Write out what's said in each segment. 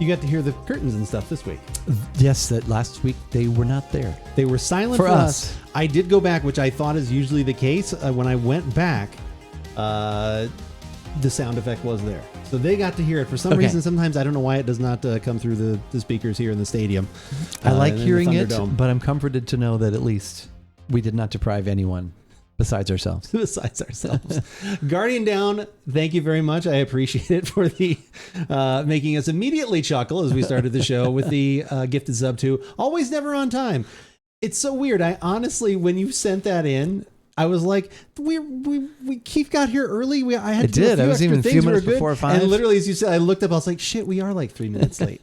You got to hear the curtains and stuff this week. Yes, that last week they were not there. They were silent for us. I did go back, which I thought is usually the case. When I went back, the sound effect was there. So they got to hear it. For some reason, sometimes I don't know why it does not come through the speakers here in the stadium. I like hearing it, but I'm comforted to know that at least we did not deprive anyone besides ourselves. Guardian Down, thank you very much. I appreciate it for the making us immediately chuckle as we started the show with the gifted sub to Always Never on Time. It's so weird. I honestly, when you sent that in, I was like, we Keith got here early. I was even a few minutes before 5. And literally, as you said, I looked up. I was like, shit, we are like 3 minutes late.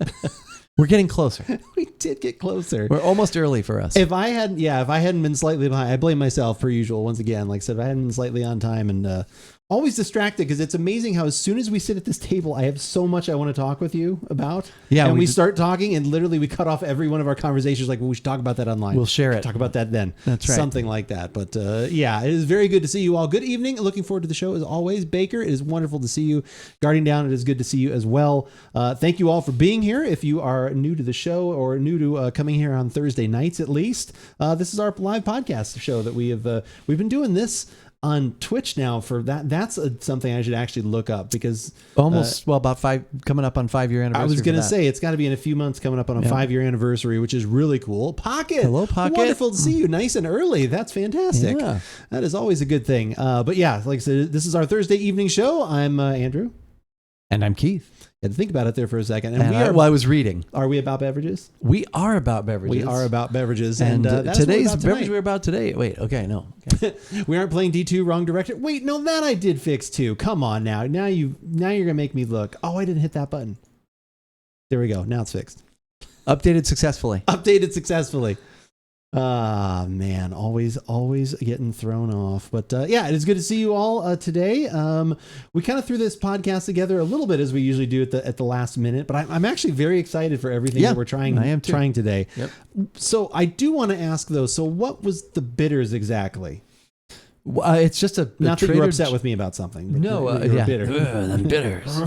We're getting closer. We did get closer. We're almost early for us. If I hadn't been slightly behind, I blame myself per usual. Once again, like I said, if I hadn't been slightly on time and always distracted, because it's amazing how as soon as we sit at this table, I have so much I want to talk with you about. Yeah, and we start talking, and literally we cut off every one of our conversations. Like, well, we should talk about that online. We'll share it. Talk about that then. That's right. Something like that. But yeah, it is very good to see you all. Good evening. Looking forward to the show as always. Baker, it is wonderful to see you. Guardian Down, it is good to see you as well. Thank you all for being here. If you are new to the show or new to coming here on Thursday nights, at least, this is our live podcast show that we've been doing this on Twitch now for that. That's something I should actually look up because about 5 coming up on 5-year anniversary. I was going to say it's got to be in a few months coming up on a 5-year anniversary, which is really cool. Pocket, hello, Pocket. Wonderful to see you, nice and early. That's fantastic. Yeah. That is always a good thing. But yeah, like I said, this is our Thursday evening show. I'm Andrew, and I'm Keith. I had to think about it there for a second. And I was reading. Are we about beverages? We are about beverages. We are about beverages. And today's beverage we're about today. Wait, okay, no. Okay. We aren't playing D2 wrong direction. Wait, no, that I did fix too. Come on now. Now you're going to make me look. Oh, I didn't hit that button. There we go. Now it's fixed. Updated successfully. Ah, man, always getting thrown off. But yeah, it is good to see you all today. We kind of threw this podcast together a little bit as we usually do at the last minute, but I'm actually very excited for everything that we're trying today. Yep. So I do want to ask though, so what was the bitters exactly? It's just not that you're upset with me about something. No, bitter. The bitters.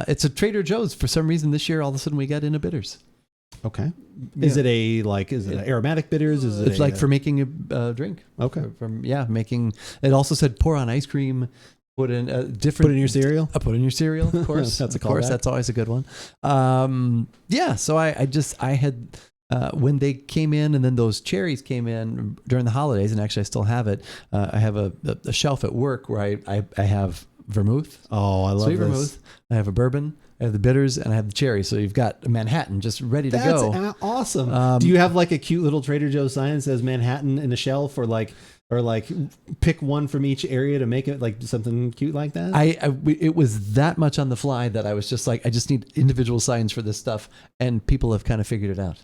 It's a Trader Joe's. For some reason this year, all of a sudden we got into bitters. Okay. Is it an aromatic bitters? It's like for making a drink. Okay. Making. It also said pour on ice cream. Put in different. Put in your cereal. Put in your cereal, of course. That's always a good one. So I had when they came in, and then those cherries came in during the holidays, and actually I still have it. I have a shelf at work where I have vermouth. Oh, I love sweet this. Vermouth. I have a bourbon. I have the bitters, and I have the cherry. So you've got Manhattan just ready to go. That's awesome. Do you have like a cute little Trader Joe's sign that says Manhattan in a shelf, or pick one from each area to make it like something cute like that? It was that much on the fly that I was just like, I just need individual signs for this stuff, and people have kind of figured it out.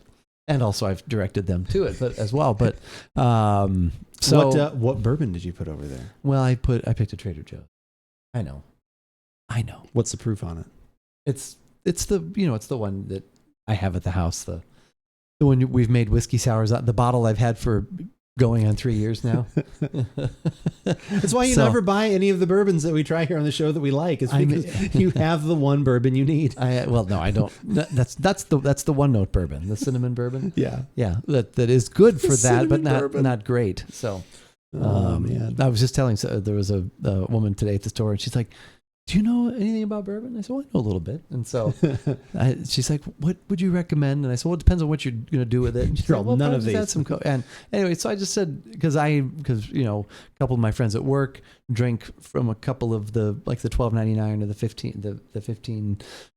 And also I've directed them to it, as well. But so what bourbon did you put over there? Well, I picked a Trader Joe's. I know. What's the proof on it? It's the one that I have at the house. The one we've made whiskey sours out. The bottle I've had for going on 3 years now. That's why you never buy any of the bourbons that we try here on the show that we like. It's because you have the one bourbon you need. No, I don't. That's the one note bourbon, the cinnamon bourbon. Yeah. That is good for that, but not great. So, man. I was just telling. So there was a woman today at the store, and she's like, do you know anything about bourbon? I said, well, I know a little bit. And so she's like, what would you recommend? And I said, well, it depends on what you're going to do with it. And she's like, well, none of these. And anyway, so I just said, because a couple of my friends at work drink from a couple of the $12.99 or the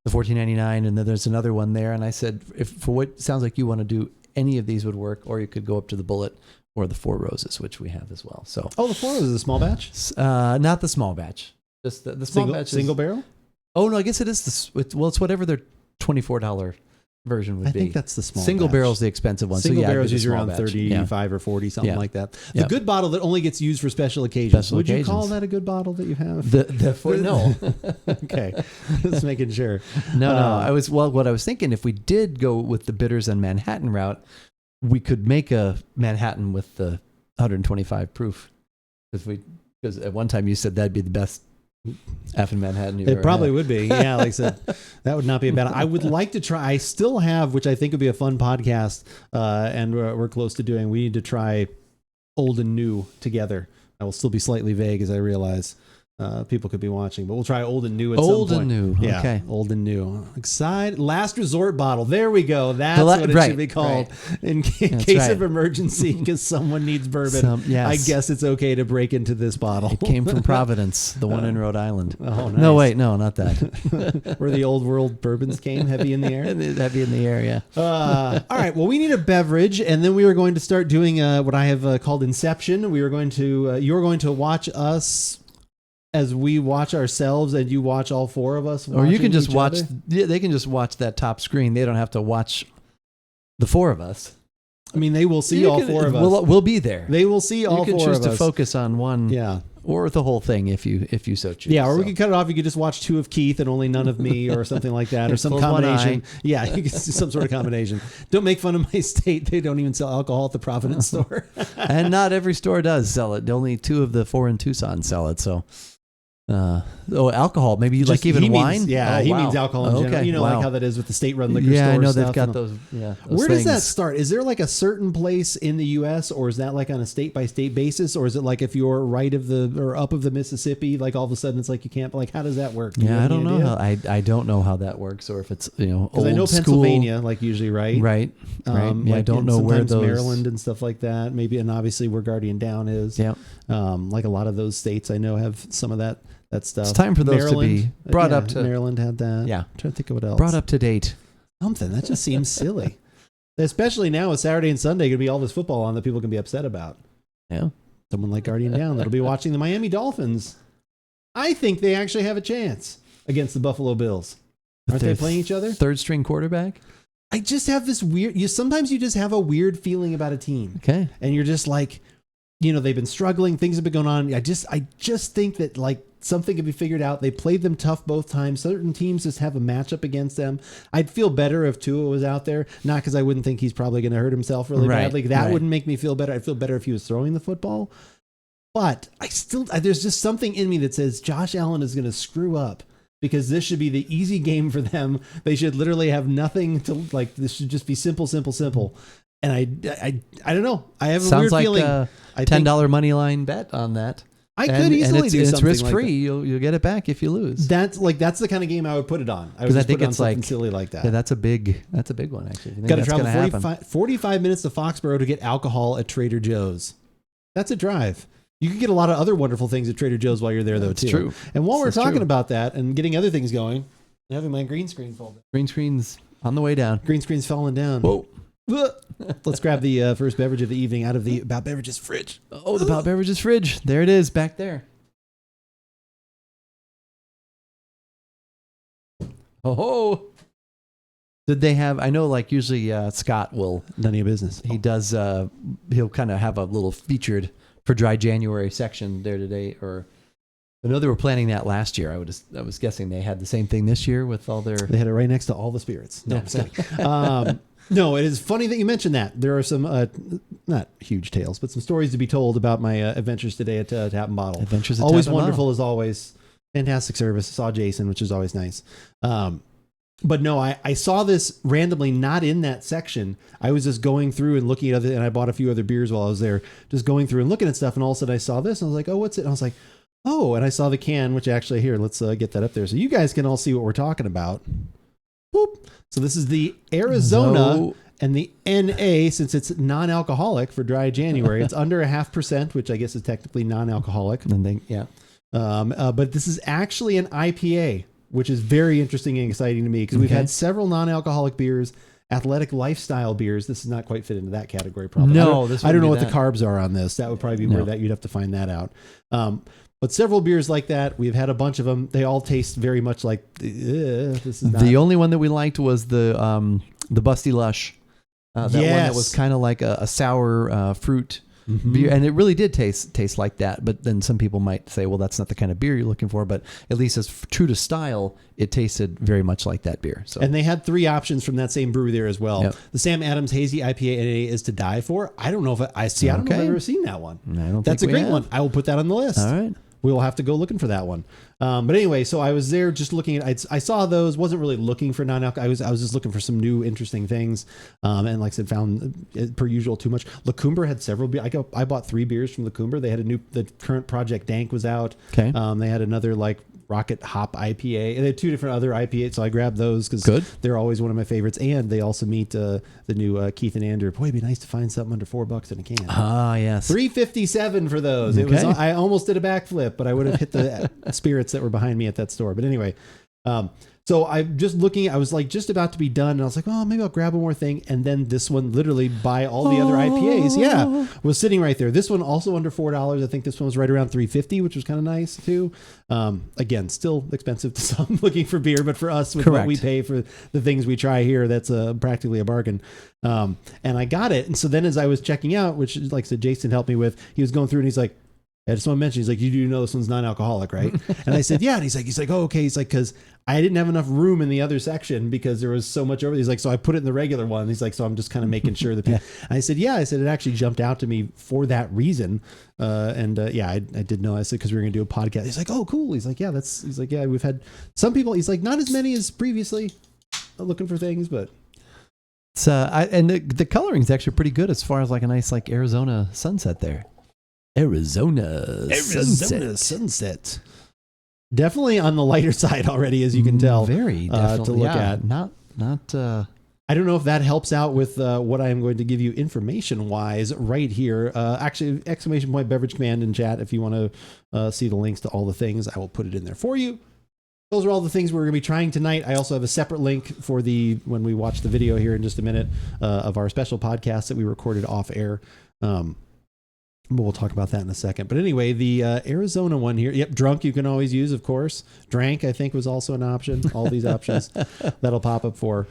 $14.99, and then there's another one there. And I said, if for what sounds like you want to do, any of these would work, or you could go up to the Bullet or the Four Roses, which we have as well. So the Four Roses is a small batch? Not the small batch. Just the small batch single barrel? Oh no, I guess it is it's whatever their $24 version would be. I think that's the small single batch. Barrel's the expensive one. Single so yeah, barrels usually around 35 or 40, something like that. The good bottle that only gets used for special occasions. Would you call that a good bottle that you have? No. Okay, just making sure. No. What I was thinking, if we did go with the bitters and Manhattan route, we could make a Manhattan with the 125 proof, because at one time you said that'd be the best F in Manhattan. It probably would be. Yeah, like I said, that would not be a bad. I would like to try. I still have, which I think would be a fun podcast, and we're close to doing. We need to try old and new together. I will still be slightly vague, as I realize people could be watching, but we'll try old and new at some point. Old and new. Yeah, okay. Old and new. Excited. Last resort bottle. There we go. That's what it should be called. Right. In case of emergency, because someone needs bourbon. Yes. I guess it's okay to break into this bottle. It came from Providence, the one in Rhode Island. Oh, nice. No, wait, no, not that. Where the old world bourbons came, heavy in the air. Heavy in the air, yeah. All right. Well, we need a beverage, and then we are going to start doing what I have called Inception. We are going to. You're going to watch us as we watch ourselves, and you watch all four of us. Or you can just watch. They can just watch that top screen. They don't have to watch the four of us. I mean, they will see all four of us. We'll be there. They will see all four of us. You can choose to focus on one. Yeah. Or the whole thing if you so choose. Yeah, or we could cut it off. You could just watch two of Keith and only none of me, or something like that, or some combination. Yeah, you can do some sort of combination. Don't make fun of my state. They don't even sell alcohol at the Providence store. And not every store does sell it. Only 2 of the 4 in Tucson sell it. So, alcohol. Maybe you like even wine. He means alcohol in general. You know, like how that is with the state-run liquor stores. Yeah, I know they've got those. Yeah. Where does that start? Is there like a certain place in the U.S., or is that like on a state-by-state basis, or is it like if you're right of the or up of the Mississippi, like all of a sudden it's like you can't? Like, how does that work? Yeah, I don't know. I don't know how that works, or if it's because I know Pennsylvania, like usually, right. Yeah, like I don't know where those Maryland and stuff like that. Maybe, and obviously where Guardian Down is. Yeah. Like a lot of those states, I know have some of that stuff. It's time for those to be brought up to. Maryland had that. Yeah. I'm trying to think of what else. Brought up to date. Something. That just seems silly. Especially now with Saturday and Sunday going to be all this football on that people can be upset about. Yeah. Someone like Guardian Down that'll be watching the Miami Dolphins. I think they actually have a chance against the Buffalo Bills. Aren't they playing each other? Third string quarterback? I just have this weird... Sometimes you just have a weird feeling about a team. Okay. And you're just like... they've been struggling. Things have been going on. I just think that like something can be figured out. They played them tough both times. Certain teams just have a matchup against them. I'd feel better if Tua was out there, not because I wouldn't think he's probably going to hurt himself really badly. That wouldn't make me feel better. I'd feel better if he was throwing the football. But there's just something in me that says Josh Allen is going to screw up, because this should be the easy game for them. They should literally have nothing to like. This should just be simple. And I don't know. I have a weird feeling. Sounds like a $10 money line bet on that. I could easily do something risk like free. that. You'll get it back if you lose. That's the kind of game I would put it on. I would think it's like silly like that. Yeah, that's a big one actually. Got to travel 45 minutes to Foxborough to get alcohol at Trader Joe's. That's a drive. You can get a lot of other wonderful things at Trader Joe's while you're there, though, too. True. And while we're talking about that and getting other things going, I'm having my green screen folded. Green screen's on the way down. Green screen's falling down. Whoa. Let's grab the first beverage of the evening out of the AboutBeverages fridge. Oh, the AboutBeverages fridge. There it is, back there. Oh, did they have? I know, like usually Scott will. None of your business. He does. He'll kind of have a little featured for Dry January section there today. Or I know they were planning that last year. I was guessing they had the same thing this year with all their. They had it right next to all the spirits. No, I'm just kidding. No, it is funny that you mentioned that. There are some, not huge tales, but some stories to be told about my adventures today at Tap and Bottle. Adventures at always Tap and wonderful Bottle. As always. Fantastic service. Saw Jason, which is always nice. But no, I saw this randomly, not in that section. I was just going through and looking at it, and I bought a few other beers while I was there, just going through and looking at stuff. And all of a sudden I saw this and I was like, oh, what's it? And I was like, oh, and I saw the can, which actually here, let's get that up there so you guys can all see what we're talking about. Boop. So this is the Arizona and the NA, since it's non-alcoholic for Dry January. It's under 0.5%, which I guess is technically non-alcoholic. And then, yeah. But this is actually an IPA, which is very interesting and exciting to me because we've had several non-alcoholic beers, athletic lifestyle beers. This does not quite fit into that category, probably. No, I don't know what the carbs are on this. That would probably be where that you'd have to find that out. But several beers like that, we've had a bunch of them. They all taste very much like this is not. The only one that we liked was the Busty Lush. That one that was kind of like a sour fruit beer, and it really did taste like that. But then some people might say, well, that's not the kind of beer you're looking for. But at least as true to style, it tasted very much like that beer. So, and they had 3 options from that same brewery there as well. Yep. The Sam Adams Hazy IPA NA is to die for. I don't know if I don't know if I've ever seen that one. I don't That's think a great one. I will put that on the list. All right. We will have to go looking for that one. But anyway, so I was there just looking at, I saw those, wasn't really looking for non-alcoholic. I was just looking for some new interesting things. And like I said, found per usual too much. Lacumber had several I bought 3 beers from Lacumber. They had the current Project Dank was out. Okay. They had another like Rocket Hop IPA, and they had 2 different other IPAs, so I grabbed those because they're always one of my favorites. And they also meet the new Keith and Andrew. Boy, it'd be nice to find something under $4 in a can. Ah, yes, $3.57 for those. Okay. It was. I almost did a backflip, but I would have hit the spirits that were behind me at that store. But anyway, so I'm just looking. I was like just about to be done, and I was like, oh, maybe I'll grab one more thing. And then this one, literally by all the other IPAs, was sitting right there. This one also under $4. I think this one was right around $3.50, which was kind of nice too. Again, still expensive to some looking for beer, but for us, with what we pay for the things we try here, that's practically a bargain. And I got it. And so then as I was checking out, which like I said, Jason helped me with, he was going through and he's like, I just want to mention, he's like, you do know this one's non-alcoholic, right? And I said, yeah. And he's like, oh, okay. He's like, because I didn't have enough room in the other section because there was so much over. He's like, so I put it in the regular one. He's like, so I'm just kind of making sure that. I said, yeah. I said, it actually jumped out to me for that reason. I did know. I said, because we were going to do a podcast. He's like, oh, cool. He's like, yeah, we've had some people. He's like, not as many as previously looking for things, but. And the coloring is actually pretty good as far as like a nice like Arizona sunset there. Arizona sunset. Definitely on the lighter side already, as you can tell. Very definitely to look at. Not. I don't know if that helps out with what I am going to give you information wise right here. Actually, exclamation point beverage command in chat if you want to see the links to all the things. I will put it in there for you. Those are all the things we're going to be trying tonight. I also have a separate link for when we watch the video here in just a minute of our special podcast that we recorded off air. We'll talk about that in a second. But anyway, the Arizona one here. Yep, drunk you can always use, of course. Drank, I think, was also an option. All these options that'll pop up for.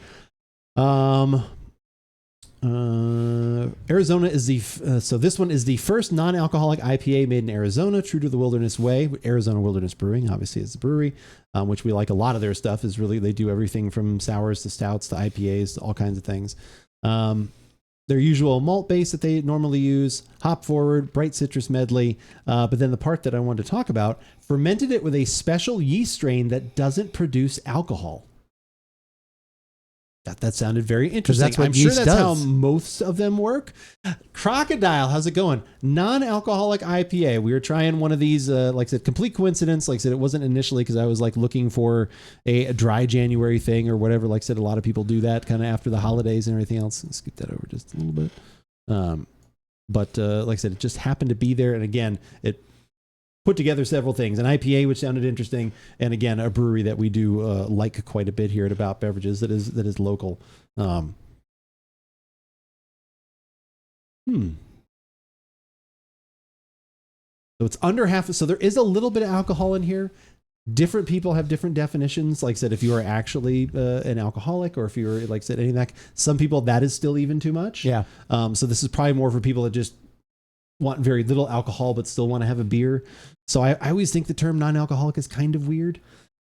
Arizona is so this one is the first non-alcoholic IPA made in Arizona, true to the Wilderness way. Arizona Wilderness Brewing, obviously, is the brewery, which we like. A lot of their stuff is really, they do everything from sours to stouts to IPAs to all kinds of things. Their usual malt base that they normally use, hop forward, bright citrus medley. But then the part that I wanted to talk about, fermented it with a special yeast strain that doesn't produce alcohol. That sounded very interesting. That's what I'm sure yeast that's does. how most of them work. Crocodile, how's it going? Non-alcoholic IPA. We were trying one of these, like I said, complete coincidence. Like I said, it wasn't initially because I was like looking for a dry January thing or whatever. Like I said, a lot of people do that kind of after the holidays and everything else. Let's scoot that over just a little bit. But like I said, it just happened to be there. And again, it put together several things. An IPA, which sounded interesting, and again, a brewery that we do like quite a bit here at About Beverages that is local. So it's under half. So there is a little bit of alcohol in here. Different people have different definitions. Like I said, if you are actually an alcoholic, or if you're, like I said, any of that, some people that is still even too much. Yeah. So this is probably more for people that just want very little alcohol but still want to have a beer. So I always think the term non-alcoholic is kind of weird,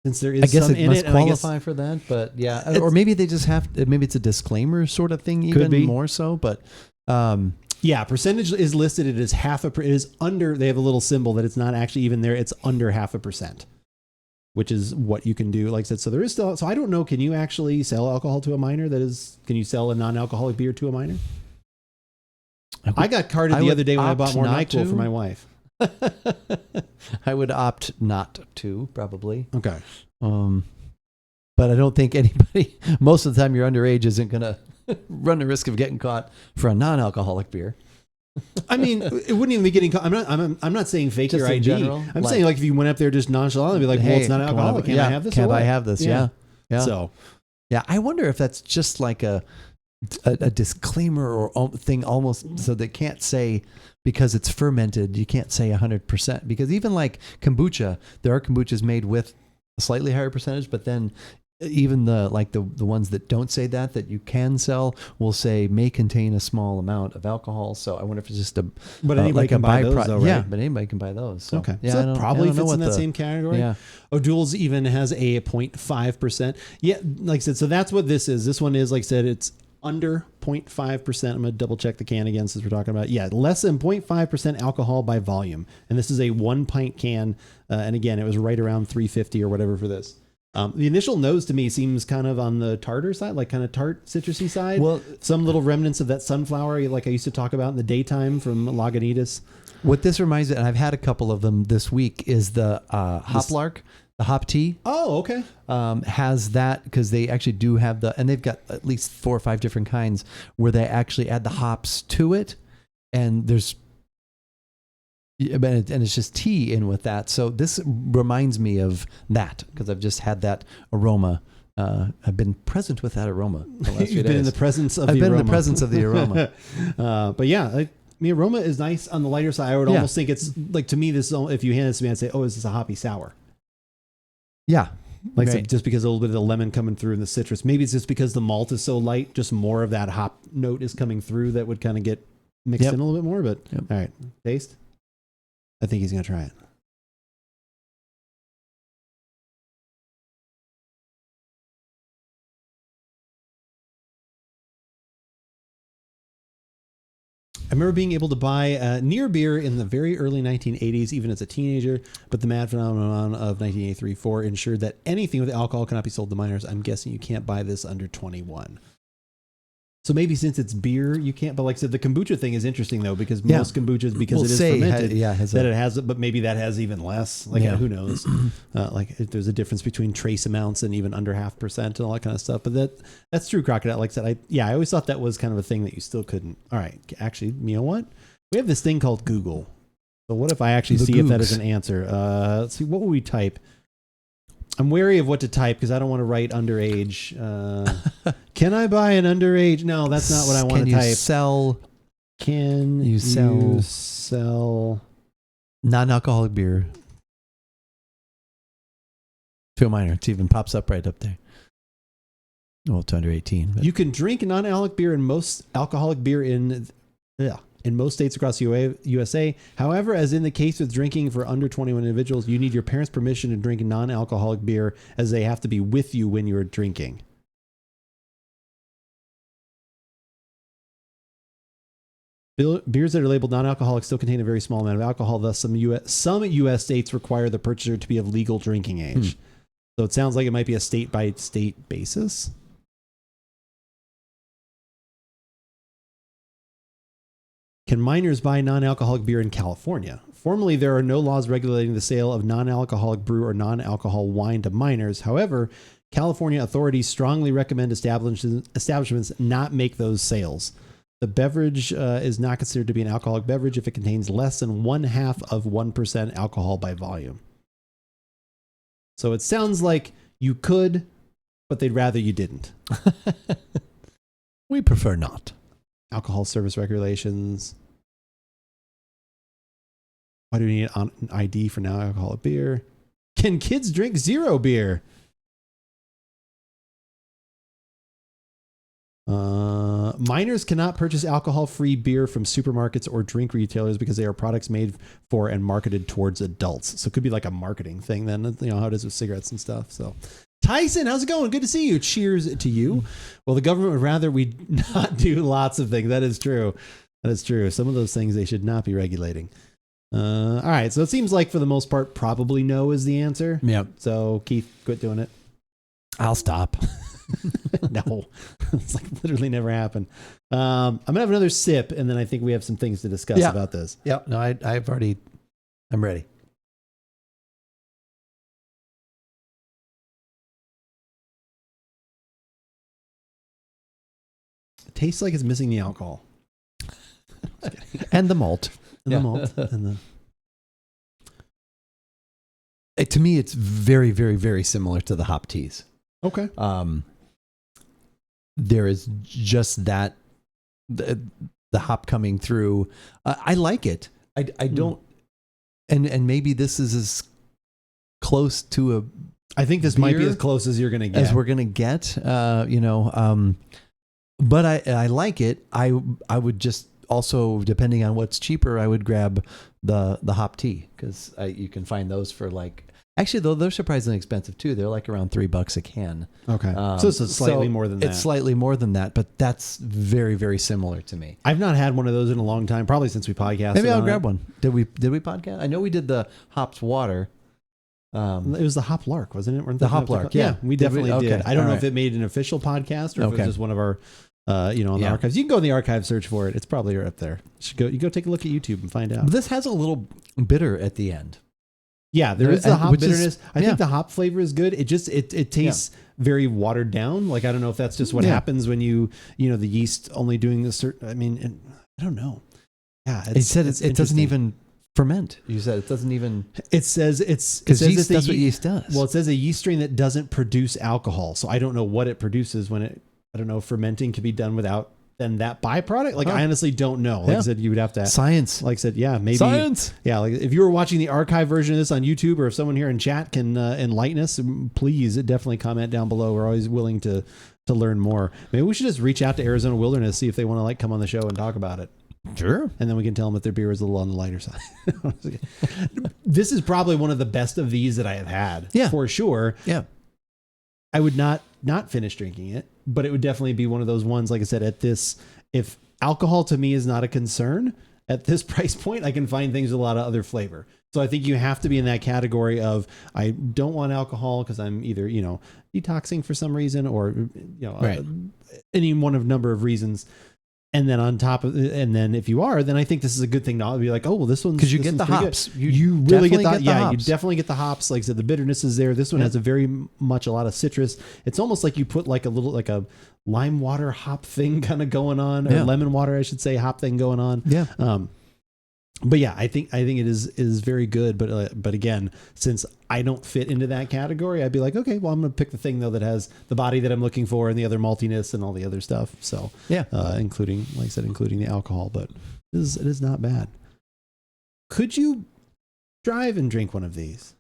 since there is some in it. I guess it must qualify for that, but yeah. Or maybe they just have, maybe it's a disclaimer sort of thing, even more so, but yeah, percentage is listed. It is it is under, they have a little symbol that it's not actually even there. It's under 0.5%, which is what you can do. Like I said, so there is still, so I don't know, can you actually sell alcohol to a minor? Can you sell a non-alcoholic beer to a minor? I got carded the other day when I bought more NyQuil for my wife. I would opt not to, probably. Okay. But I don't think anybody, most of the time you're underage, isn't going to run the risk of getting caught for a non-alcoholic beer. I mean, it wouldn't even be getting caught. I'm not saying fake your ID. General, I'm saying like if you went up there just nonchalantly, be like, well, it's not alcoholic. Can I have this? Can I have this? Yeah. So, yeah, I wonder if that's just like a disclaimer or thing almost, so they can't say, because it's fermented, you can't say 100%, because even like kombucha, there are kombuchas made with a slightly higher percentage, but then even the ones that don't say that you can sell will say may contain a small amount of alcohol. So I wonder if it's just but anybody can buy those though, right? Yeah, but anybody can buy those. So. Okay, yeah, so that probably fits in that same category. Yeah, O'Doul's even has a 0.5%. Yeah, like I said, so that's what this is. This one is, like I said, it's under 0.5%. I'm going to double check the can again since we're talking about, less than 0.5% alcohol by volume. And this is a 1 pint can. And again, it was right around 350 or whatever for this. The initial nose to me seems kind of on the tartar side, like kind of tart citrusy side. Well, some little remnants of that sunflower, like I used to talk about in the daytime from Lagunitas. What this reminds me, and I've had a couple of them this week, is the Hoplark, the hop tea. Oh, okay. Has that, because they actually do have and they've got at least 4 or 5 different kinds where they actually add the hops to it, and it's just tea in with that. So this reminds me of that because I've just had that aroma. I've been present with that aroma the last few days. You've been in the presence of the aroma. I've been in the presence of the aroma. But yeah, the aroma is nice on the lighter side. I would almost think it's like, to me, this, if you hand this to me, I'd say, oh, is this a hoppy sour? Yeah. Like right. So just because a little bit of the lemon coming through in the citrus. Maybe it's just because the malt is so light, just more of that hop note is coming through that would kind of get mixed in a little bit more. But all right, taste. I think he's going to try it. I remember being able to buy near beer in the very early 1980s, even as a teenager, but the mad phenomenon of 1983-4 ensured that anything with alcohol cannot be sold to minors. I'm guessing you can't buy this under 21. So maybe since it's beer, you can't. But like I said, the kombucha thing is interesting though, because most kombuchas, because it is fermented, it has it. But maybe that has even less. Like who knows? Like if there's a difference between trace amounts and even under 0.5% and all that kind of stuff. But that's true, Crocodile. Like I said, I always thought that was kind of a thing that you still couldn't. All right, actually, you know what? We have this thing called Google. So what if I actually see if that is an answer? Let's see. What will we type? I'm wary of what to type because I don't want to write underage. Can I buy an underage? No, that's not what I want to type. Can you sell non-alcoholic beer to a minor? It even pops up right up there. Well, to under 18. But. You can drink non-alcoholic beer and most alcoholic beer in most states across the USA. However, as in the case with drinking for under 21 individuals, you need your parents' permission to drink non-alcoholic beer, as they have to be with you when you're drinking. Beers that are labeled non-alcoholic still contain a very small amount of alcohol. Thus, some U.S. states require the purchaser to be of legal drinking age. So it sounds like it might be a state-by-state basis. Can minors buy non-alcoholic beer in California? Formally, there are no laws regulating the sale of non-alcoholic brew or non-alcohol wine to minors. However, California authorities strongly recommend establishments not make those sales. The beverage is not considered to be an alcoholic beverage if it contains less than 0.5% alcohol by volume. So it sounds like you could, but they'd rather you didn't. We prefer not. Alcohol service regulations. Why do we need an ID for non-alcoholic beer? Can kids drink zero beer? Minors cannot purchase alcohol-free beer from supermarkets or drink retailers because they are products made for and marketed towards adults. So it could be like a marketing thing then, you know, how it is with cigarettes and stuff. So Tyson, how's it going? Good to see you. Cheers to you. Well, the government would rather we not do lots of things. That is true. That is true. Some of those things they should not be regulating. All right. So it seems like for the most part, probably no is the answer. Yeah. So Keith, quit doing it. I'll stop. No, it's like literally never happened. I'm going to have another sip and then I think we have some things to discuss about this. Yeah. No, I'm ready. It tastes like it's missing the alcohol. And the malt. And the malt. And to me, it's very, very, very similar to the hop teas. Okay. There is just that, the hop coming through. I like it. I don't, and maybe this is as close to a. I think this might be as close as you're going to get. As we're going to get, but I like it. I would just also, depending on what's cheaper, I would grab the hop tea because you can find those for like Actually, though, they're surprisingly expensive too. They're like around $3 a can. Okay. So it's slightly more than that. It's slightly more than that, but that's very, very similar to me. I've not had one of those in a long time, probably since we podcasted. Maybe I'll grab one. Did we podcast? I know we did the hops water. It was the Hop Lark, wasn't it? The Hop Lark, yeah. We definitely did. Okay. I don't know if it made an official podcast or if it was just one of our, on the archives. You can go in the archive, search for it. It's probably up there. You go take a look at YouTube and find out. But this has a little bitter at the end. Yeah, there is the hop bitterness. I think the hop flavor is good. It just it tastes very watered down. Like I don't know if that's just what happens when the yeast only doing a certain. I mean, I don't know. Yeah, it said it doesn't even ferment. You said it doesn't even. It says it's because yeast. That's what yeast does. Well, it says a yeast strain that doesn't produce alcohol. So I don't know what it produces when it. I don't know if fermenting can be done without. Then that byproduct, like I honestly don't know. Like I said, you would have to science. Like I said, maybe science. Yeah, like if you were watching the archive version of this on YouTube, or if someone here in chat can enlighten us, please definitely comment down below. We're always willing to learn more. Maybe we should just reach out to Arizona Wilderness, see if they want to come on the show and talk about it. Sure. And then we can tell them that their beer is a little on the lighter side. This is probably one of the best of these that I have had. Yeah, for sure. Yeah. I would not finish drinking it, but it would definitely be one of those ones, like I said, if alcohol to me is not a concern at this price point, I can find things with a lot of other flavor. So I think you have to be in that category of, I don't want alcohol because I'm either, detoxing for some reason or, any one of number of reasons. And then on top of, and then if you are, then I think this is a good thing to be like, oh, well, this one's because you get the hops. You really get the hops. You definitely get the hops. Like I said, the bitterness is there. This one has a lot of citrus. It's almost like you put like a lime water hop thing kind of going on, or lemon water, I should say, hop thing going on. Yeah. But yeah, I think it is very good. But again, since I don't fit into that category, I'd be like, okay, well, I'm going to pick the thing though that has the body that I'm looking for and the other maltiness and all the other stuff. So including, like I said, including the alcohol. But it is not bad. Could you drive and drink one of these?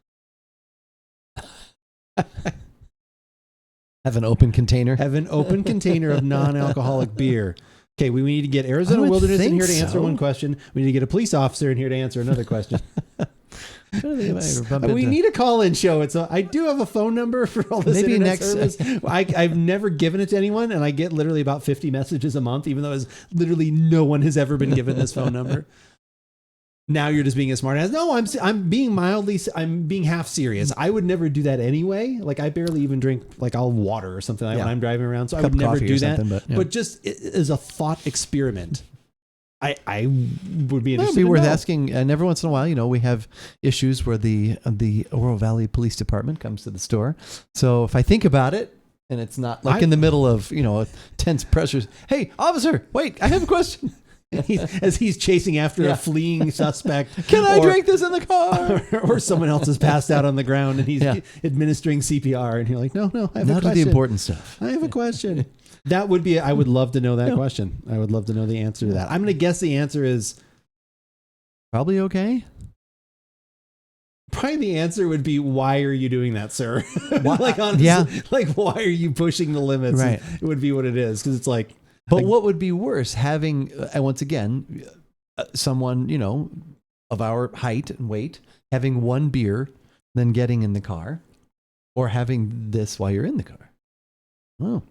Have an open container. Have an open container of non-alcoholic beer. Okay, we need to get Arizona Wilderness in here to answer one question. We need to get a police officer in here to answer another question. We need a call-in show. I do have a phone number for all this Maybe internet next service. I've never given it to anyone, and I get literally about 50 messages a month, even though literally no one has ever been given this phone number. Now you're just being a smart ass. No, I'm being half serious. I would never do that anyway. Like I barely even drink water or something when I'm driving around. So I would never do that. But just as a thought experiment, I would be interested. It'd be worth asking. And every once in a while, we have issues where the Oro Valley Police Department comes to the store. So if I think about it, and it's not in the middle of tense pressures. Hey, officer, wait, I have a question. As he's chasing after a fleeing suspect. Can I drink this in the car? Or someone else is passed out on the ground and he's administering CPR and you're like, no, I have a question. Not the important stuff. I have a question. That would be, I would love to know that question. I would love to know the answer to that. I'm going to guess the answer is probably okay. Probably the answer would be, why are you doing that, sir? Honestly, why are you pushing the limits? Right. It would be what it is. Because it's like, but what would be worse, having, once again, someone, of our height and weight, having one beer, then getting in the car, or having this while you're in the car? Oh.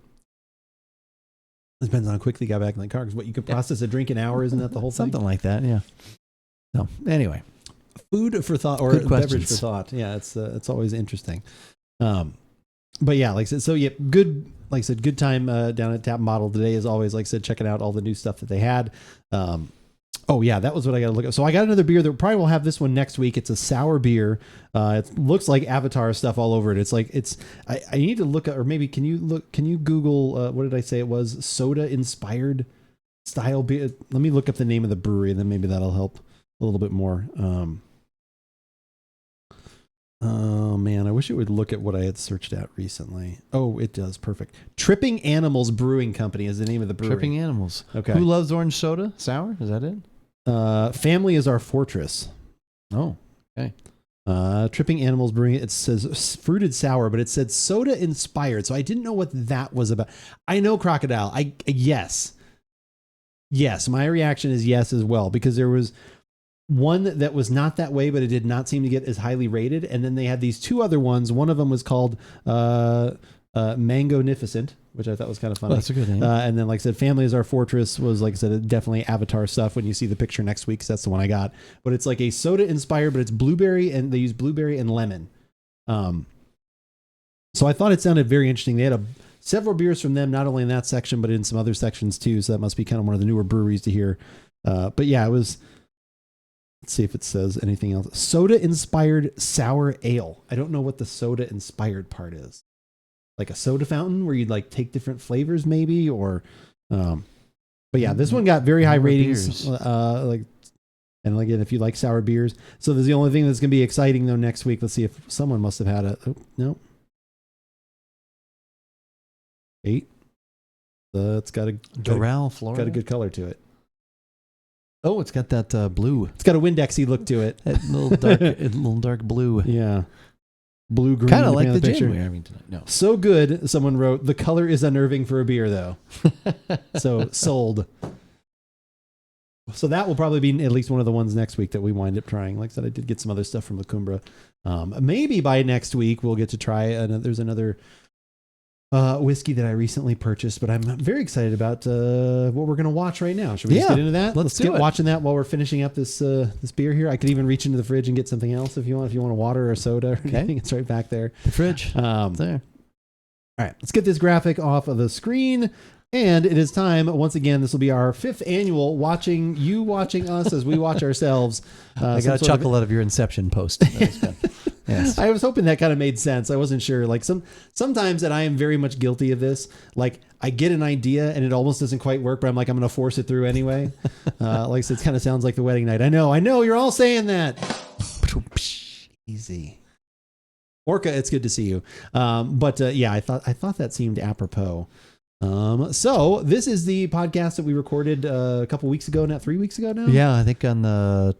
It depends on how quickly you got back in the car. Because you could process a drink an hour, isn't that the whole thing? Something like that, yeah. So, anyway. Food for thought, or beverage for thought. Yeah, it's always interesting. But yeah, like I said, so yeah, good. Like I said, good time down at Tap and Bottle today, as always. Like I said, checking out all the new stuff that they had. Oh yeah, that was what I got to look at. So I got another beer that probably will have this one next week. It's a sour beer. It looks like Avatar stuff all over it. It's like I need to look at, or maybe can you Google what did I say it was? Soda inspired style beer. Let me look up the name of the brewery, and then maybe that'll help a little bit more. Oh man, I wish it would look at what I had searched at recently. Oh, it does. Perfect. Tripping Animals Brewing Company is the name of the brewery. Tripping Animals. Okay. Who loves orange soda? Sour? Is that it? Family is our fortress. Oh, okay. Tripping Animals Brewing. It says fruited sour, but it said soda inspired. So I didn't know what that was about. I know Crocodile. Yes. My reaction is yes as well, because there was one that was not that way, but it did not seem to get as highly rated. And then they had these two other ones. One of them was called Mangonificent, which I thought was kind of funny. Well, that's a good name. And then, like I said, Family is Our Fortress was, like I said, definitely Avatar stuff when you see the picture next week, 'cause that's the one I got. But it's like a soda inspired, but it's blueberry, and they use blueberry and lemon. So I thought it sounded very interesting. They had several beers from them, not only in that section, but in some other sections too. So that must be kind of one of the newer breweries to hear. But yeah, it was... Let's see if it says anything else. Soda-inspired sour ale. I don't know what the soda-inspired part is. Like a soda fountain where you'd like take different flavors maybe, or... but yeah, this one got very high ratings. And again, if you like sour beers. So there's the only thing that's going to be exciting though next week. Let's see if someone must have had a... Oh, no. 8. It's got a... Doral, Florida. Got a good color to it. Oh, it's got that blue. It's got a Windexy look to it. That little dark blue. Yeah. Blue green. Kind of like the picture. gin we're having tonight. No. So good, someone wrote, the color is unnerving for a beer, though. So, sold. So that will probably be at least one of the ones next week that we wind up trying. Like I said, I did get some other stuff from La Cumbra. Maybe by next week we'll get to try there's another whiskey that I recently purchased, but I'm very excited about what we're going to watch right now. Should we just get into that? Let's get watching that while we're finishing up this beer here. I could even reach into the fridge and get something else if you want. If you want a water or a soda or anything, it's right back there. The fridge. There. All right, let's get this graphic off of the screen. And it is time, once again, this will be our 5th annual watching us as we watch ourselves. I got a chuckle out of your Inception post. That was good. Yes. I was hoping that kind of made sense. I wasn't sure. Like sometimes, and I am very much guilty of this, like I get an idea and it almost doesn't quite work, but I'm like, I'm going to force it through anyway. Like I said, it kind of sounds like the wedding night. I know, you're all saying that. Easy. Orca, it's good to see you. Yeah, I thought that seemed apropos. So this is the podcast that we recorded a couple weeks ago, not 3 weeks ago now. Yeah, I think on the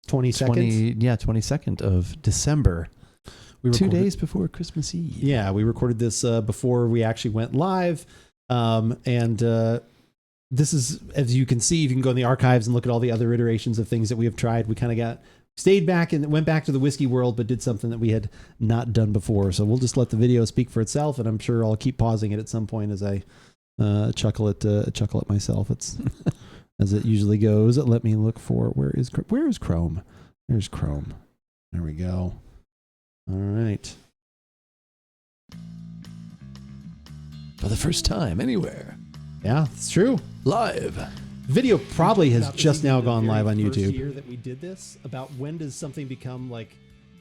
22nd. 22nd of December. 2 days before Christmas Eve. Yeah, we recorded this before we actually went live. This is, as you can see, if you can go in the archives and look at all the other iterations of things that we have tried. We kind of stayed back and went back to the whiskey world, but did something that we had not done before. So we'll just let the video speak for itself, and I'm sure I'll keep pausing it at some point as I chuckle at myself. It's as it usually goes. Let me look for where is Chrome? There's Chrome. There we go. All right. For the first time anywhere. Yeah, it's true. Live. Video probably has just now gone live on YouTube. Year that we did this, about when does something become like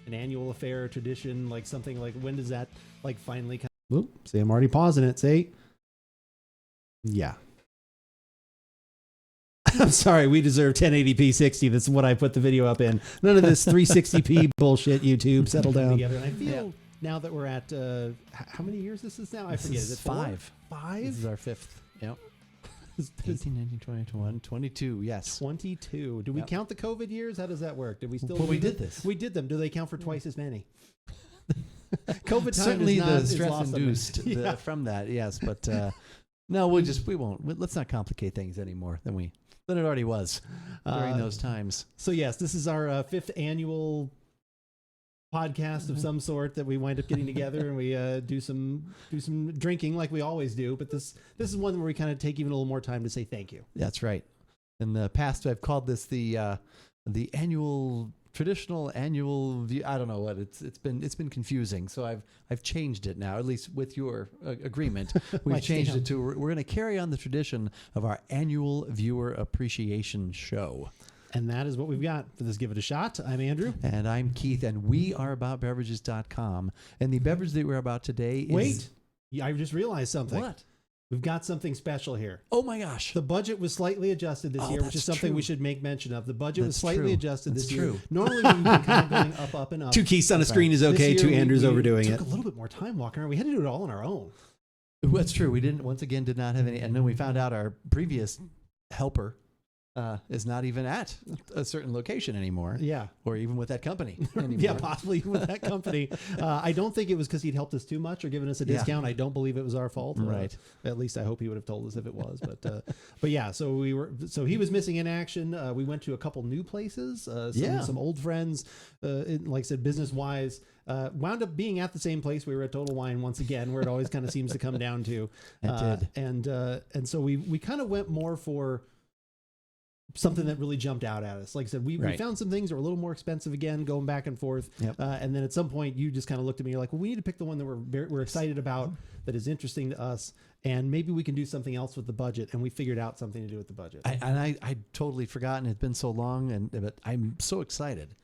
an annual affair, a tradition, like something like when does that like finally come? Oop, see, I'm already pausing it. See? Yeah. I'm sorry, we deserve 1080p 60. That's what I put the video up in. None of this 360p bullshit, YouTube. Settle down. Together. And I feel now that we're at, how many years this is now? I forget. Is it 5? 5? This is our 5th. Yep. 18, 19, 20, 21, 22, yes. 22. Do we count the COVID years? How does that work? Did we still? Well, we did this. We did them. Do they count for twice as many? COVID time certainly is not, the stress induced from that, yes. But no, we won't. Let's not complicate things any more than it already was during those times. So yes, this is our 5th annual podcast of some sort that we wind up getting together and we do some drinking like we always do. But this is one where we kind of take even a little more time to say thank you. That's right. In the past, I've called this the traditional annual view. I don't know what it's been confusing. So I've changed it now, at least with your agreement. We've changed it to we're going to carry on the tradition of our annual viewer appreciation show. And that is what we've got for this Give It a Shot. I'm Andrew. And I'm Keith, and we are AboutBeverages.com. And the beverage that we're about today is... Wait, I just realized something. What? We've got something special here. Oh my gosh. The budget was slightly adjusted this year, which is something we should make mention of. The budget was slightly adjusted this year. Normally we've been kind of going up and up. 2 Keiths on a screen is okay. 2 Andrews overdoing it. Took a little bit more time walking around. We had to do it all on our own. That's true. We did not have any. And then we found out our previous helper is not even at a certain location anymore. Yeah. Or even with that company anymore. Yeah, possibly with that company. I don't think it was because he'd helped us too much or given us a discount. I don't believe it was our fault. Right. At least I hope he would have told us if it was. But yeah, so he was missing in action. We went to a couple new places, some old friends, like I said, business wise. Wound up being at the same place. We were at Total Wine once again, where it always kind of seems to come down to. It did. And so we kind of went more for something that really jumped out at us. Like I said, we found some things that were a little more expensive again, going back and forth. Yep. And then at some point you just kind of looked at me, you're like, well, we need to pick the one that we're excited about, that is interesting to us. And maybe we can do something else with the budget. And we figured out something to do with the budget. I totally forgotten. It's been so long, but I'm so excited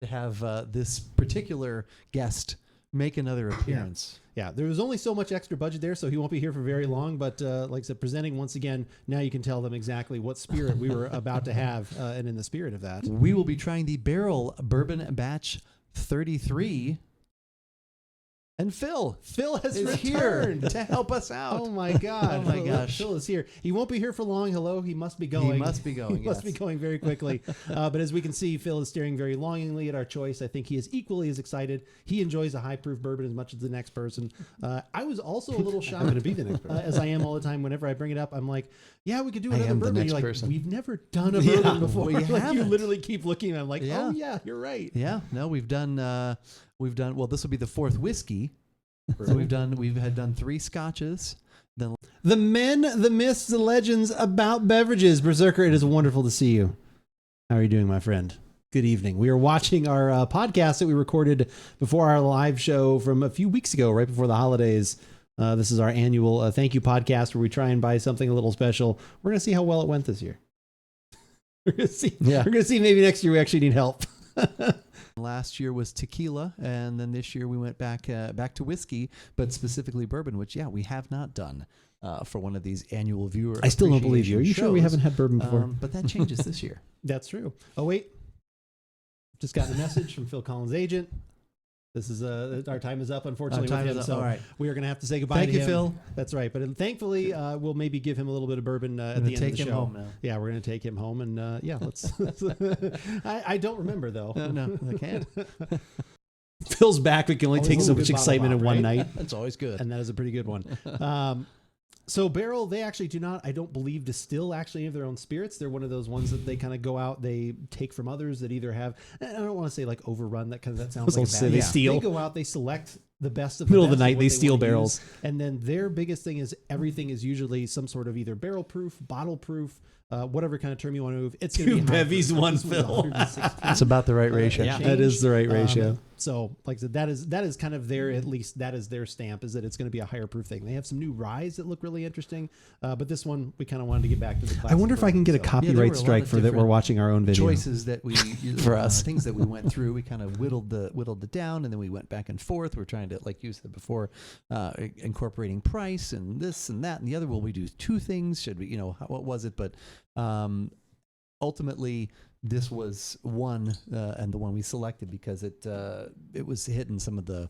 to have this particular guest make another appearance. Yeah, there was only so much extra budget there, so he won't be here for very long. But like I said, presenting once again, now you can tell them exactly what spirit we were about to have. And in the spirit of that, we will be trying the Barrel Bourbon Batch 33. And Phil has returned here to help us out. Oh my God! Oh my gosh! Phil is here. He won't be here for long. Hello, he must be going. He must be going. Must be going very quickly. But as we can see, Phil is staring very longingly at our choice. I think he is equally as excited. He enjoys a high proof bourbon as much as the next person. I was also a little shocked to be the next person. as I am all the time. Whenever I bring it up, I'm like, "Yeah, we could do another am the bourbon." next You're like, person. "We've never done a bourbon before." we Like, you haven't. literally keep looking. And I'm like, "Oh yeah, you're right." Yeah. No, we've done. Well, this will be the fourth whiskey. So we've done 3 scotches. Then The men, the myths, the legends about beverages. Berserker, it is wonderful to see you. How are you doing, my friend? Good evening. We are watching our podcast that we recorded before our live show from a few weeks ago, right before the holidays. This is our annual thank you podcast where we try and buy something a little special. We're going to see how well it went this year. We're going to see. Yeah. We're going to see maybe next year we actually need help. last year was tequila, and then this year we went back to whiskey, but specifically bourbon, which we have not done for one of these annual viewer. I still don't believe you. Are you sure we haven't had bourbon before? But that changes this year. That's true. Oh wait, just got a message from Phil Collins' agent. This is our time is up, unfortunately. Our time with him, is up. so All right. we are going to have to say goodbye Thank to you, him. Phil. That's right. But thankfully, we'll maybe give him a little bit of bourbon at the end of the show. Take him home now. Yeah, we're going to take him home, and let's. I don't remember though. No, I can't. Phil's back. We can only take so much excitement in one night. That's always good. And that is a pretty good one. So Barrel, they actually do not, I don't believe, distill actually any of their own spirits. They're one of those ones that they kind of go out, they take from others that either have, I don't want to say like overrun, that sounds like a bad. They steal. They go out, they select the best of the Middle of the best night, what they steal wanna barrels. use. And then their biggest thing is everything is usually some sort of either barrel proof, bottle proof, whatever kind of term you want to move. It's going to be Two bevies, one fill. That's about the right ratio. Yeah. That is the right ratio. So, like I said, that is kind of their, at least that is their stamp, is that it's going to be a higher proof thing. They have some new ryes that look really interesting, but this one we kind of wanted to get back to the classic. I wonder if I can get a there were copyright a lot strike of for that. We're different watching our own video. Choices that we For us. things that we went through, we kind of whittled it down, and then we went back and forth. We're trying to, like you said before, incorporating price and this and that and the other. Will we do two things? Should we, what was it? But ultimately, this was one, and the one we selected because it was hitting some of the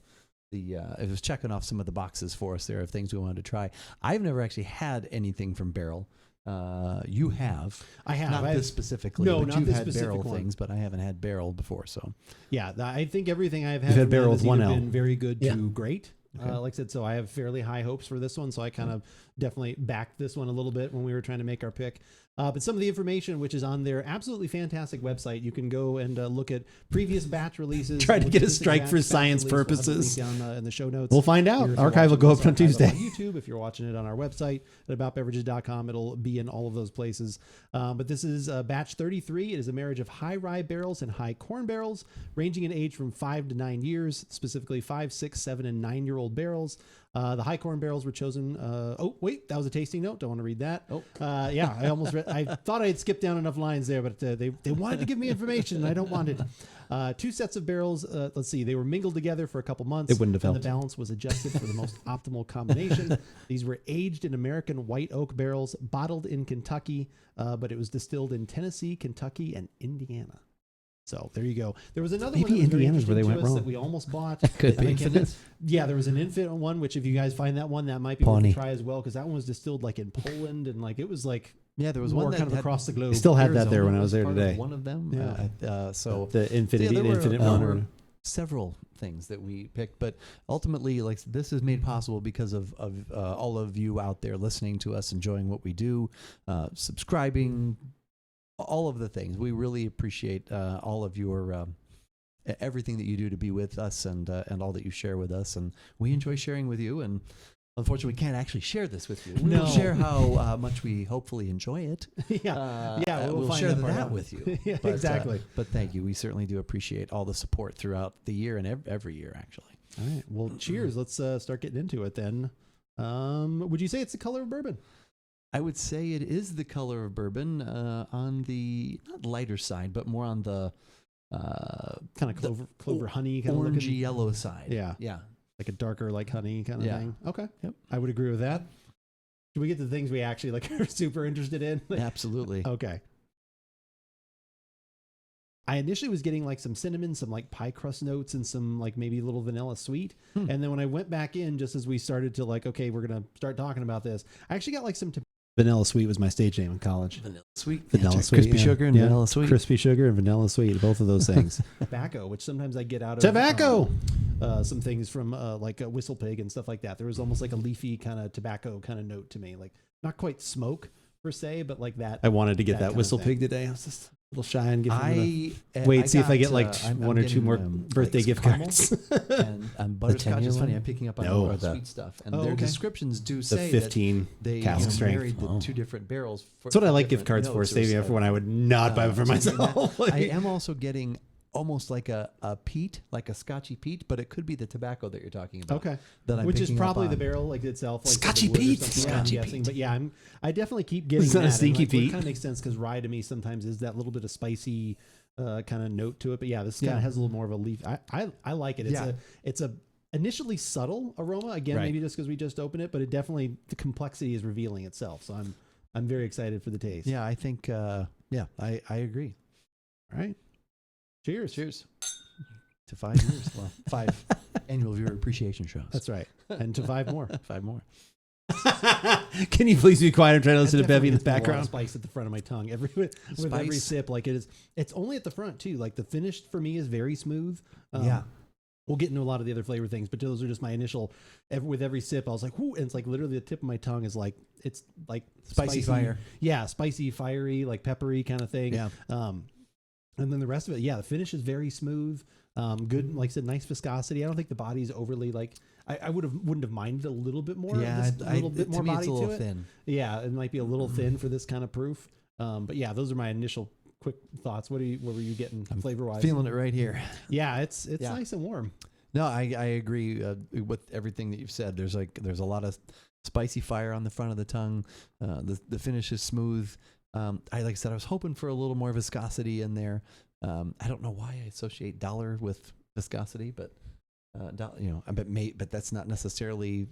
it was checking off some of the boxes for us there of things we wanted to try. I've never actually had anything from Barrel. You have. I have. Not this specifically. No, but not you've this had specific Barrel one. things, but I haven't had Barrel before. So Yeah, I think everything I've had, You've had from them Barrel has with one either L. been very good Yeah. to great. Okay. Like I said, so I have fairly high hopes for this one. So I kind of definitely backed this one a little bit when we were trying to make our pick. But some of the information, which is on their absolutely fantastic website, you can go and look at previous batch releases. Try to look get at a specific strike batch, for batch science release. We'll have the purposes. link down in the show notes. We'll find out. If you're Archive will watching go this up on archive Tuesday. YouTube. If you're watching it on our website at AboutBeverages.com, it'll be in all of those places. But this is batch 33. It is a marriage of high rye barrels and high corn barrels, ranging in age from 5 to 9 years, specifically 5, 6, 7, and 9-year-old barrels. The high corn barrels were chosen. Oh, wait, that was a tasting note. Don't want to read that. Oh. Yeah, I almost read. I thought I had skipped down enough lines there, but they wanted to give me information, and I don't want it. 2 sets of barrels. Let's see. They were mingled together for a couple months. It wouldn't have and helped. the balance was adjusted for the most optimal combination. These were aged in American white oak barrels, bottled in Kentucky, but it was distilled in Tennessee, Kentucky, and Indiana. So there you go. There was another Maybe one that was very Indiana's where interesting they to went us wrong. that we almost bought. Could be I can't- Infinite. Yeah, there was an Infinite one, which if you guys find that one, that might be worth Pawnee. a try as well, because that one was distilled like in Poland, and like it was like Yeah, there was more one that kind of had, across the globe. I still had that there when I was there part of today. One of them. Yeah. So the infinite there one. were several things that we picked, but ultimately, like, this is made possible because of all of you out there listening to us, enjoying what we do, subscribing, all of the things. We really appreciate all of your everything that you do to be with us, and all that you share with us, and we enjoy sharing with you. And unfortunately, we can't actually share this with you. We'll share how much we hopefully enjoy it. We'll share that with you. Yeah, exactly. But thank you. We certainly do appreciate all the support throughout the year and every year, actually. All right. Well, cheers. Let's start getting into it then. Would you say it's the color of bourbon? I would say it is the color of bourbon on the not lighter side, but more on the kind of clover honey kind orangey of looking yellow side. Yeah. Like a darker, like honey kind of thing. Okay. Yep. I would agree with that. Should we get to the things we actually like are super interested in? Absolutely. Okay. I initially was getting like some cinnamon, some like pie crust notes, and some like maybe a little vanilla sweet. And then when I went back in, just as we started to like, okay, we're going to start talking about this, I actually got like some Vanilla Sweet was my stage name in college. Vanilla Sweet. Vanilla Sweet. Crispy sugar and vanilla sweet. Crispy sugar and vanilla sweet, both of those things. Tobacco, which sometimes I get out of... Tobacco! Some things from like a Whistle Pig and stuff like that. There was almost like a leafy kind of tobacco kind of note to me. Like not quite smoke per se, but like that. I wanted to get that Whistle Pig today. I was just a little shy and give see if I get like one or two more birthday gift cards. And butterscotch is funny. I'm picking up on all the sweet stuff. And their descriptions do say the 15 that they cask strength. married the two different barrels. That's what I like gift cards for, saving up for when I would not buy them for myself. I am also getting almost like a peat, like a scotchy peat, but it could be the tobacco that you're talking about. Okay. Which is probably the barrel like itself. Like Scotchy peat. Scotchy peat. But yeah, I definitely keep getting that. A stinky peat. It kind of makes sense because rye to me sometimes is that little bit of spicy kind of note to it. But yeah, this kind of has a little more of a leaf. I like it. It's a initially subtle aroma. Again, maybe just because we just opened it, but it definitely, the complexity is revealing itself. So I'm very excited for the taste. Yeah, I think, I agree. All right. Cheers. Cheers. To 5 years. Well, 5 annual viewer appreciation shows. That's right. And to 5 more. 5 more. Can you please be quiet? I'm trying to listen to Bevy in the background. Spice at the front of my tongue. With every sip, like it's only at the front too. Like the finish for me is very smooth. We'll get into a lot of the other flavor things, but those are just my initial. With every sip, I was like, "Whoo!" And it's like literally the tip of my tongue is like it's like spicy fire. Yeah, spicy, fiery, like peppery kind of thing. Yeah. And then the rest of it, the finish is very smooth. Good, like I said, nice viscosity. I don't think the body's overly like. I wouldn't have minded a little bit more. Yeah, a little bit more body it's a little to it. thin. Yeah, it might be a little thin for this kind of proof. But yeah, those are my initial quick thoughts. What were you getting flavor wise? Feeling it right here. Yeah, it's nice and warm. No, I agree with everything that you've said. There's a lot of spicy fire on the front of the tongue. The finish is smooth. Like I said, I was hoping for a little more viscosity in there. I don't know why I associate dollar with viscosity, but but that's not necessarily.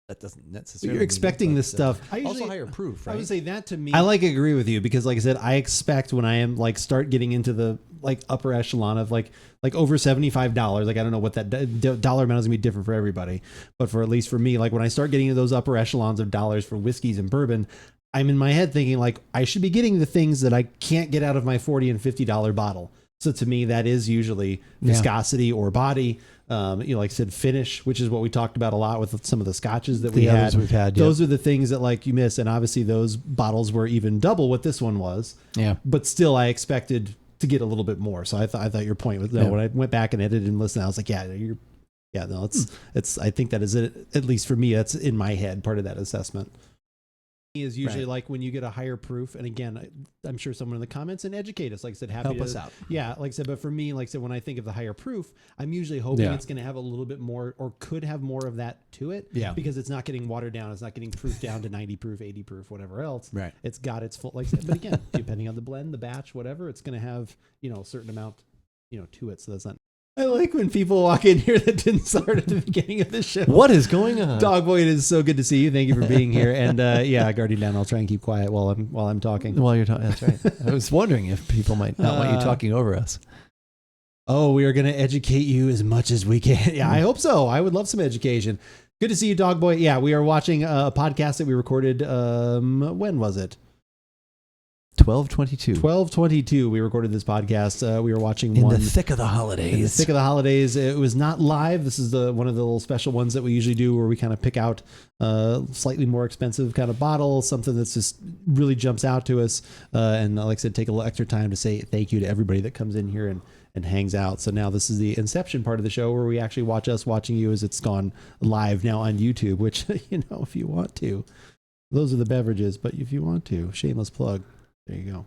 That doesn't necessarily. You're expecting this stuff. Also higher proof, right? I would say that to me. I agree with you because, like I said, I expect when I am like start getting into the like upper echelon of like over $75. Like I don't know what that dollar amount is gonna be different for everybody, but for at least for me, like when I start getting into those upper echelons of dollars for whiskeys and bourbon, I'm in my head thinking like I should be getting the things that I can't get out of my $40 and $50 bottle. So to me, that is usually viscosity or body. Like I said, finish, which is what we talked about a lot with some of the scotches that we've had. Those are the things that like you miss. And obviously those bottles were even double what this one was. Yeah. But still I expected to get a little bit more. So I thought your point was when I went back and edited and listened, I was like, it's I think that is it. At least for me, that's in my head, part of that assessment. Is usually like when you get a higher proof, and again, I'm sure someone in the comments and educate us. Like I said, help us out. Yeah, like I said, but for me, like I said, when I think of the higher proof, I'm usually hoping it's going to have a little bit more, or could have more of that to it. Yeah, because it's not getting watered down, it's not getting proofed down to 90 proof, 80 proof, whatever else. Right, it's got its full. Like I said, but again, depending on the blend, the batch, whatever, it's going to have a certain amount, to it. So that's not. I like when people walk in here that didn't start at the beginning of the show. What is going on? Dog Boy, it is so good to see you. Thank you for being here. And Guardian Down, I'll try and keep quiet while I'm talking. While you're talking, that's right. I was wondering if people might not want you talking over us. Oh, we are going to educate you as much as we can. Yeah, I hope so. I would love some education. Good to see you, Dog Boy. Yeah, we are watching a podcast that we recorded. When was it? 12/22. 12/22. We recorded this podcast. We were watching In one the thick of the holidays. in the thick of the holidays. It was not live. This is one of the little special ones that we usually do, where we kind of pick out slightly more expensive kind of bottle, something that's just really jumps out to us. And like I said, take a little extra time to say thank you to everybody that comes in here and hangs out. So now this is the inception part of the show, where we actually watch us watching you as it's gone live now on YouTube, which, if you want to, those are the beverages, but if you want to, shameless plug, there you go.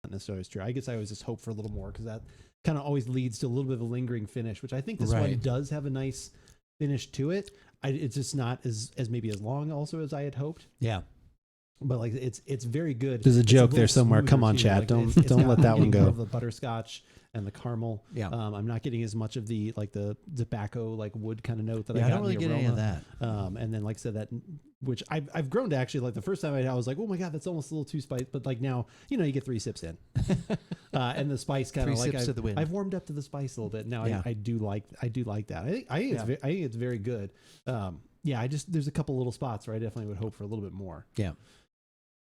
Not necessarily true. I guess I always just hope for a little more, because that kind of always leads to a little bit of a lingering finish, which I think this one does have a nice finish to it. It's just not as maybe as long also as I had hoped. Yeah. But like it's very good. There's a joke there somewhere. Come on, Chad. Don't let that one go. The butterscotch and the caramel. Yeah. I'm not getting as much of the tobacco wood kind of note that I got. I don't really get any of that. And then like I said, that which I've grown to actually like. The first time I was like, oh my god, that's almost a little too spicy. But like now, you get 3 sips in, and the spice kind of like I've warmed up to the spice a little bit. Now I do like that. I think it's very good. There's a couple little spots where I definitely would hope for a little bit more. Yeah.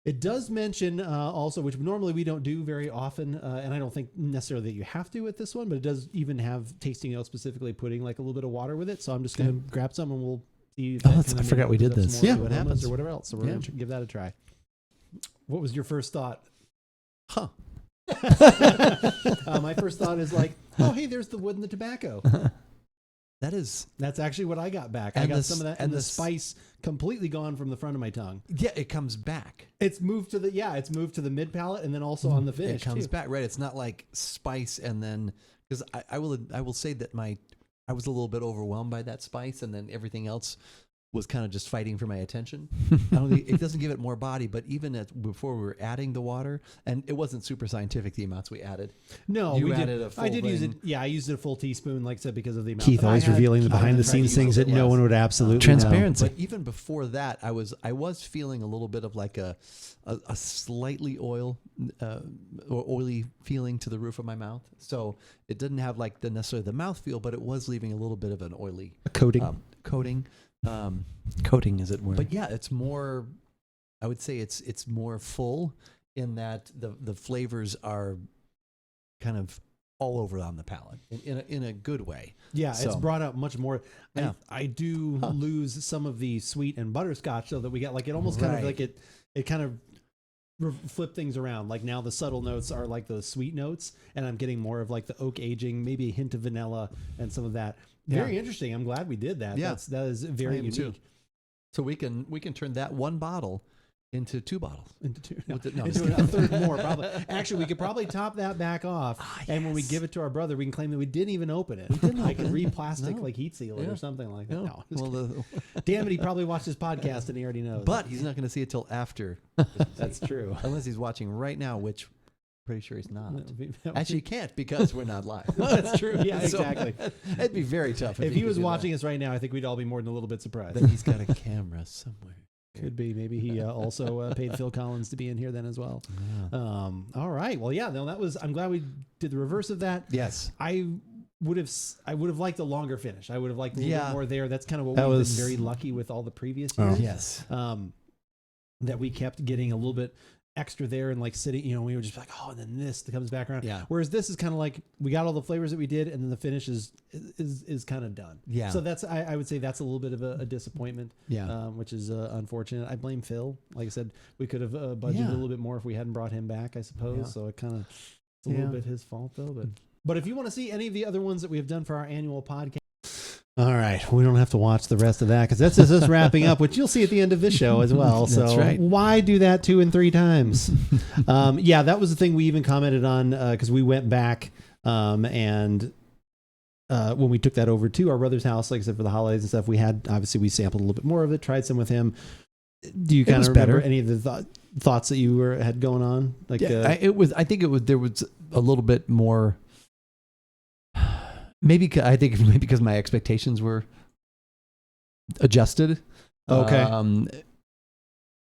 It does mention also, which normally we don't do very often, and I don't think necessarily that you have to with this one, but it does even have tasting notes specifically putting like a little bit of water with it. So I'm just going to grab some and we'll see. If I forgot we did this. Yeah, what happens or whatever else. So we're going to give that a try. What was your first thought? Huh. My first thought is like, oh, hey, there's the wood and the tobacco. That's actually what I got back. I got some of that, and the spice completely gone from the front of my tongue. Yeah, it comes back. It's moved to the mid palate, and then also on the finish. It comes back, right? It's not like spice, and then because I will say that I was a little bit overwhelmed by that spice, and then everything else was kind of just fighting for my attention. It doesn't give it more body, but even before we were adding the water, and it wasn't super scientific the amounts we added. No, we added a full I did thing. use it. Yeah, I used a full teaspoon, like I said, because of the amount. Keith always revealing the behind the scenes things that no one would absolutely transparency. know. But even before that, I was feeling a little bit of like a slightly oily feeling to the roof of my mouth. So it didn't have like necessarily the mouth feel, but it was leaving a little bit of an oily coating. Coating, as it were. But yeah, it's more. I would say it's more full in that the flavors are kind of all over on the palate in a good way. Yeah, so, it's brought out much more. Yeah. I do lose some of the sweet and butterscotch, so that we get like it almost kind of like it kind of flip things around. Like now the subtle notes are like the sweet notes, and I'm getting more of like the oak aging, maybe a hint of vanilla and some of that. Very interesting. I'm glad we did that. Yeah. That is very unique. Too. So we can turn that one bottle into 2 bottles. Into 2. No, into a third more, probably. Actually, we could probably top that back off. And when we give it to our brother, we can claim that we didn't even open it. We didn't like re-plastic, like heat seal it or something like that. No. Damn it, he probably watched this podcast and he already knows. But he's not going to see it till after. That's true. Unless he's watching right now, which pretty sure he's not. Actually, he can't because we're not live. That's true. Yeah, exactly. It'd be very tough. If he was watching us right now, I think we'd all be more than a little bit surprised. That he's got a camera somewhere. Could be. Maybe he also paid Phil Collins to be in here then as well. Yeah. All right. Well, yeah. No, that was. I'm glad we did the reverse of that. Yes. I would have liked a longer finish. I would have liked a little bit more there. That's kind of what we've been very lucky with all the previous years. Yes. That we kept getting a little bit extra there and like sitting, we were just like, oh, and then this comes back around. Yeah. Whereas this is kind of like we got all the flavors that we did, and then the finish is kind of done. Yeah. So that's I would say that's a little bit of a disappointment. Yeah. Which is unfortunate. I blame Phil. Like I said, we could have budgeted a little bit more if we hadn't brought him back, I suppose. Yeah. So it's a little bit his fault though. But if you want to see any of the other ones that we have done for our annual podcast. All right, we don't have to watch the rest of that because that's just us wrapping up, which you'll see at the end of this show as well. So why do that 2 and 3 times? That was the thing we even commented on because we went back and when we took that over to our brother's house, like I said, for the holidays and stuff, we sampled a little bit more of it, tried some with him. Do you kind of remember any of the thoughts that you had going on? Like I think there was a little bit more. Maybe because my expectations were adjusted. Okay.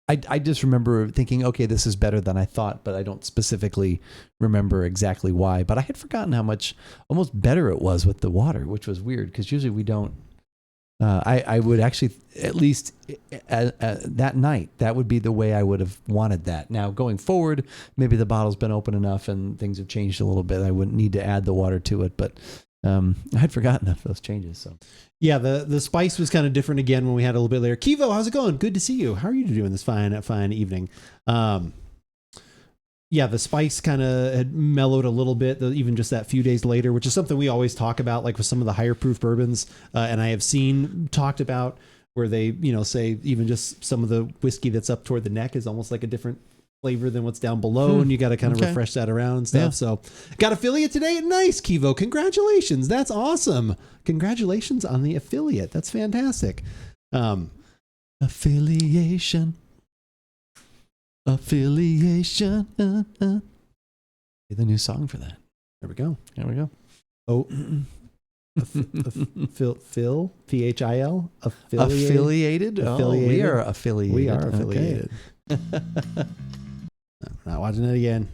I just remember thinking, okay, this is better than I thought, but I don't specifically remember exactly why. But I had forgotten how much almost better it was with the water, which was weird because usually we don't I would actually, at least that night, that would be the way I would have wanted that. Now, going forward, maybe the bottle's been open enough and things have changed a little bit. I wouldn't need to add the water to it, but I had forgotten of those changes. So, yeah, the spice was kind of different again when we had a little bit later. Kivo, how's it going? Good to see you. How are you doing this fine evening? Yeah, the spice kind of had mellowed a little bit, even just that few days later, which is something we always talk about, like with some of the higher proof bourbons. And I have seen talked about where they, say even just some of the whiskey that's up toward the neck is almost like a different flavor than what's down below. And you got to kind of refresh that around and stuff. Yeah. So got affiliate today. Nice, Kivo. Congratulations. That's awesome. Congratulations on the affiliate. That's fantastic. Affiliation. The new song for that. There we go. There we go. Oh, Phil, Phil, affiliated. Oh, we are affiliated. We are affiliated. Okay. Not watching it again.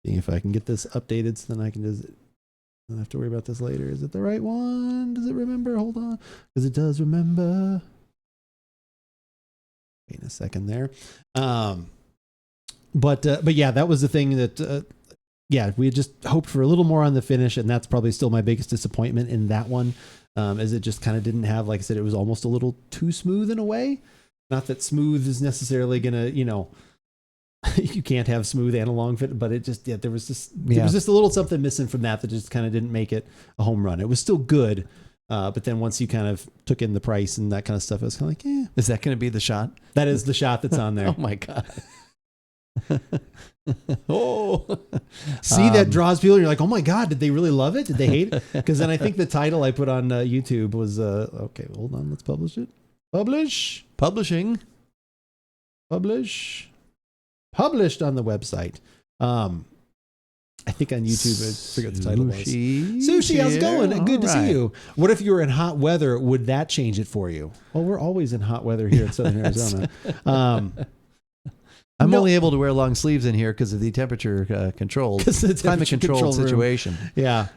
Seeing if I can get this updated, so then I can just. I don't have to worry about this later. Is it the right one? Does it remember? Hold on, because it does remember. In a second there. But yeah, that was the thing that, we had just hoped for a little more on the finish. And that's probably still my biggest disappointment in that one. As it just kind of didn't have, like I said, it was almost a little too smooth in a way. Not that smooth is necessarily going to, you can't have smooth and a long fit, but it just, there was just a little something missing from that just kind of didn't make it a home run. It was still good. But then once you kind of took in the price and that kind of stuff, I was kind of like, yeah. Is that going to be the shot? That is the shot that's on there. Oh, my God. See, that draws people. And you're like, oh, my God, did they really love it? Did they hate it? Because then I think the title I put on YouTube was, okay, hold on. Let's publish it. Publish. Publishing. Publish. Published on the website. I think on YouTube, I forget the title was. Sushi, how's it going? Good to see you. What if you were in hot weather? Would that change it for you? Well, we're always in hot weather here in Southern Arizona. I'm only able to wear long sleeves in here because of the temperature control, climate control situation. Yeah.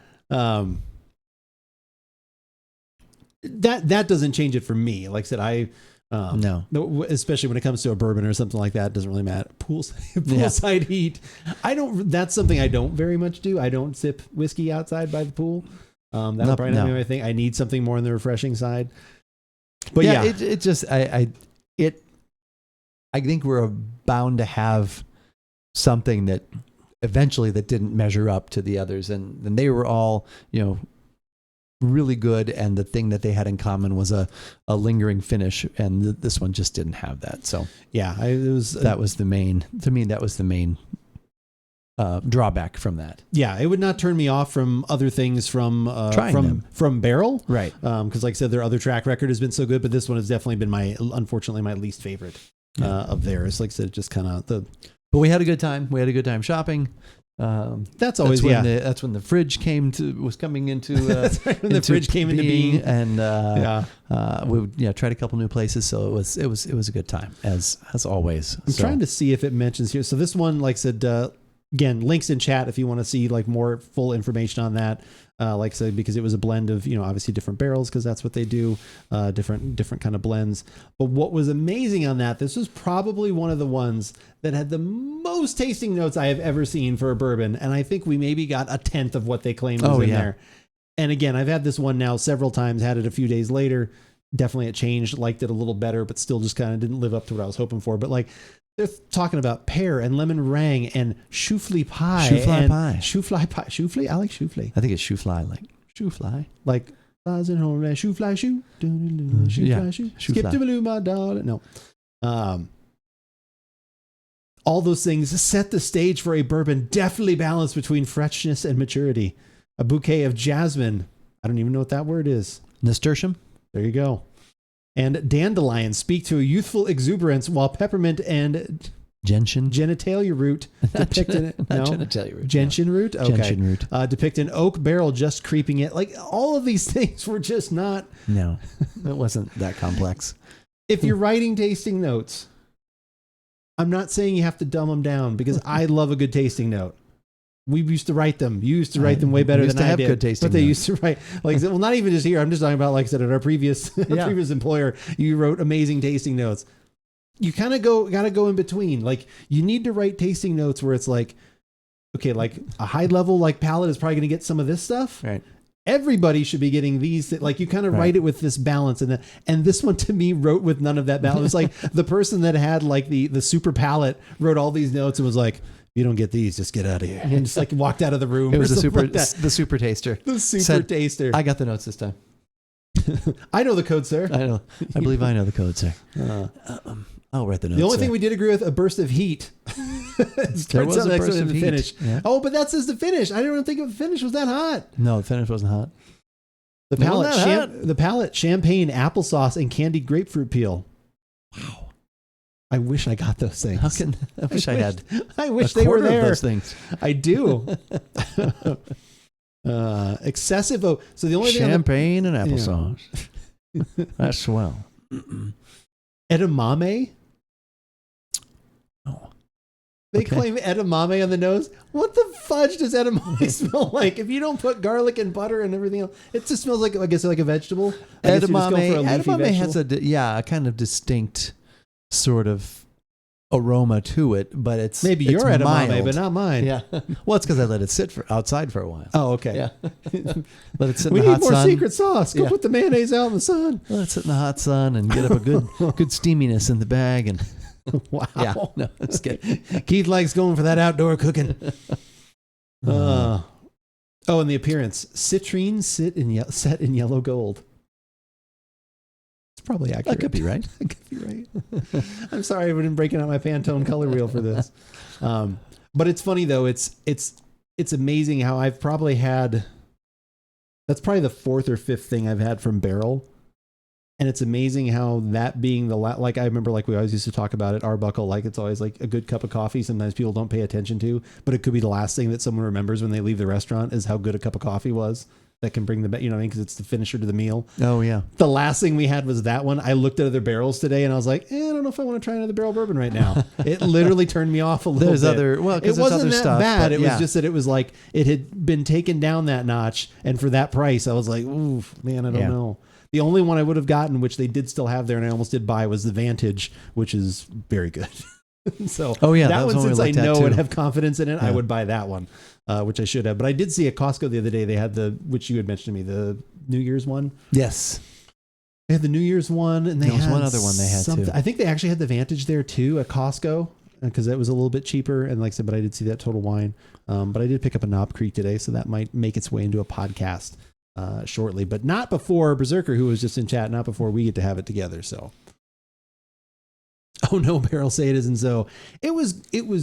That doesn't change it for me. Like I said, no, especially when it comes to a bourbon or something like that, it doesn't really matter. Poolside heat. That's something I don't very much do. I don't sip whiskey outside by the pool. That'll probably not be my thing. I need something more on the refreshing side. But yeah. I think we're bound to have something that eventually that didn't measure up to the others. And they were all, really good, and the thing that they had in common was a lingering finish, and this one just didn't have that. So yeah, that was the main drawback from that. Yeah, it would not turn me off from other things from barrel, right? Because like I said, their other track record has been so good, but this one has definitely been unfortunately my least favorite of theirs. Like I said, just kind of But we had a good time. We had a good time shopping. That's always that's when the fridge was coming into that's right, when the fridge came into being, and we tried a couple new places, so it was a good time as always. I'm trying to see if it mentions here. So this one, like I said, again, links in chat if you want to see like more full information on that. Like I said, because it was a blend of, obviously different barrels, because that's what they do, different kind of blends. But what was amazing on that, this was probably one of the ones that had the most tasting notes I have ever seen for a bourbon. And I think we maybe got a tenth of what they claimed was in there. And again, I've had this one now several times, had it a few days later. Definitely it changed, liked it a little better, but still just kind of didn't live up to what I was hoping for. But like, they're talking about pear and lemon meringue and choufly pie. Choufly pie. Choufly pie. Choufly? I like choufly. I think it's choufly, like choufly. Like, choufly shoe. Choufly shoe. Skip to blue, my darling. No. All those things set the stage for a bourbon definitely balanced between freshness and maturity. A bouquet of jasmine. I don't even know what that word is. Nasturtium. There you go. And dandelion speak to a youthful exuberance, while peppermint and genitalia root depict genitalia root. Gentian root? Okay. Gentian root. Depict an oak barrel just creeping it. Like, all of these things were just not... No, it wasn't that complex. If you're writing tasting notes, I'm not saying you have to dumb them down, because I love a good tasting note. We used to write them. You used to write them way better than I did. Good tasting but they notes. used to write, like, well, not even just here. I'm just talking about, like I said, at our previous previous employer, you wrote amazing tasting notes. You kind of gotta go in between. Like, you need to write tasting notes where it's like, okay, like a high level like palate is probably going to get some of this stuff. Right. Everybody should be getting these. Like, you kind of write it with this balance, and this one to me wrote with none of that balance. It's like the person that had like the super palate wrote all these notes and was like, "You don't get these, just get out of here," and just like walked out of the room. It was the super taster. The super Said, taster. I got the notes this time. I know the code, sir. I know. I believe I know the code, sir. I'll write the notes. The only thing we did agree with, a burst of heat. There was a burst of heat. Finish. Yeah. Oh, but that says the finish. I didn't think the finish was that hot. No, the finish wasn't hot. The palate, champagne, applesauce, and candied grapefruit peel. Wow. I wish I got those things. I wish I had. I wish they were there. Of those things. I do. Excessive. Oh, so the only champagne and applesauce. That's swell. Edamame. Oh. They claim edamame on the nose. What the fudge does edamame smell like? If you don't put garlic and butter and everything else, it just smells like, I guess, like a vegetable. Edamame has a kind of distinct sort of aroma to it, but it's maybe your edamame, mild. But not mine. Yeah. Well, it's because I let it sit outside for a while. Oh, okay. Yeah. Let it sit in the hot sun. We need more secret sauce. Go put the mayonnaise out in the sun. Let it sit in the hot sun and get up a good steaminess in the bag. And wow. Yeah. No, just kidding. Keith likes going for that outdoor cooking. And the appearance. Citrine set in yellow gold. It's probably accurate. That could be right. That could be right. I'm sorry I've been breaking out my Pantone color wheel for this. But it's funny though. It's amazing how I've probably had, that's probably the fourth or fifth thing I've had from barrel. And it's amazing how that being like I remember, like we always used to talk about at Arbuckle, like it's always like a good cup of coffee. Sometimes people don't pay attention to, but it could be the last thing that someone remembers when they leave the restaurant is how good a cup of coffee was. That can bring the, you know what I mean? Because it's the finisher to the meal. Oh yeah. The last thing we had was that one. I looked at other barrels today and I was like, I don't know if I want to try another barrel bourbon right now. It literally turned me off a little bit. It wasn't other that stuff, bad. It was just that it was like, it had been taken down that notch. And for that price, I was like, ooh, man, I don't know. The only one I would have gotten, which they did still have there, and I almost did buy, was the Vantage, which is very good. So that one, since I know and have confidence in it, I would buy that one, which I should have. But I did see at Costco the other day, they had which you had mentioned to me, the New Year's one. Yes. They had the New Year's one, and there was one other one they had too. I think they actually had the Vantage there too at Costco, because that was a little bit cheaper. And like I said, but I did see that Total Wine. But I did pick up a Knob Creek today, so that might make its way into a podcast shortly, but not before Berserker, who was just in chat, not before we get to have it together. So, oh no, Barrel say it isn't so. It was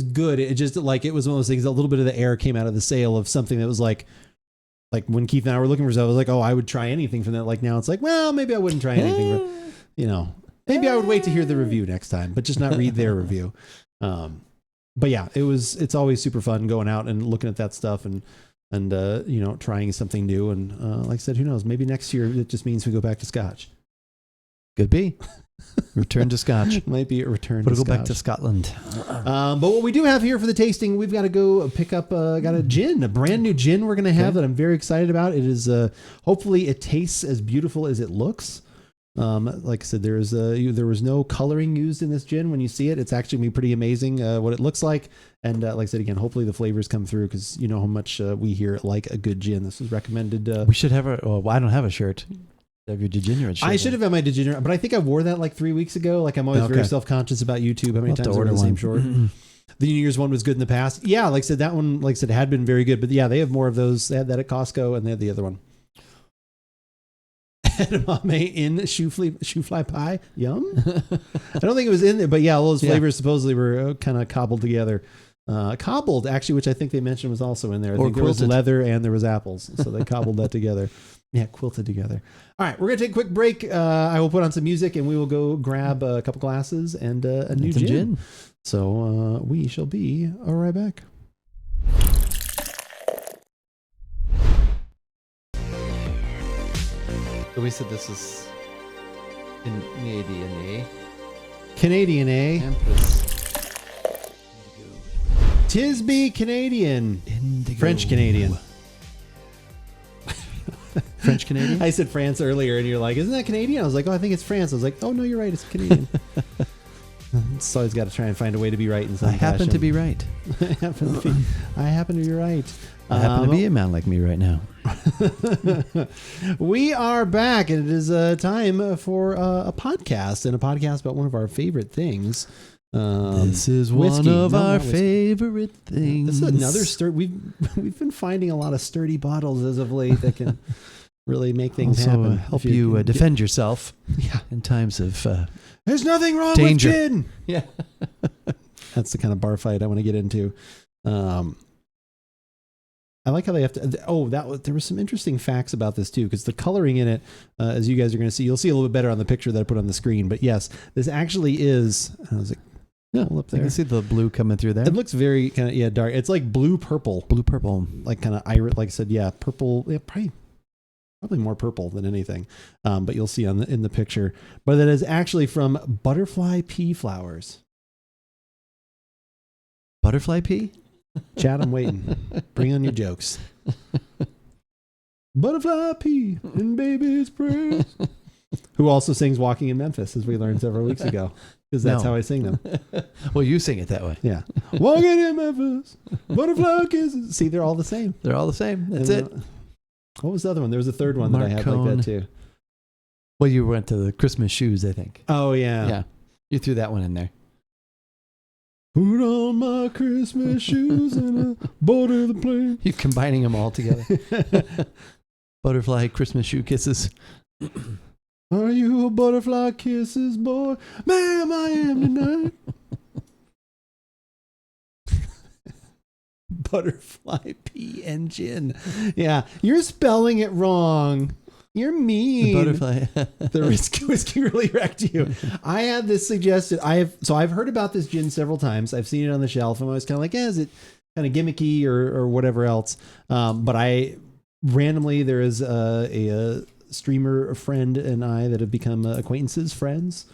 good. It just like, it was one of those things, a little bit of the air came out of the sail of something that was like when Keith and I were looking for stuff, I was like, oh, I would try anything from that. Like now it's like, well, maybe I wouldn't try anything, but, you know, maybe I would wait to hear the review next time, but just not read their review. But yeah, it's always super fun going out and looking at that stuff and you know, trying something new. And like I said, who knows? Maybe next year it just means we go back to Scotch. Could be. Return to Scotch. Might be a return to Scotch. Go back to Scotland. But what we do have here for the tasting, we've got to go pick up got a gin, a brand new gin we're going to have that I'm very excited about. It is hopefully it tastes as beautiful as it looks. Like I said, there was no coloring used in this gin. When you see it, it's actually gonna be pretty amazing what it looks like. And like I said again, hopefully the flavors come through, because you know how much we here like a good gin. This was recommended. We should have I don't have a shirt. Have your degenerate shirt. I should have had my degenerate, but I think I wore that like 3 weeks ago. Like I'm always very self-conscious about YouTube. How many times I wear the same short? The New Year's one was good in the past. Yeah, like I said, that one, like I said, had been very good. But yeah, they have more of those. They had that at Costco, and they had the other one. Edamame in shoe fly pie. Yum. I don't think it was in there, but yeah, all those flavors supposedly were kind of cobbled together. Cobbled, actually, which I think they mentioned was also in there. I think there was leather and there was apples. So they cobbled that together. Yeah, quilted together. All right, we're going to take a quick break. I will put on some music and we will go grab a couple glasses and a new gin. So we shall be right back. So we said this is Canadian, Canadian, Empress. Tisby Canadian. French Canadian. French Canadian? I said France earlier, and you're like, isn't that Canadian? I was like, oh, I think it's France. I was like, oh, no, you're right. It's Canadian. So always got to try and find a way to be right in some fashion. I happen to be right. I happen to be right. I happen to be a man like me right now. We are back, and it is time for a podcast, and a podcast about one of our favorite things. This is whiskey. One of our favorite things. This is another we've been finding a lot of sturdy bottles as of late that can really make things happen. Help you defend yourself in times of there's nothing wrong danger. with gin. Yeah. That's the kind of bar fight I want to get into. I like how they have to. There were some interesting facts about this too, because the coloring in it, as you guys are going to see, you'll see a little bit better on the picture that I put on the screen. But yes, this actually is. I was like, up there. You can see the blue coming through there. It looks very kind of dark. It's like blue purple, like kind of iris. Like I said, purple. Yeah, probably more purple than anything. But you'll see in the picture. But it is actually from butterfly pea flowers. Butterfly pea? Chad, I'm waiting. Bring on your jokes. Butterfly pea in baby's praise. Who also sings Walking in Memphis, as we learned several weeks ago. Because that's how I sing them. Well, you sing it that way. Yeah. Walking in Memphis, butterfly kisses. See, they're all the same. They're all the same. That's it. What was the other one? There was a third one that I had like that too. Well, you went to the Christmas shoes, I think. Oh, yeah. Yeah. You threw that one in there. Put on my Christmas shoes and I boarded the plane. You're combining them all together. Butterfly Christmas shoe kisses. Are you a butterfly kisses boy? Ma'am, I am tonight. Butterfly pea and gin. Yeah, you're spelling it wrong. You're mean. The butterfly. The whiskey really wrecked you. I had this suggested. I've heard about this gin several times. I've seen it on the shelf. And I was kind of like, is it kind of gimmicky or whatever else? But I randomly, there is a streamer friend and I that have become acquaintances, friends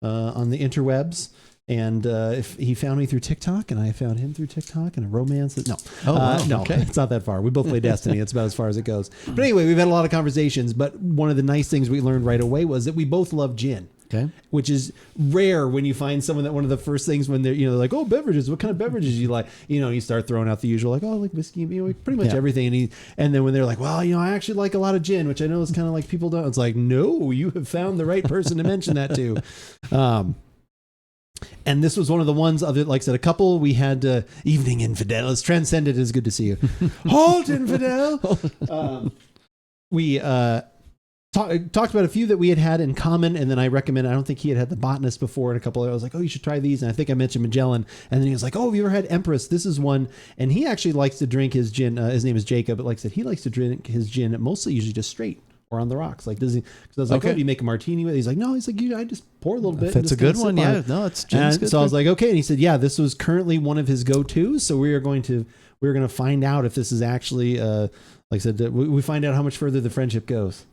on the interwebs. And if he found me through TikTok, and I found him through TikTok, and a romance. No, okay. It's not that far. We both play Destiny. It's about as far as it goes. But anyway, we've had a lot of conversations. But one of the nice things we learned right away was that we both love gin. Okay. Which is rare when you find someone that one of the first things when they're like, oh, beverages. What kind of beverages do you like? You start throwing out the usual like, oh, I like whiskey. Pretty much everything. And then when they're like, well, I actually like a lot of gin, which I know is kind of like people don't. It's like, no, you have found the right person to mention that to. And this was one of the ones, like I said, a couple we had Evening Infidel. It's Transcended. It's good to see you. Halt, Infidel. We talked about a few that we had in common, and then I don't think he had the Botanist before, and a couple I was like, oh, you should try these. And I think I mentioned Magellan, and then he was like, oh, have you ever had Empress? This is one. And he actually likes to drink his gin. His name is Jacob, but like I said, he likes to drink his gin mostly usually just straight. Or on the rocks, like does he? Because I was like, oh, do you make a martini with it? He's like, no. He's like, I just pour a little bit. If it's a good one, yeah. No, it's gin's good. So I was like, okay. And he said, yeah, this was currently one of his go-tos. So we're going to find out if this is actually, like I said, we find out how much further the friendship goes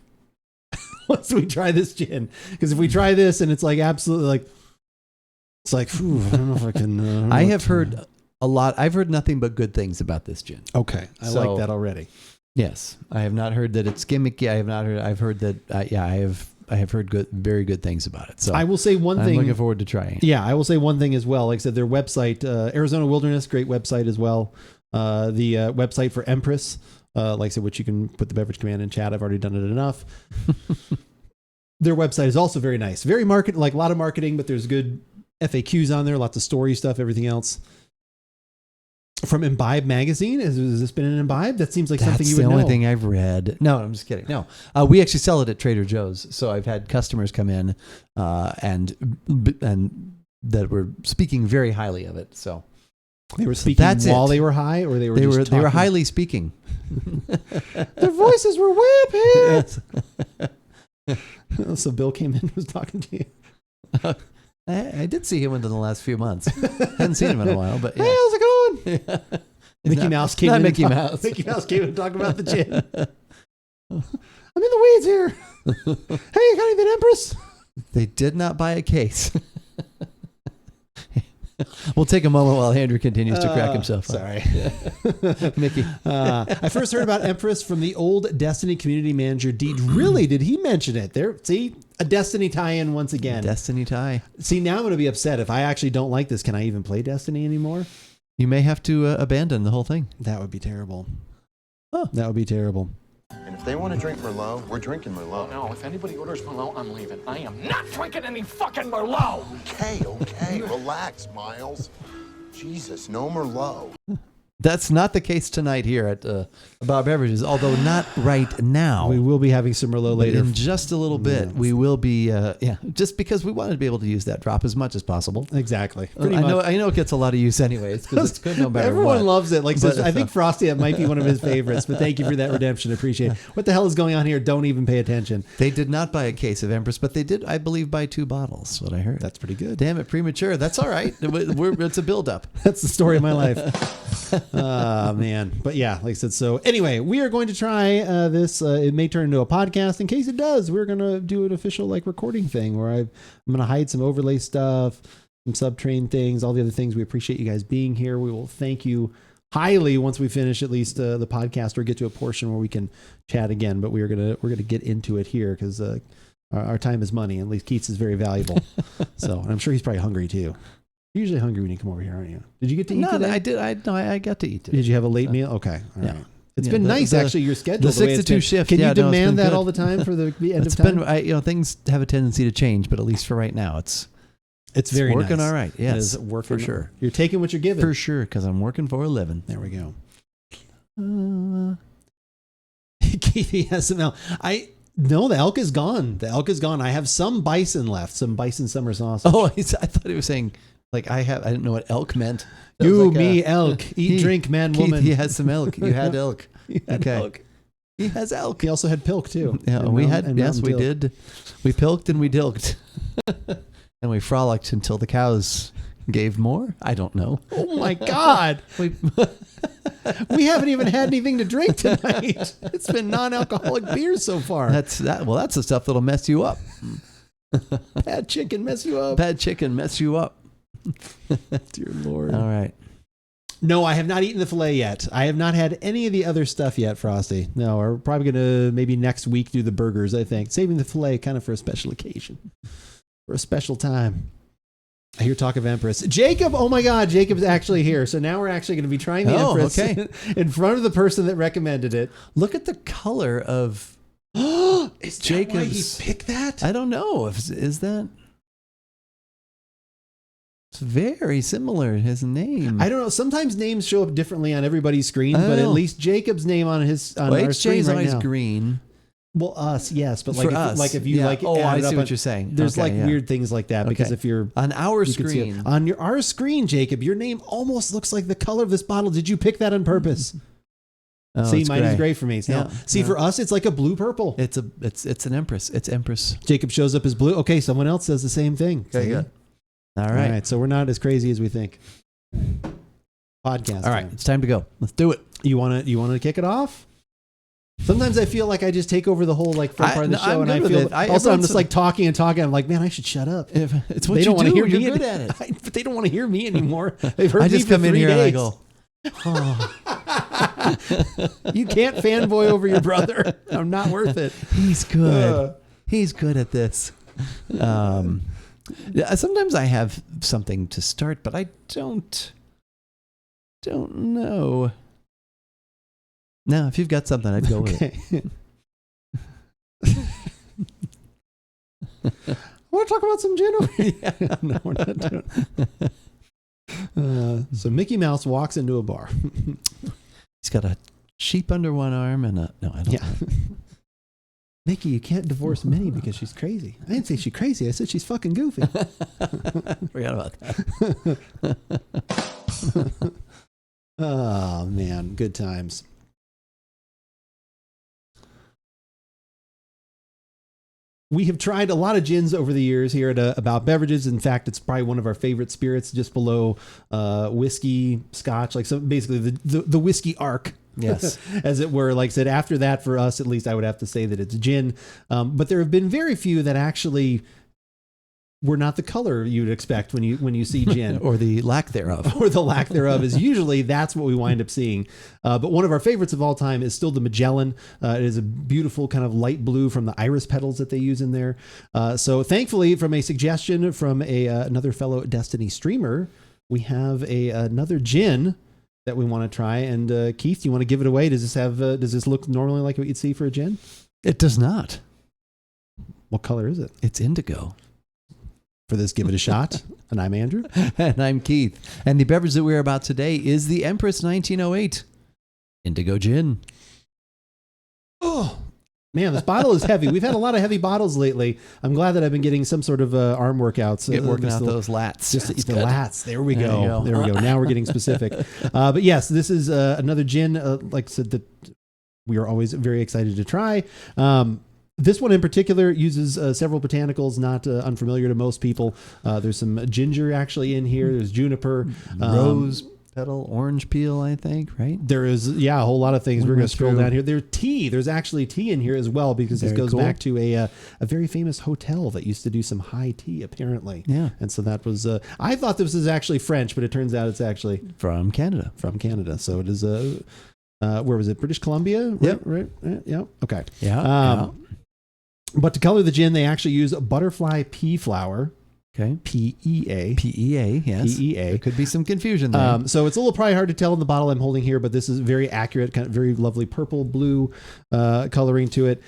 once we try this gin. Because if we try this and it's like absolutely like, it's like, I don't know if I can. I have heard a lot. I've heard nothing but good things about this gin. Okay, I like that already. Yes, I have not heard that it's gimmicky. I have not heard. I've heard that. I have heard very good things about it. So I will say one thing. I'm looking forward to trying it. Yeah, I will say one thing as well. Like I said, their website, Arizona Wilderness, great website as well. The website for Empress, like I said, which you can put the beverage command in chat. I've already done it enough. Their website is also very nice. Very like a lot of marketing, but there's good FAQs on there, lots of story stuff, everything else. From Imbibe magazine, has this been an Imbibe? That seems like something you would know. That's the only thing I've read. No, I'm just kidding. No, we actually sell it at Trader Joe's. So I've had customers come in and that were speaking very highly of it. So they were speaking while they were high, or they were highly speaking. Their voices were way up here. So Bill came in and was talking to you. I did see him within the last few months. Hadn't seen him in a while, but yeah. Hey, how's it going? Yeah. Mickey Mouse came in. Mickey Mouse. Mickey Mouse came in and talked about the gin. I'm in the weeds here. Hey, you got anything, Empress? They did not buy a case. We'll take a moment while Andrew continues to crack himself up. Sorry. Mickey. I first heard about Empress from the old Destiny community manager, Deej. Really? Did he mention it? There, see, a Destiny tie-in once again. Destiny tie. See, now I'm going to be upset. If I actually don't like this, can I even play Destiny anymore? You may have to abandon the whole thing. That would be terrible. Oh. That would be terrible. And if they want to drink Merlot, we're drinking Merlot. No, if anybody orders Merlot, I'm leaving. I am not drinking any fucking Merlot! Okay, relax, Miles. Jesus, no Merlot. That's not the case tonight here at About Beverages, although not right now. We will be having some Merlot later. In just a little bit, we will be, just because we wanted to be able to use that drop as much as possible. Exactly. I know it gets a lot of use anyways, because it's good no matter Everyone what. loves it. I think Frosty, that might be one of his favorites, but thank you for that redemption. Appreciate it. What the hell is going on here? Don't even pay attention. They did not buy a case of Empress, but they did, I believe, buy 2 bottles, what I heard. That's pretty good. Damn it, premature. That's all right. It's a build-up. That's the story of my life. Man. But yeah, like I said, so anyway, we are going to try this. It may turn into a podcast. In case it does, we're going to do an official recording thing where I'm going to hide some overlay stuff, some subtrain things, all the other things. We appreciate you guys being here. We will thank you highly once we finish at least the podcast or get to a portion where we can chat again. But we're gonna get into it here because our time is money. At least Keith's is very valuable. So and I'm sure he's probably hungry too. You're usually hungry when you come over here, aren't you? Did you get to eat today? I did. I got to eat today. Did you have a late meal? Okay. All right. It's been nice, actually, your schedule. The 6 to 2 shift. Can you demand that all the time for the end of time? Things have a tendency to change, but at least for right now, it's very working nice. All right. Yes, it is working for sure. You're taking what you're given. For sure, because I'm working for a living. There we go. Keith has some elk. No, the elk is gone. The elk is gone. I have some bison left, some bison summer sausage. Oh, I thought he was saying... I didn't know what elk meant. Elk. Eat, drink, man, Keith, woman. He has some elk. You had elk. Elk. He has elk. He also had pilk, too. Yeah, we did. We pilked and we dilked. And we frolicked until the cows gave more. I don't know. Oh, my God. We haven't even had anything to drink tonight. It's been non-alcoholic beer so far. That's the stuff that'll mess you up. Bad chicken mess you up. Bad chicken mess you up. Dear Lord. All right. No, I have not eaten the filet yet. I have not had any of the other stuff yet, Frosty. No, we're probably going to maybe next week do the burgers, I think. Saving the filet kind of for a special occasion. For a special time. I hear talk of Empress. Jacob, oh my God, Jacob's actually here. So now we're actually going to be trying the Empress in front of the person that recommended it. Look at the color of Is Jacob's. Why he picked that? I don't know. Is that... It's very similar. His name. I don't know. Sometimes names show up differently on everybody's screen, but at least Jacob's name on our screen right now. Green. Well, us, yes, but for us. if you I see what you're saying. There's weird things like that because if you're on our screen, our screen, Jacob, your name almost looks like the color of this bottle. Did you pick that on purpose? Oh, see, mine is gray for me. For us, it's like a blue purple. It's an Empress. It's Empress. Jacob shows up as blue. Okay, someone else says the same thing. Okay, good. All right. So we're not as crazy as we think. Podcast. All right, it's time to go. Let's do it. You want to kick it off? Sometimes I feel like I just take over the whole front part of the show, and I feel also I'm just talking and talking. I'm like, man, I should shut up. It's what they don't you do. Hear You're me good at it, but they don't want to hear me anymore. They've heard I me just for come in 3 here days. and I go, you can't fanboy over your brother. I'm not worth it. He's good. He's good at this. Sometimes I have something to start, but I don't know. No, if you've got something, I'd go with it. I want to talk about some gin over here. No, we're not doing it. So Mickey Mouse walks into a bar. He's got a sheep under one arm and no, I don't. Yeah. Mickey, you can't divorce Minnie because she's crazy. I didn't say she's crazy. I said she's fucking goofy. Forgot about that. Oh, man. Good times. We have tried a lot of gins over the years here at About Beverages. In fact, it's probably one of our favorite spirits, just below whiskey, scotch, basically the whiskey arc. Yes. As it were. Like I said, after that, for us, at least I would have to say that it's gin. But there have been very few that actually were not the color you'd expect when you see gin. Or the lack thereof. Or the lack thereof is usually that's what we wind up seeing. But one of our favorites of all time is still the Magellan. It is a beautiful kind of light blue from the iris petals that they use in there. So thankfully, from a suggestion from another fellow Destiny streamer, we have another gin that we want to try. And Keith, do you want to give it away? Does this look normally like what you'd see for a gin? It does not. What color is it? It's indigo. For this, give it a shot. And I'm Andrew. And I'm Keith. And the beverage that we're about today is the Empress 1908 Indigo Gin. Oh, man, this bottle is heavy. We've had a lot of heavy bottles lately. I'm glad that I've been getting some sort of arm workouts. Working out those lats. Just the lats. There we go. There we go. Now we're getting specific. But yes, this is another gin, like I said, that we are always very excited to try. This one in particular uses several botanicals not unfamiliar to most people. There's some ginger actually in here. There's juniper, rose petal, orange peel, I think, right? There is, a whole lot of things. We're going to scroll down here. There's tea. There's actually tea in here as well because this goes back to a very famous hotel that used to do some high tea, apparently. Yeah. And so that was, I thought this was actually French, but it turns out it's actually from Canada. From Canada. So it is, where was it? British Columbia? Yep. Right. Yep. Okay. Yeah. But to color the gin, they actually use butterfly pea flower. Okay. PEA. PEA, yes. PEA. There could be some confusion there. So it's a little probably hard to tell in the bottle I'm holding here, but this is very accurate, kind of very lovely purple, blue coloring to it.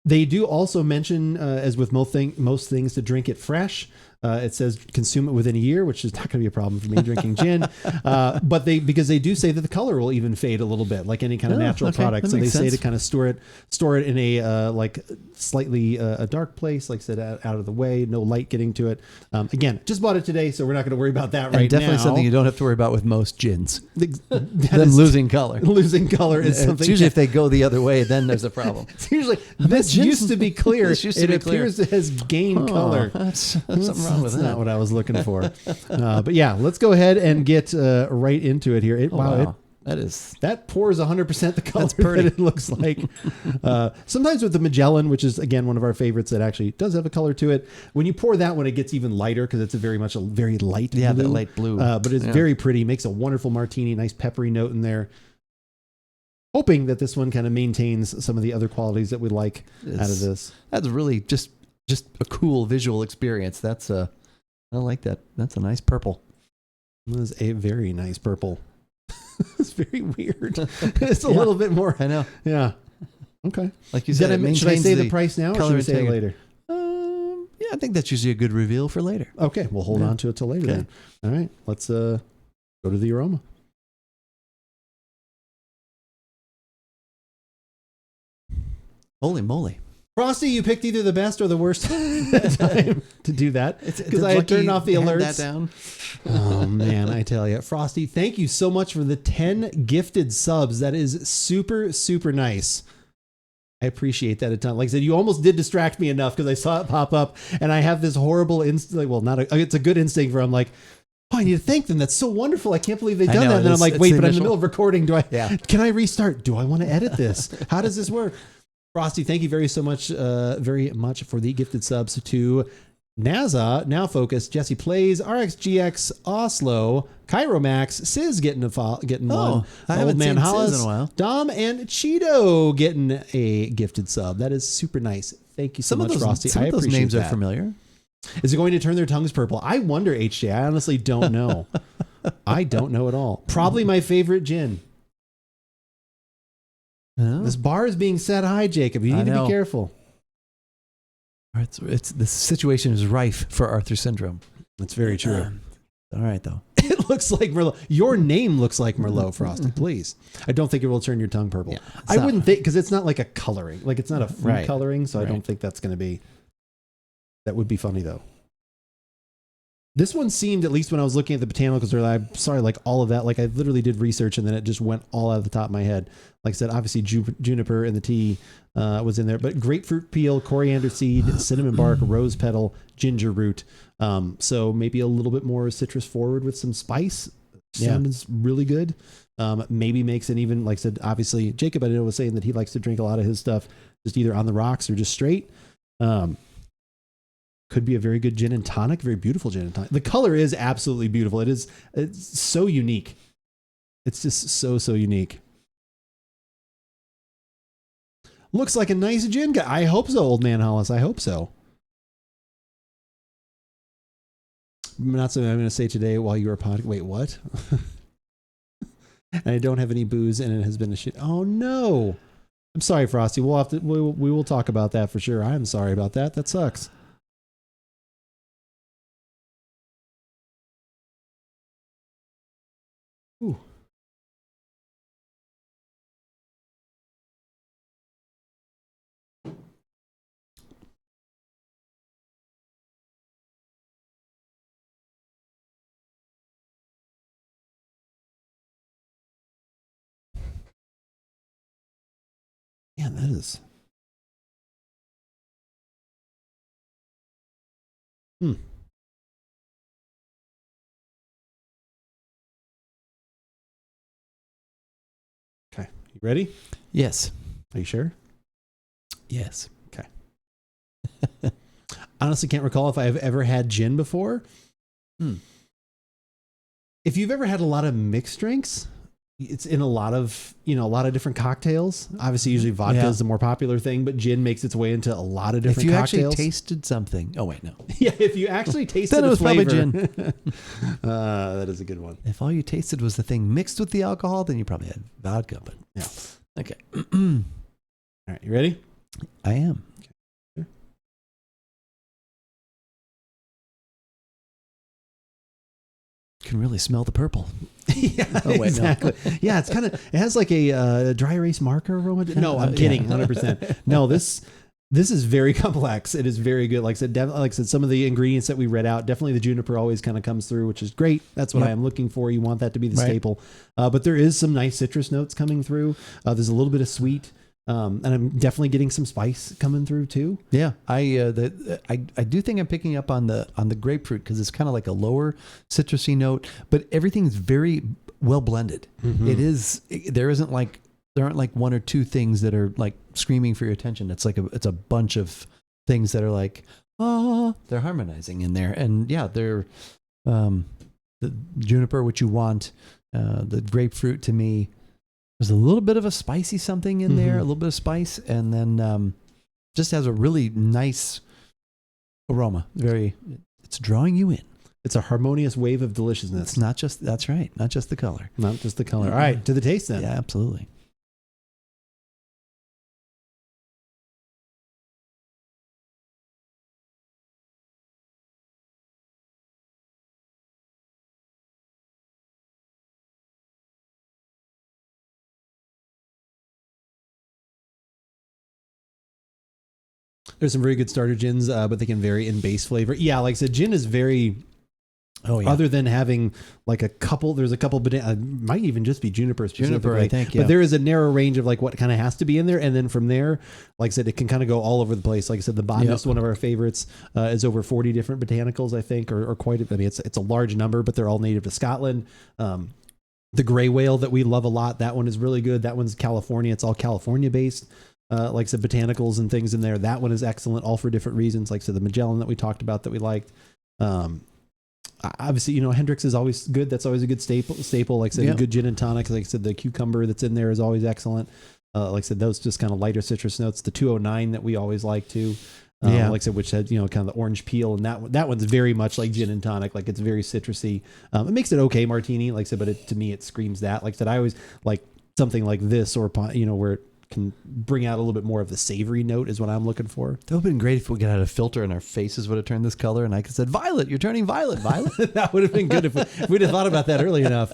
They do also mention, as with most things, to drink it fresh. It says consume it within a year, which is not going to be a problem for me drinking gin. But because they do say that the color will even fade a little bit, like any kind of natural product. So they say to kind of store it in a like slightly a dark place, like I said, out of the way, no light getting to it. Again, just bought it today, so we're not going to worry about that right now. Definitely something you don't have to worry about with most gins. Them losing color. Losing color is something. It's usually if they go the other way, then there's a problem. It's usually this used to be clear. It appears it has gained color. That's something wrong with That's that. not what I was looking for. But yeah, let's go ahead and get right into it here. That pours 100% the color that it looks like. Sometimes with the Magellan, which is again one of our favorites, that actually does have a color to it. When you pour that one, it gets even lighter because it's a very light blue. Yeah, that light blue. But it's very pretty. Makes a wonderful martini. Nice peppery note in there. Hoping that this one kind of maintains some of the other qualities that we like out of this. That's really just a cool visual experience. I like that. That's a nice purple. That is a very nice purple. It's very weird. It's a little bit more. I know. Yeah. Okay. Like you said, should I say the price now or should we say it later? Yeah, I think that's usually a good reveal for later. Okay. We'll hold on to it till later then. All right. Let's go to the aroma. Holy moly. Frosty, you picked either the best or the worst time to do that because I had turned off the alerts. That down. Oh man, I tell you, Frosty, thank you so much for the 10 gifted subs. That is super, super nice. I appreciate that a ton. Like I said, you almost did distract me enough because I saw it pop up, and I have this horrible instinct. Well, it's a good instinct where I'm like, oh, I need to thank them. That's so wonderful. I can't believe they've done that. And then I'm like, wait, but I'm in the middle of recording. Can I restart? Do I want to edit this? How does this work? Frosty, thank you very much for the gifted subs to NASA, Now Focus, Jesse Plays, RXGX, Oslo, Cairo Max, Sis getting one, I haven't seen Hollis, Sis in a while. Dom and Cheeto getting a gifted sub. That is super nice. Thank you so much, Frosty. Some of those names are familiar. Is it going to turn their tongues purple? I wonder, HJ. I honestly don't know. I don't know at all. Probably my favorite gin. Oh. This bar is being set high, Jacob. You need to be careful. It's the situation is rife for Arthur syndrome. That's very true. All right, though. It looks like Merlot. Your name looks like Merlot, Frosty. Please. I don't think it will turn your tongue purple. Yeah, I wouldn't think, because it's not like a coloring. Like it's not a fruit coloring, so I don't think that's going to be. That would be funny though. This one seemed, at least when I was looking at the botanicals earlier, I'm sorry, like all of that, like I literally did research and then it just went all out of the top of my head. Like I said, obviously juniper in the tea was in there, but grapefruit peel, coriander seed, cinnamon bark, rose petal, ginger root. So maybe a little bit more citrus forward with some spice. Sounds really good. Maybe makes it even, like I said, obviously Jacob, I know, was saying that he likes to drink a lot of his stuff just either on the rocks or just straight. Could be a very good gin and tonic, very beautiful gin and tonic. The color is absolutely beautiful. It's so unique. It's just so unique. Looks like a nice gin guy. I hope so, Old Man Hollis. I hope so. Not something I'm going to say today while you were podcast. Wait, what? And I don't have any booze, and it has been a shit. Oh no! I'm sorry, Frosty. We'll have to. We will talk about that for sure. I'm sorry about that. That sucks. Ooh. Man, that is. Okay. You ready? Yes. Are you sure? Yes. Okay. Honestly, can't recall if I've ever had gin before. If you've ever had a lot of mixed drinks, it's in a lot of different cocktails. Obviously, usually vodka is the more popular thing, but gin makes its way into a lot of different cocktails. If you actually tasted something. Oh, wait, no. Yeah, if you actually tasted then it was flavor. probably gin. That is a good one. If all you tasted was the thing mixed with the alcohol, then you probably had vodka, but yeah. Okay. All right, you ready? I am. Okay. Can really smell the purple. Yeah, oh, wait, exactly. No. Yeah, it's it has like a dry erase marker aroma. No, I'm kidding. 100%. No, this is very complex. It is very good. Like I said, some of the ingredients that we read out, definitely the juniper always kind of comes through, which is great. That's what I am looking for. You want that to be the staple. But there is some nice citrus notes coming through. There's a little bit of sweet. And I'm definitely getting some spice coming through too. Yeah, I do think I'm picking up on the grapefruit because it's kind of like a lower citrusy note, but everything's very well blended. Mm-hmm. There aren't like one or two things that are like screaming for your attention. It's like it's a bunch of things that are like they're harmonizing in there, and yeah, they're the juniper, what you want, the grapefruit to me. There's a little bit of a spicy something in there, a little bit of spice, and then just has a really nice aroma. It's drawing you in. It's a harmonious wave of deliciousness. It's not just, that's right, not just the color. Not just the color. All right, to the taste then. Yeah, absolutely. There's some very good starter gins, but they can vary in base flavor. Yeah, like I said, gin is very. Oh yeah. Other than having like there's a couple, might even just be juniper specifically. Juniper, I think. Yeah. But there is a narrow range of like what kind of has to be in there, and then from there, like I said, it can kind of go all over the place. Like I said, the botanist, one of our favorites, is over 40 different botanicals, I think, or quite. I mean, it's a large number, but they're all native to Scotland. The gray whale that we love a lot, that one is really good. That one's California. It's all California based. Like I said, botanicals and things in there. That one is excellent, all for different reasons. Like I said, the Magellan that we talked about that we liked. Obviously, Hendrix is always good. That's always a good staple. Like I said, a good gin and tonic. Like I said, the cucumber that's in there is always excellent. Like I said, those just kind of lighter citrus notes. The 209 that we always like too. Like I said, which had, kind of the orange peel, and that one's very much like gin and tonic. Like it's very citrusy. It makes it okay martini, like I said, but to me, it screams that. Like I said, I always like something like this, or where it can bring out a little bit more of the savory note is what I'm looking for. That would have been great if we could have had a filter and our faces would have turned this color, and I could have said, Violet, you're turning violet, Violet. That would have been good if we'd have thought about that early enough.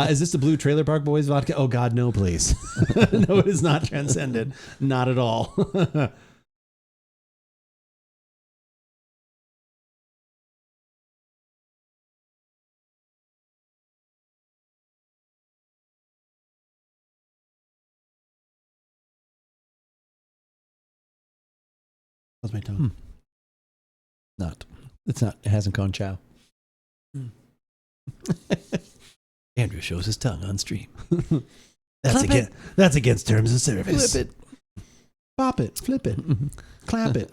Is this the Blue Trailer Park Boys vodka? Oh God, no, please. No, it is not transcended. Not at all. How's my tongue? It's not. It hasn't gone chow. Andrew shows his tongue on stream. That's against terms of service. Flip it. Pop it. Flip it. Clap it.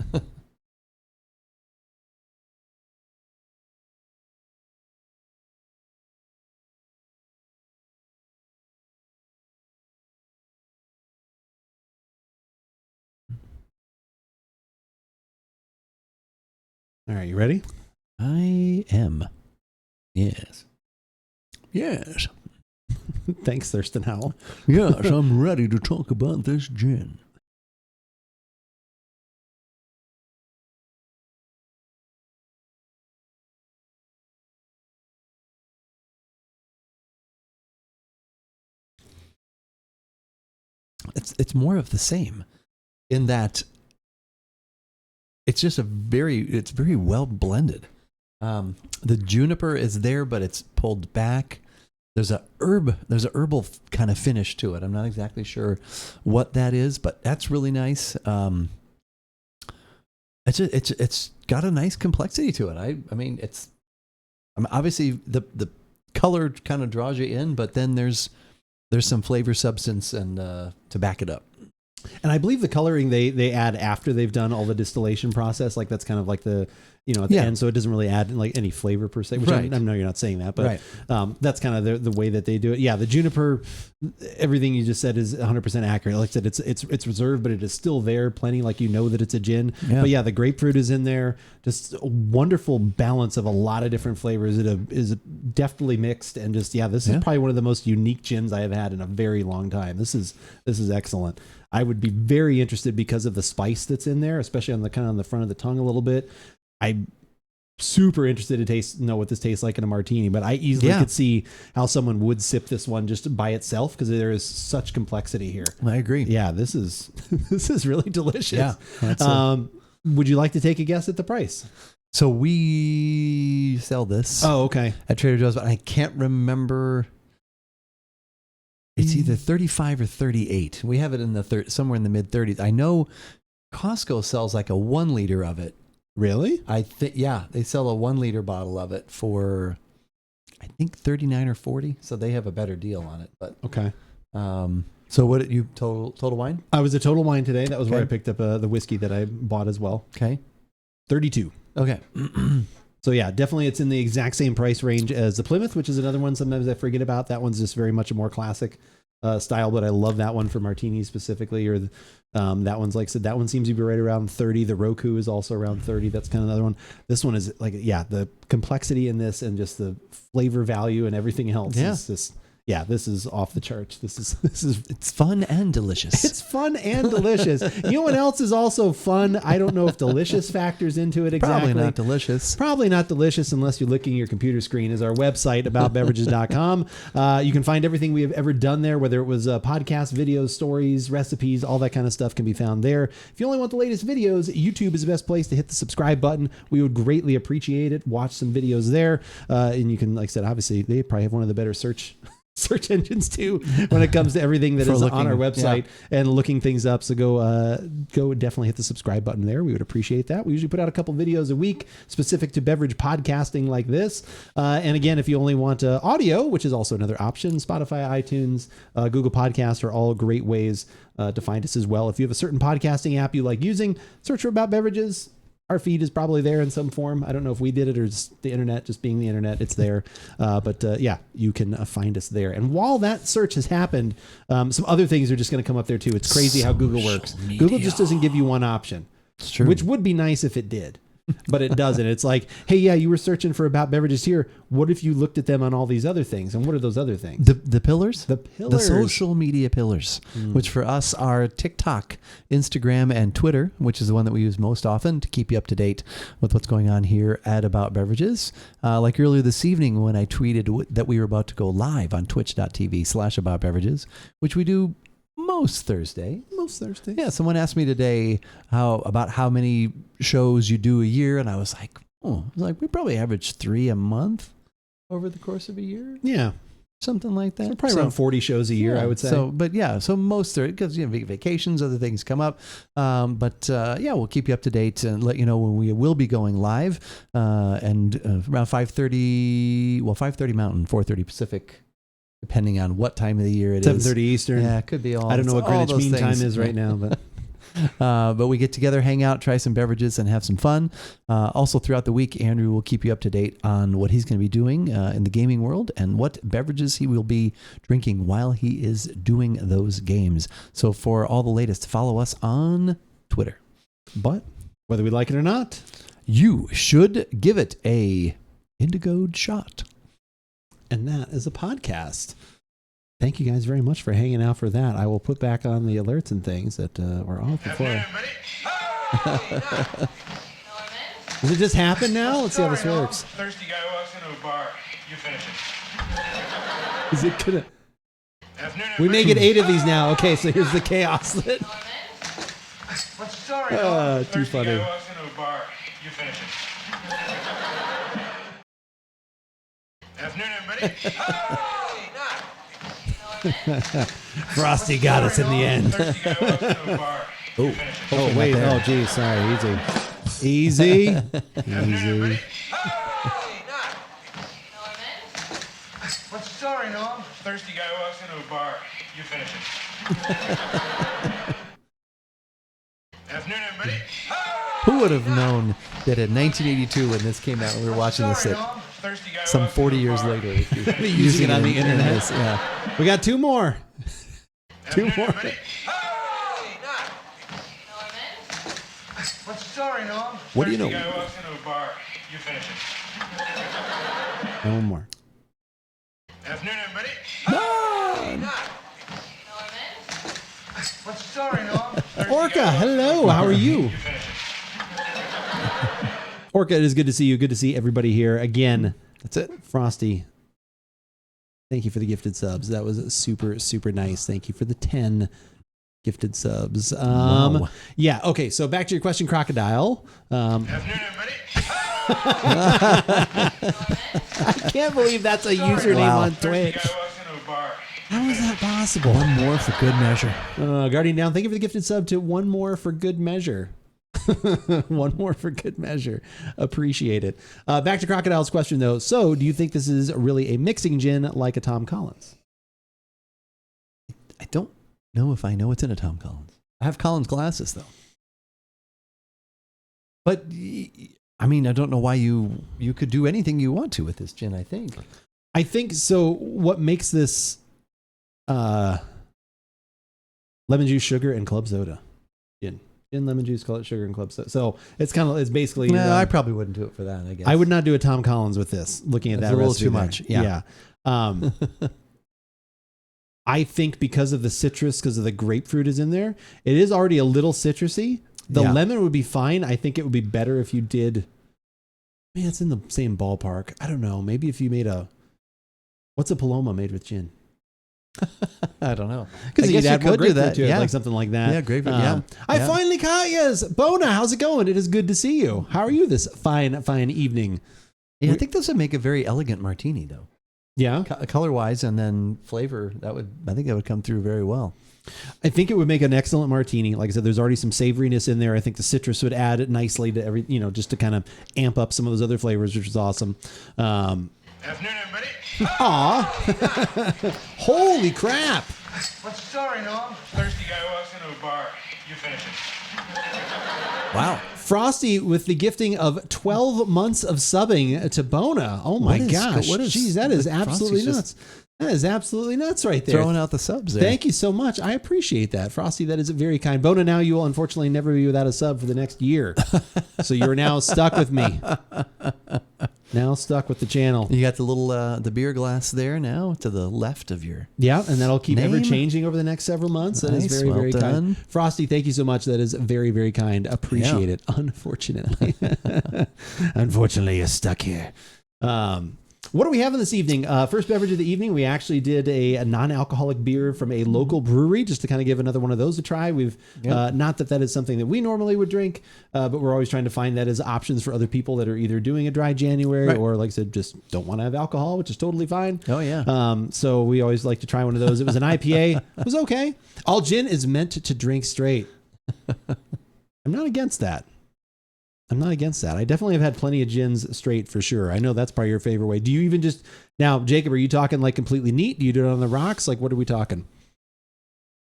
All right, you ready? I am. Yes. Yes. Thanks, Thurston Howell. Yes, I'm ready to talk about this gin. It's more of the same in that it's just it's very well blended. The juniper is there, but it's pulled back. There's a herbal kind of finish to it. I'm not exactly sure what that is, but that's really nice. It's got a nice complexity to it. I mean, obviously the color kind of draws you in, but then there's some flavor substance and to back it up. And I believe the coloring they add after they've done all the distillation process, like that's kind of like the, at the end, so it doesn't really add like any flavor per se, which right. I know you're not saying that, but that's kind of the way that they do it. Yeah, the juniper, everything you just said is 100% accurate. Like I said, it's reserved, but it is still there, plenty, like that it's a gin. Yeah. But yeah, the grapefruit is in there, just a wonderful balance of a lot of different flavors. It is deftly mixed, and just this is probably one of the most unique gins I have had in a very long time. This is excellent. I would be very interested because of the spice that's in there, especially on the front of the tongue a little bit. I'm super interested to know what this tastes like in a martini, but I easily could see how someone would sip this one just by itself because there is such complexity here. I agree. Yeah, this is really delicious. Yeah. Would you like to take a guess at the price? So we sell this. Oh, okay. At Trader Joe's, but I can't remember. It's either 35 or 38. We have it in somewhere in the mid 30s. I know Costco sells like a 1 liter of it. Really? I think, they sell a 1 liter bottle of it for, I think 39 or 40. So they have a better deal on it. But okay. So what did you total wine? I was a Total Wine today. That was where I picked up the whiskey that I bought as well. Okay. 32. Okay. So yeah, definitely it's in the exact same price range as the Plymouth, which is another one sometimes I forget about. That one's just very much a more classic style, but I love that one for martinis specifically. Or that one's, like I said, that one seems to be right around 30. The Roku is also around 30. That's kind of another one. This one is like, the complexity in this and just the flavor value and everything else is just... Yeah, this is off the charts. This is it's fun and delicious. It's fun and delicious. You know what else is also fun? I don't know if delicious factors into it exactly. Probably not delicious. Probably not delicious unless you're looking at your computer screen. Is our website AboutBeverages.com. You can find everything we have ever done there, whether it was podcasts, videos, stories, recipes, all that kind of stuff can be found there. If you only want the latest videos, YouTube is the best place to hit the subscribe button. We would greatly appreciate it. Watch some videos there, and you can, like I said, obviously they probably have one of the better search engines too when it comes to everything that is on our website and looking things up. So go definitely hit the subscribe button there. We would appreciate that. We usually put out a couple videos a week specific to beverage podcasting like this. And again, if you only want audio, which is also another option, Spotify, iTunes, Google Podcasts are all great ways to find us as well. If you have a certain podcasting app you like using, search for About Beverages. Our feed is probably there in some form. I don't know if we did it or just the internet, just being the internet, it's there. But you can find us there. And while that search has happened, some other things are just going to come up there too. It's crazy how Google works. Media. Google just doesn't give you one option, it's true. Which would be nice if it did. But it doesn't. It's like, hey, you were searching for About Beverages here. What if you looked at them on all these other things? And what are those other things? The pillars? The pillars. The social media pillars, which for us are TikTok, Instagram, and Twitter, which is the one that we use most often to keep you up to date with what's going on here at About Beverages. Like earlier this evening when I tweeted that we were about to go live on twitch.tv/AboutBeverages, which we do most Thursday. Yeah, someone asked me today about how many shows you do a year, and I was like, we probably average 3 a month over the course of a year. Yeah. Something like that. So probably around 40 shows a year, I would say. So most are, because vacations, other things come up. We'll keep you up to date and let you know when we will be going live. And around 5:30 Mountain, 4:30 Pacific, depending on what time of the year it is. 7:30 Eastern. Yeah, it could be all. I don't know what Greenwich Mean Time is right now, but. But we get together, hang out, try some beverages, and have some fun. Also, throughout the week, Andrew will keep you up to date on what he's going to be doing in the gaming world and what beverages he will be drinking while he is doing those games. So for all the latest, follow us on Twitter. But whether we like it or not, you should give it a indigoed shot. And that is a podcast. Thank you guys very much for hanging out for that. I will put back on the alerts and things that were off before. Does it just happen now? Let's see how this works. Thirsty guy walks into a bar. You finish it. Is it gonna? We may get 8 of these now. Okay, so here's the chaos. What's the story? Too Thirsty funny. guy walks into a bar. You finish it. Afternoon, everybody. Frosty got us in the end. Thirsty guy walks into a bar. You finish it. Oh, wait. Oh, geez. Sorry. Easy. Easy. Easy. What's the story, Noam? Thirsty guy walks into a bar. You finish it. Afternoon, everybody. Who would have known that in 1982 when this came out, we were watching this at some 40 years later. Using it on the internet. Yeah. We got 2 more. 2 more. What's the story, Noam? What do you know? Thirsty guy walks into a bar. You finish it. No more. Afternoon, everybody. What's the story, Noam? Thirsty Orca, guy walks hello. How are you? You finish it. Orca, it is good to see you. Good to see everybody here again. That's it. Frosty, thank you for the gifted subs. That was super, super nice. Thank you for the 10 gifted subs. Wow. Yeah. Okay. So back to your question, Crocodile. Afternoon, everybody. I can't believe that's a username Wow. on Thirsty Twitch. guy walks into a bar. How is that possible? One more for good measure. Guardian Down, thank you for the gifted sub to One More for Good Measure. One more for good measure. Appreciate it. Back to Crocodile's question, though. So, do you think this is really a mixing gin like a Tom Collins? I don't know if I know what's in a Tom Collins. I have Collins glasses, though. But, I mean, I don't know why you could do anything you want to with this gin, I think. I think so. What makes this lemon juice, sugar, and club soda gin? Gin, lemon juice, sugar, and club soda. So it's basically. No, I probably wouldn't do it for that, I guess. I would not do a Tom Collins with this. Looking at That's that, a little recipe too there. much. Yeah. I think because of the citrus, because of the grapefruit is in there, it is already a little citrusy. The lemon would be fine. I think it would be better if you did. I mean, it's in the same ballpark. I don't know. Maybe if you made what's a Paloma made with gin? I don't know. Because you add more could do grapefruit that. to it, Yeah. like something like that. Yeah, grapefruit. I finally caught yous. Bona, how's it going? It is good to see you. How are you this fine evening? Yeah, I think this would make a very elegant martini, though. Yeah. Color-wise and then flavor, I think that would come through very well. I think it would make an excellent martini. Like I said, there's already some savoriness in there. I think the citrus would add it nicely to every, just to kind of amp up some of those other flavors, which is awesome. Afternoon, everybody. Aw. Holy crap. What's the story, Noam? Thirsty guy walks into a bar. You finish it. Wow. Frosty with the gifting of 12 months of subbing to Bona. Oh my gosh. Jeez, that is absolutely nuts. That is absolutely nuts right there. Throwing out the subs there. Thank you so much. I appreciate that. Frosty, that is very kind. Bona, now you will unfortunately never be without a sub for the next year. So you're now stuck with me. Now stuck with the channel. You got the little the beer glass there now to the left of your Yeah, and that'll keep name. ever changing over the next several months. That is Nice, very, well very done. kind. Frosty, thank you so much. That is very, very kind. Appreciate it. Unfortunately. Unfortunately, you're stuck here. What are we having this evening? First beverage of the evening, we actually did a non-alcoholic beer from a local brewery, just to kind of give another one of those a try. We've not that is something that we normally would drink, but we're always trying to find that as options for other people that are either doing a dry January or, like I said, just don't want to have alcohol, which is totally fine. Oh, yeah. So we always like to try one of those. It was an IPA. It was okay. All gin is meant to drink straight. I'm not against that. I definitely have had plenty of gins straight for sure. I know that's probably your favorite way. Do you even just now, Jacob, are you talking like completely neat? Do you do it on the rocks? Like, what are we talking?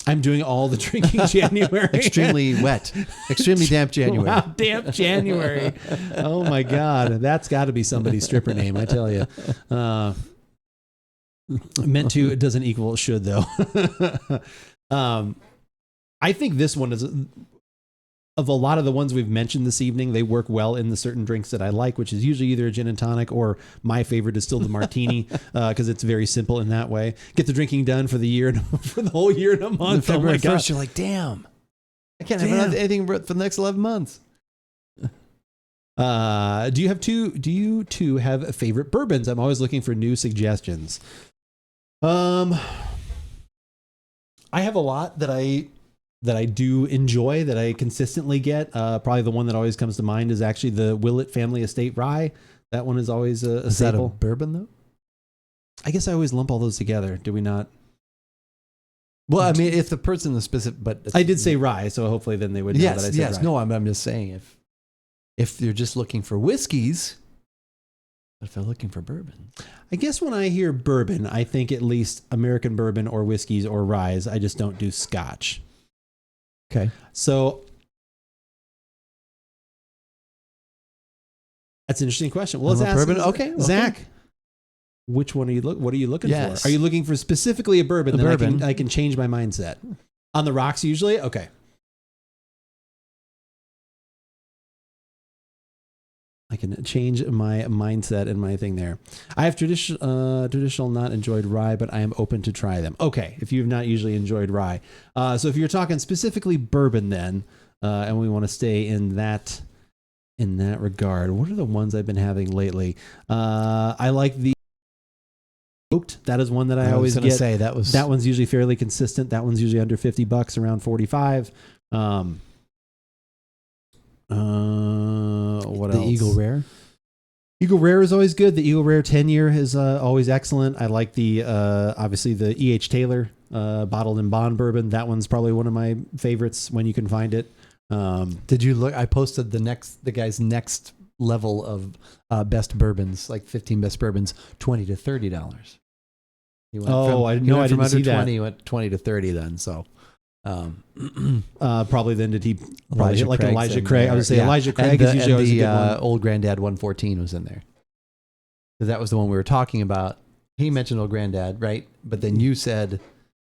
I'm doing all the drinking January. Extremely wet. Extremely damp January. Wow, damp January. Oh my God. That's got to be somebody's stripper name, I tell you. Meant to, it doesn't equal it should though. I think this one is of a lot of the ones we've mentioned this evening, they work well in the certain drinks that I like, which is usually either a gin and tonic or my favorite is still the martini, because it's very simple in that way. Get the drinking done for the year, for the whole year in a month. February 1st, you're like, damn, I can't have anything for the next 11 months. Do you two have favorite bourbons? I'm always looking for new suggestions. I have a lot that I do enjoy, that I consistently get. Probably the one that always comes to mind is actually the Willett Family Estate Rye. That one is always a is staple. That a bourbon though? I guess I always lump all those together. Do we not? Well, I mean, if the person is specific, but I did say rye, so hopefully then they would know that I said rye. No, I'm just saying if you're just looking for whiskeys, but if they're looking for bourbon. I guess when I hear bourbon, I think at least American bourbon or whiskeys or ryes. I just don't do Scotch. Okay. So that's an interesting question. Well, let's ask bourbon. Okay. Zach, which one what are you looking Yes. for? Are you looking for specifically a bourbon? A Then bourbon. I can change my mindset. On the rocks usually? Okay. I can change my mindset and my thing there. I have traditional not enjoyed rye, but I am open to try them. Okay, if you've not usually enjoyed rye. So if you're talking specifically bourbon then, and we want to stay in that regard, what are the ones I've been having lately? I like the Oaked. That is one that I always get. Say that one's usually fairly consistent. That one's usually under $50, around 45. What else? The Eagle Rare. Eagle Rare is always good. The Eagle Rare 10-year is always excellent. I like the obviously the E.H. Taylor bottled in bond bourbon. That one's probably one of my favorites when you can find it. Did you look? I posted the guy's next level of best bourbons, like 15 best bourbons, $20 to $30. He went I didn't from under see that. 20, went 20 to 30 then. So. Probably then did he probably hit like Craig's Elijah in Craig? there. I would say Yeah. Elijah Craig is usually always a good one. Old Granddad 114 was in there. Because that was the one we were talking about. He mentioned Old Granddad, right? But then you said,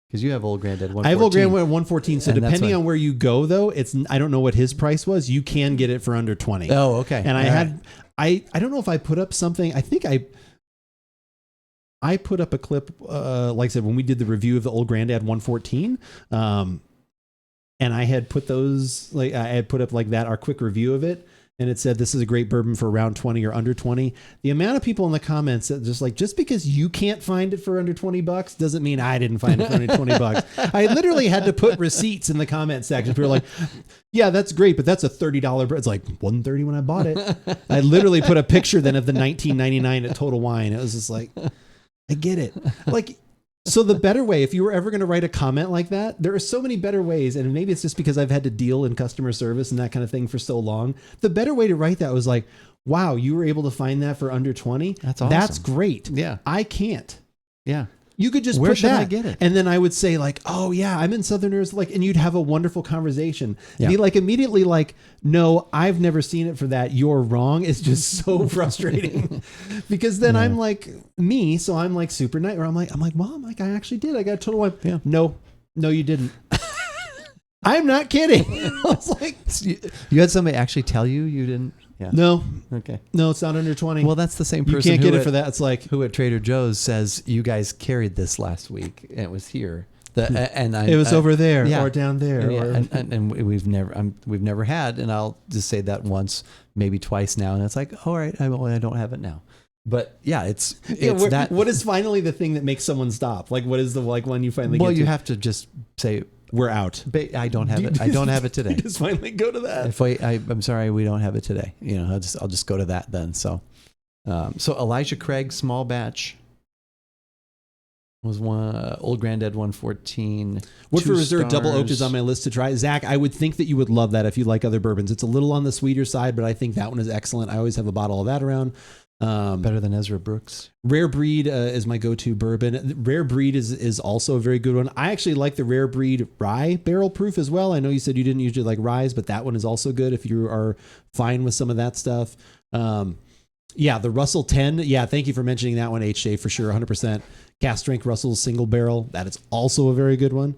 because you have Old Granddad 114. I have Old Granddad 114. So And that's depending what- on where you go, though, I don't know what his price was. You can get it for under 20. Oh, okay. And I don't know if I put up something. I think I put up a clip, like I said, when we did the review of the Old Granddad 114. And I had put those, like I had put up like that, our quick review of it. And it said, this is a great bourbon for around 20 or under 20. The amount of people in the comments that just because you can't find it for under $20 doesn't mean I didn't find it for under $20. I literally had to put receipts in the comment section. People were like, yeah, that's great, but that's a $30 bourbon. It's like $130 when I bought it. I literally put a picture then of the $19.99 at Total Wine. It was just like, I get it. Like, so the better way, if you were ever going to write a comment like that, there are so many better ways. And maybe it's just because I've had to deal in customer service and that kind of thing for so long. The better way to write that was like, wow, you were able to find that for under 20. That's awesome. That's great. Yeah. I can't. Yeah. You could just Where put should that. I get it? And then I would say like, oh yeah, I'm in Southerners, like, and you'd have a wonderful conversation. Yeah. And he like immediately like, no, I've never seen it for that. You're wrong. It's just so frustrating because then I'm like me. So I'm like super nice, or I'm like, Mom, like I actually did. I got a Total Wine. Yeah. No, you didn't. I'm not kidding. I was like, You had somebody actually tell you didn't? Yeah. no, Okay. no, it's not under 20. Well, that's the same you person can't who get it at- for that. It's like, who at Trader Joe's says you guys carried this last week and it was here. it was over there yeah. or down there. And we've never had, and I'll just say that once, maybe twice now, and it's like, all right, I don't have it now. But yeah, it's that. What is finally the thing that makes someone stop? Like, what is the like when you finally? Well, get you to, have to just say, we're out. I don't have it. I don't have it today. Just finally go to that. If I'm sorry, we don't have it today. You know, I'll just go to that then. So Elijah Craig small batch was one. Old Granddad 114. Woodford Reserve Double Oaked is stars. on my list to try. Zach, I would think that you would love that if you like other bourbons. It's a little on the sweeter side, but I think that one is excellent. I always have a bottle of that around. Better than Ezra Brooks. Rare Breed is my go-to bourbon. Rare Breed is also a very good one. I actually like the Rare Breed rye barrel proof as well. I know you said you didn't usually like ryes, but that one is also good if you are fine with some of that stuff. Yeah, the Russell 10. Yeah, thank you for mentioning that one, HJ, for sure, 100%. Cast strength Russell single barrel. That is also a very good one.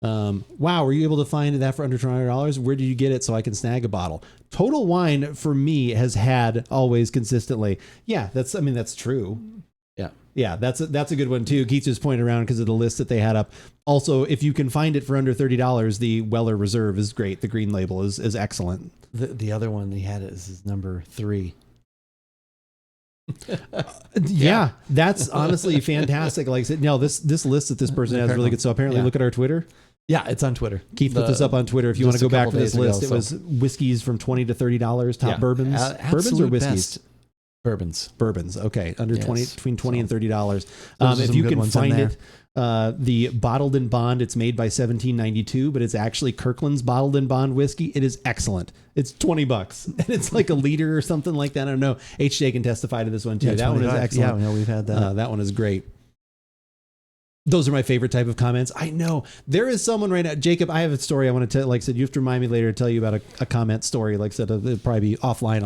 Wow, were you able to find that for under $200? Where did you get it so I can snag a bottle? Total Wine for me has had always consistently. Yeah, that's true. Yeah, that's a good one too. Keith just pointed around because of the list that they had up. Also, if you can find it for under $30, the Weller Reserve is great. The green label is excellent. The other one he had is number 3. Yeah, that's honestly fantastic. Like I said, no, this list that this person has is really good. So apparently, look at our Twitter. Yeah, it's on Twitter. Keith put this up on Twitter. If you want to go back to this list, it was whiskeys from $20 to $30. Top bourbons, bourbons or whiskeys. Best. Bourbons. Okay. Between $20 and $30. If you can find it, the Bottled in Bond, it's made by 1792, but it's actually Kirkland's Bottled in Bond whiskey. It is excellent. It's $20 and it's like a liter or something like that. I don't know. HJ can testify to this one too. That one is excellent. Yeah, we've had that. That one is great. Those are my favorite type of comments. I know there is someone right now. Jacob, I have a story I want to tell. Like I said, you have to remind me later to tell you about a comment story. Like I said, it'll probably be offline.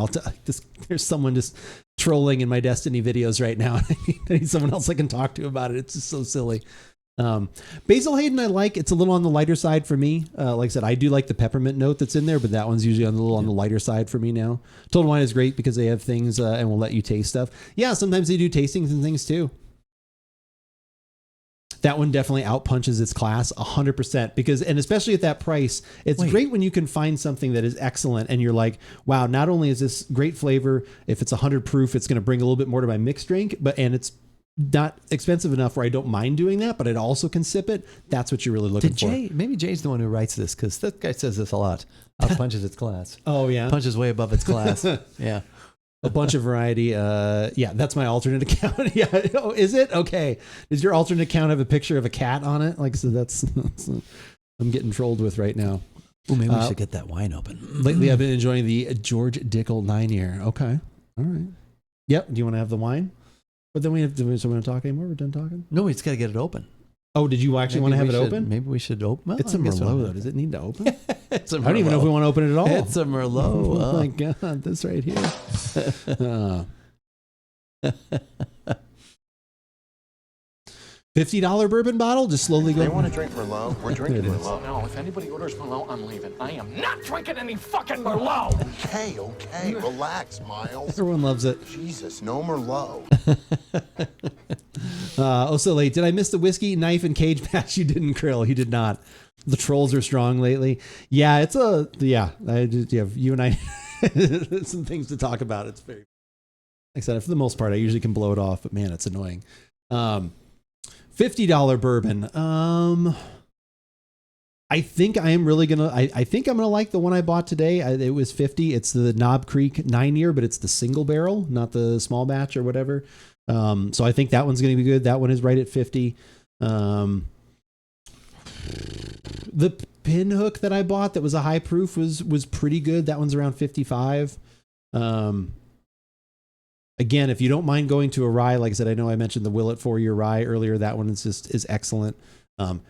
There's someone just trolling in my Destiny videos right now. I need someone else I can talk to about it. It's just so silly. Basil Hayden, I like. It's a little on the lighter side for me. Like I said, I do like the peppermint note that's in there, but that one's usually on the lighter side for me now. Total Wine is great because they have things and will let you taste stuff. Yeah, sometimes they do tastings and things too. That one definitely outpunches its class 100% because, and especially at that price, it's great when you can find something that is excellent and you're like, wow, not only is this great flavor, if it's 100 proof, it's going to bring a little bit more to my mixed drink, and it's not expensive enough where I don't mind doing that, but it also can sip it. That's what you're really looking for. Maybe Jay's the one who writes this because that guy says this a lot. Outpunches its class. Oh yeah. Punches way above its class. Yeah. A bunch of variety. Yeah, that's my alternate account. Yeah. Oh, is it? Okay. Does your alternate account have a picture of a cat on it? Like, so that's I'm getting trolled with right now. Oh, maybe we should get that wine open. Lately, I've been enjoying the George Dickel 9-year. Okay. All right. Yep. Do you want to have the wine? But then we have to, so we don't talk anymore? We're done talking? No, we just got to get it open. Oh, did you actually want to have it open? Maybe we should open. Well, it's a Merlot, though. Does it need to open? It's a Merlot. I don't even know if we want to open it at all. It's a Merlot. Oh my God, this right here. $50 bourbon bottle, just slowly go. They want to drink Merlot. We're drinking Merlot. No, if anybody orders Merlot, I'm leaving. I am not drinking any fucking Merlot. Okay, relax, Miles. Everyone loves it. Jesus, no Merlot. So late. Did I miss the whiskey, knife, and cage match? You didn't, Krill. You did not. The trolls are strong lately. Yeah, it's you and I some things to talk about. It's very, like I said, for the most part, I usually can blow it off, but man, it's annoying. $50 bourbon. I think I am really gonna. I think I'm gonna like the one I bought today. It was $50. It's the Knob Creek 9-year, but it's the single barrel, not the small batch or whatever. So I think that one's gonna be good. That one is right at $50. The Pinhook that I bought that was a high proof was pretty good. That one's around $55. Again, if you don't mind going to a rye, like I said, I know I mentioned the Willet 4-year rye earlier. That one is excellent.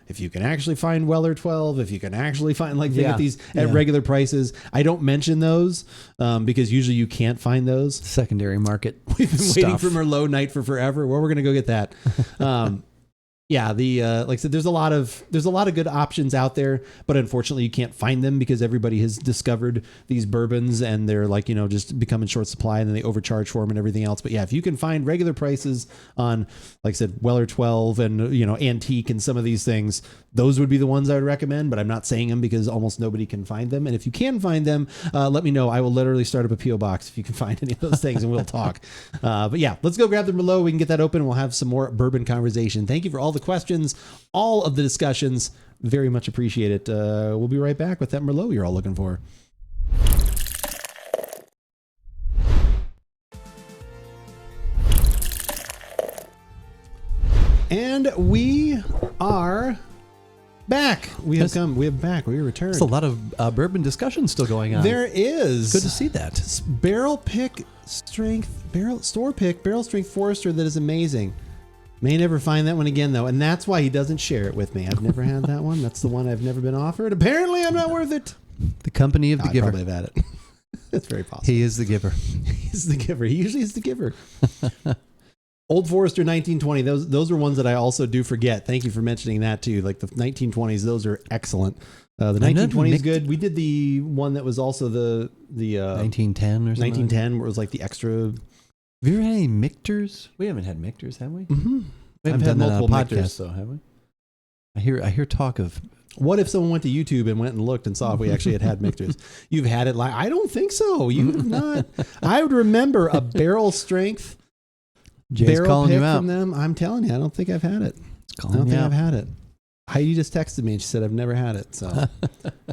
If you can actually find Weller 12, if you can actually find get these at regular prices, I don't mention those because usually you can't find those. Secondary market. We've been waiting for Merlot night for forever. Well, we're gonna go get that. Yeah, like I said, there's a lot of good options out there, but unfortunately you can't find them because everybody has discovered these bourbons and they're just becoming short supply and then they overcharge for them and everything else. But yeah, if you can find regular prices on, like I said, Weller 12 and Antique and some of these things, those would be the ones I would recommend. But I'm not saying them because almost nobody can find them. And if you can find them, let me know. I will literally start up a PO box if you can find any of those things and we'll talk. But yeah, let's go grab the Merlot. We can get that open and we'll have some more bourbon conversation. Thank you for all the questions, all of the discussions. Very much appreciate it. We'll be right back with that Merlot you're all looking for. And we are back. We have back. We returned. There's a lot of bourbon discussion still going on. There is. Good to see that. Barrel strength Forester that is amazing. May never find that one again, though, and that's why he doesn't share it with me. I've never had that one. That's the one I've never been offered. Apparently, I'm not worth it. The company of the giver. I probably have had it. That's very possible. He is the giver. He's the giver. He usually is the giver. Old Forester 1920. Those are ones that I also do forget. Thank you for mentioning that too. Like the 1920s, those are excellent. The 1920 is good. We did the one that was also the 1910 or something. 1910, where it was like the extra. Have you ever had any Michters? We haven't had Michters, have we? Mm-hmm. We haven't had multiple podcasts, though, have we? I hear talk of. What if someone went to YouTube and went and looked and saw if we actually had Michters? You've had it I don't think so. You have not. I would remember a barrel strength Jay's barrel pick you out. from them. I'm telling you, I don't think I've had it. I don't think I've had it. Heidi just texted me and she said I've never had it. So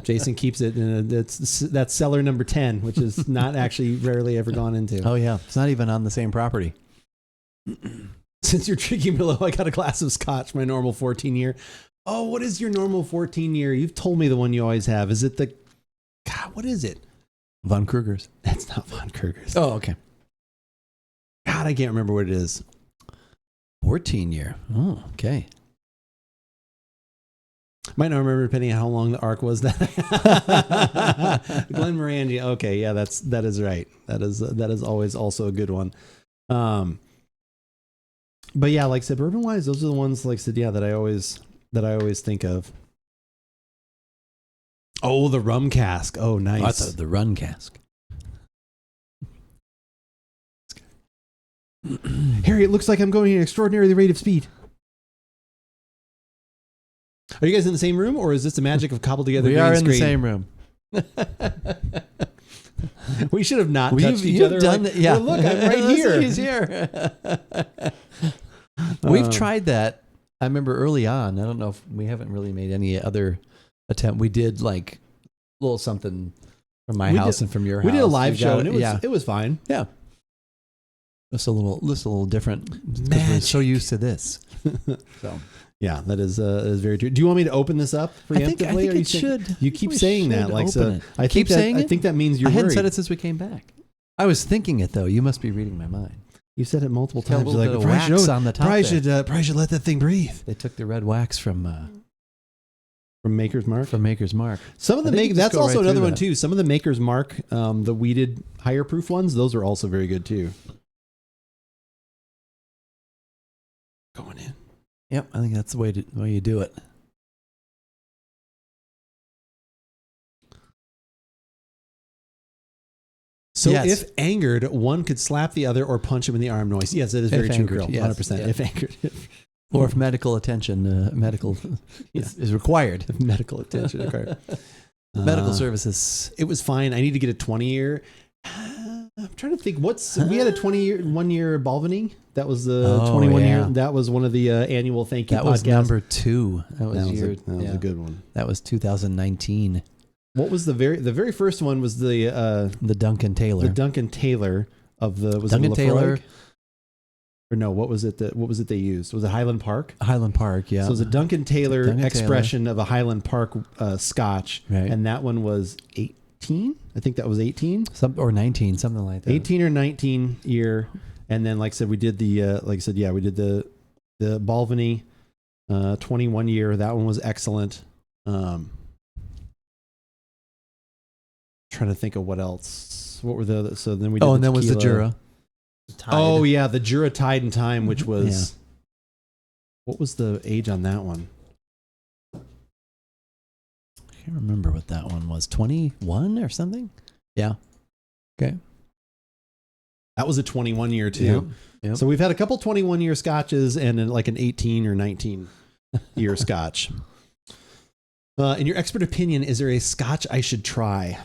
Jason keeps it, and that's cellar number 10, which is not actually rarely ever gone into. Oh yeah, it's not even on the same property. Since you're drinking Merlot, I got a glass of scotch, my normal 14 year. Oh, what is your normal 14 year? You've told me the one you always have. Is it the, God, what is it? Von Kruger's. That's not Von Kruger's. Oh, okay. God, I can't remember what it is. 14 year. Oh, okay. Might not remember depending on how long the arc was. That Glen Morangi. Okay, yeah, that is right. That is always also a good one. But yeah, like I said, bourbon wise, those are the ones like I said, yeah, that I always think of. Oh, the rum cask. Oh, nice. Oh, I thought the run cask. Harry, it looks like I'm going at an extraordinary rate of speed. Are you guys in the same room, or is this the magic of cobbled together? We are in the same room. We should have not touched each other. Done like, yeah. Well, look, I'm right here. He's here. We've tried that. I remember early on. I don't know if we haven't really made any other attempt. We did like a little something from my house and from your house. We did a live show, and it it was fine. Yeah. Just a little different. We're so used to this. So. Yeah, that is very true. Do you want me to open this up preemptively? I think it should. You keep saying that, like so. I keep saying it. I think that means you're I hadn't worried. said it since we came back. I was thinking it though. You must be reading my mind. You said it multiple Got a times. little You're bit of wax on the top probably there. should let that thing breathe. They took the red wax from Maker's Mark. From Maker's Mark. Some of the that's also another one too. Some of the Maker's Mark, the weeded higher proof ones, those are also very good too. Going in. Yep, I think that's the way you do it. So if angered, one could slap the other or punch him in the arm. Noise. Yes, that is very true, girl. 100%. Yeah. If angered. Or if medical attention, is required. If medical attention required. Medical services. It was fine. I need to get a 20-year. I'm trying to think. We had a 1-year Balvenie. That was the 21 year. That was one of the annual thank you podcasts. That was number 2. That was a good one. That was 2019. What was the very first one was the Duncan Taylor. The Duncan Taylor of the Duncan Taylor. Or no, what was it they used? Was it Highland Park? Highland Park, yeah. So it was a Duncan Taylor expression of a Highland Park Scotch, right. And that one was 18. I think that was 18 or 19, something like that. 18 or 19 year, and then like I said, we did the we did the Balvenie 21 year. That one was excellent. Trying to think of what else. What were the other? So then we did and then was the Jura. Tide. Oh yeah, the Jura Tide and Time, which was what was the age on that one? I can't remember what that one was. 21 or something? Yeah. Okay. That was a 21 year too. Yep. So we've had a couple 21 year scotches and like an 18 or 19 year scotch. In your expert opinion, is there a scotch I should try?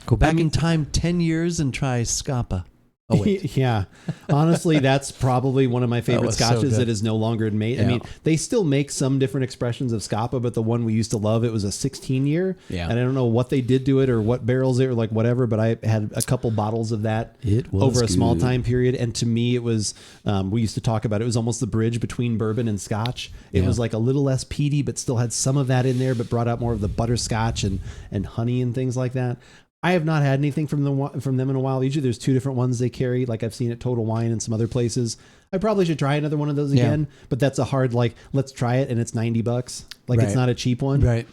Go back in time 10 years and try Scapa. Oh, wait. Yeah. Honestly, that's probably one of my favorite scotches that is no longer made. Yeah. I mean, they still make some different expressions of Scapa, but the one we used to love, it was a 16 year. Yeah. And I don't know what they did to it or what barrels they were like, whatever, but I had a couple bottles of that over a small time period. And to me, it was, we used to talk about it was almost the bridge between bourbon and scotch. It was like a little less peaty, but still had some of that in there, but brought out more of the butterscotch and honey and things like that. I have not had anything from them in a while. Usually there's 2 different ones they carry. Like I've seen at Total Wine and some other places. I probably should try another one of those again, but that's a hard, let's try it. And it's $90. Like it's not a cheap one. Right.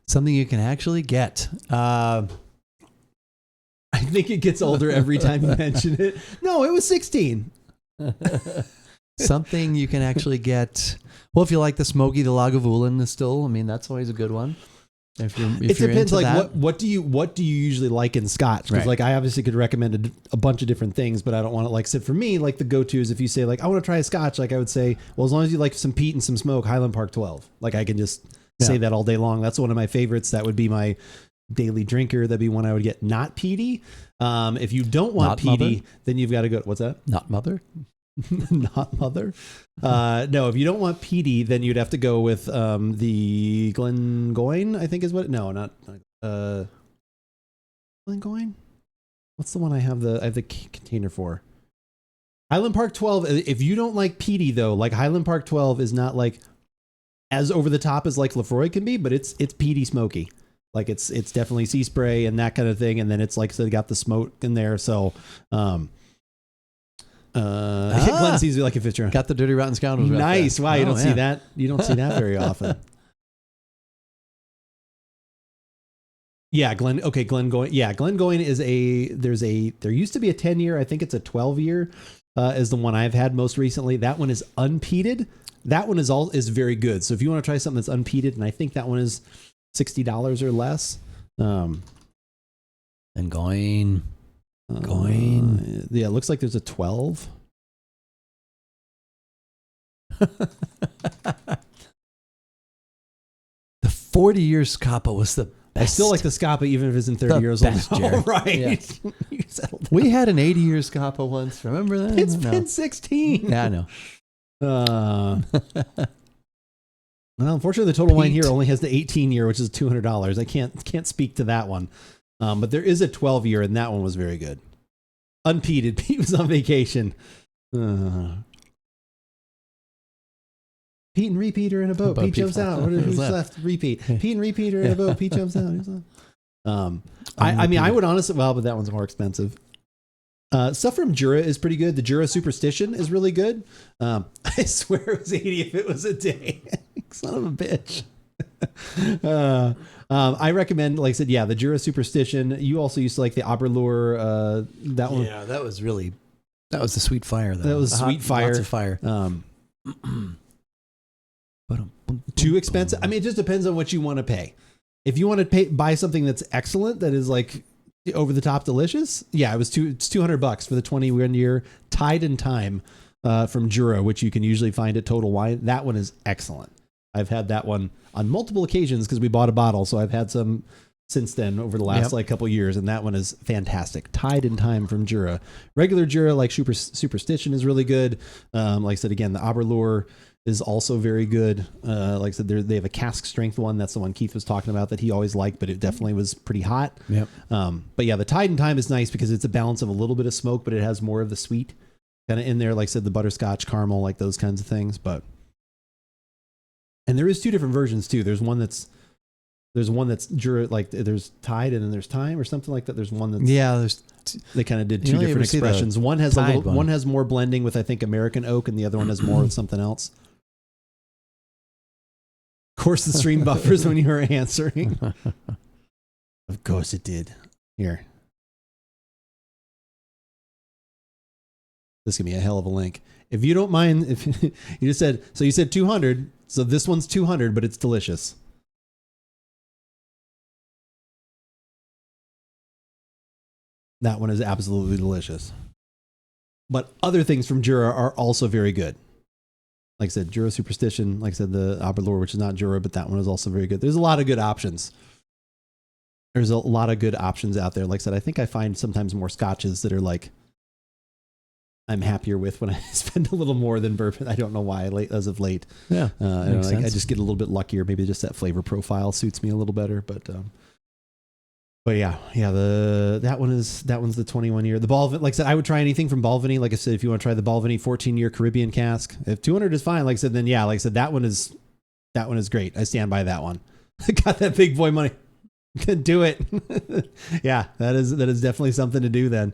Something you can actually get. I think it gets older every time you mention it. No, it was 16. Something you can actually get. Well, if you like the smoky, the Lagavulin is still. I mean, that's always a good one. If it depends. Like what do you usually like in Scotch? Because like I obviously could recommend a bunch of different things, but I don't want to like sit for me. Like the go-to is if you say like I want to try a Scotch, like I would say, well, as long as you like some peat and some smoke, Highland Park 12. Like I can just say that all day long. That's one of my favorites. That would be my daily drinker. That'd be one I would get. Not peaty. If you don't want peaty, then you've got to go. What's that? Not mother. Not mother. No, if you don't want peaty, then you'd have to go with the Glengoyne, I think is what. No, not Glengoyne. What's the one I have the container for? Highland Park 12. If you don't like peaty though, like Highland Park 12 is not like as over the top as like Lefroy can be, but it's peaty smoky. Like it's definitely sea spray and that kind of thing, and then it's like so they got the smoke in there. So Glenn sees me like a picture. Got the Dirty Rotten Scoundrels. Nice. Wow, you don't see that. You don't see that very often. Yeah, Glengoyne. Yeah, Glengoyne is there used to be a 10-year, I think it's a 12-year, is the one I've had most recently. That one is unpeated. That one is very good. So if you want to try something that's unpeated, and I think that one is $60 or less. Glengoyne. Yeah, it looks like there's a 12. The 40-year Scapa was the best. I still like the Scapa even if it's in 30 years old. Jared. Right. Yeah. We had an 80-year Scapa once. Remember that? It's been 16. Yeah, I know. Well, unfortunately, the Total Wine here only has the 18-year, which is $200. I can't speak to that one. But there is a 12-year, and that one was very good. Unpeated. Pete was on vacation. Pete and Repeat are in a boat. Pete jumps out. Who's left? Repeat. Pete and Repeat are in a boat. Pete jumps out. Who's left? I mean, I would honestly, but that one's more expensive. Stuff from Jura is pretty good. The Jura Superstition is really good. I swear it was 80 if it was a day. Son of a bitch. I recommend, like I said, the Jura Superstition. You also used to like the Aberlour. That one. Yeah, that was the Sweet Fire, though. That was Sweet Fire. Lots of fire. Too expensive. I mean, it just depends on what you want to pay. If you want to buy something that's excellent, that is like over the top delicious. Yeah, it's $200 for the 21-year Tide and Time from Jura, which you can usually find at Total Wine. That one is excellent. I've had that one on multiple occasions because we bought a bottle. So I've had some since then over the last couple years, and that one is fantastic. Tide and Time from Jura. Regular Jura, like Superstition, is really good. Like I said, again, the Aberlour is also very good. Like I said, they have a cask strength one. That's the one Keith was talking about that he always liked, but it definitely was pretty hot. Yep. But yeah, the Tide and Time is nice because it's a balance of a little bit of smoke, but it has more of the sweet kind of in there. Like I said, the butterscotch, caramel, like those kinds of things. And there is two different versions too. There's one that's Jura, like there's Tide and then there's Time or something like that. There's one that's they kind of did two different expressions. One has one has more blending with I think American oak, and the other one has more of something else. Of course, the stream buffers when you were answering. Of course it did. Here. This is going to be a hell of a link. If you don't mind, if you just said, so you said 200. So this one's 200, but it's delicious. That one is absolutely delicious. But other things from Jura are also very good. Like I said, Jura Superstition, like I said, the Aberlour, which is not Jura, but that one is also very good. There's a lot of good options. There's a lot of good options out there. Like I said, I think I find sometimes more scotches that are like, I'm happier with when I spend a little more than bourbon. I don't know why as of late. Yeah. I just get a little bit luckier. Maybe just that flavor profile suits me a little better, but yeah, that one's the 21-year. The Balvenie, like I said, I would try anything from Balvenie. Like I said, if you want to try the Balvenie 14-year Caribbean cask, if 200 is fine, like I said, then yeah, like I said, that one is great. I stand by that one. Got that big boy money. Could do it. Yeah, that is definitely something to do then.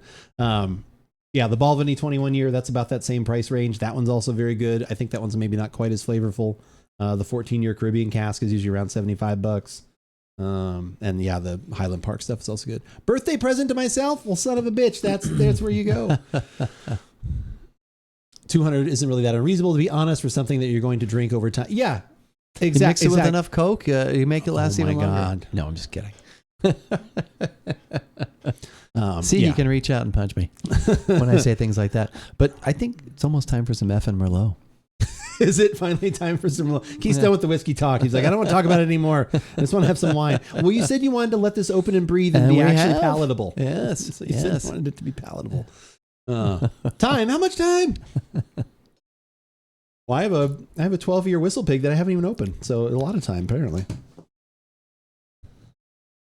Yeah, the Balvenie 21-year, that's about that same price range. That one's also very good. I think that one's maybe not quite as flavorful. The 14-year Caribbean cask is usually around $75. And yeah, the Highland Park stuff is also good. Birthday present to myself? Well, son of a bitch, that's where you go. 200 isn't really that unreasonable, to be honest, for something that you're going to drink over time. Yeah, exactly. You mix it with enough Coke, you make it last even longer. God. No, I'm just kidding. You can reach out and punch me when I say things like that. But I think it's almost time for some effing Merlot. Is it finally time for some Merlot? He's done with the whiskey talk. He's like, I don't want to talk about it anime. I just want to have some wine. Well, you said you wanted to let this open and breathe and be actually palatable. Yes. So you said you wanted it to be palatable. Time? How much time? Well, I have a 12-year Whistle Pig that I haven't even opened. So a lot of time, apparently.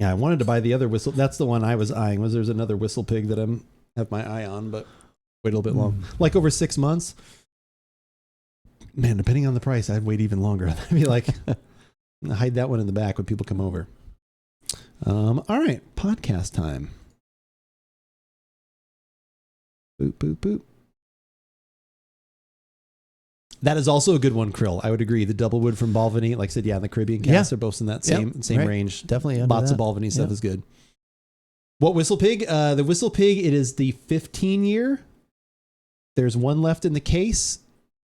Yeah, I wanted to buy the other whistle. That's the one I was eyeing. There's another Whistle Pig that I have my eye on, but wait a little bit long. Like over 6 months. Man, depending on the price, I'd wait even longer. I'd be like, hide that one in the back when people come over. All right, podcast time. Boop, boop, boop. That is also a good one, Krill. I would agree. The double wood from Balvenie, like I said, the Caribbean casks are both in that same range. Definitely. Lots of Balvenie stuff is good. What Whistle Pig? The Whistle Pig, it is the 15-year. There's one left in the case.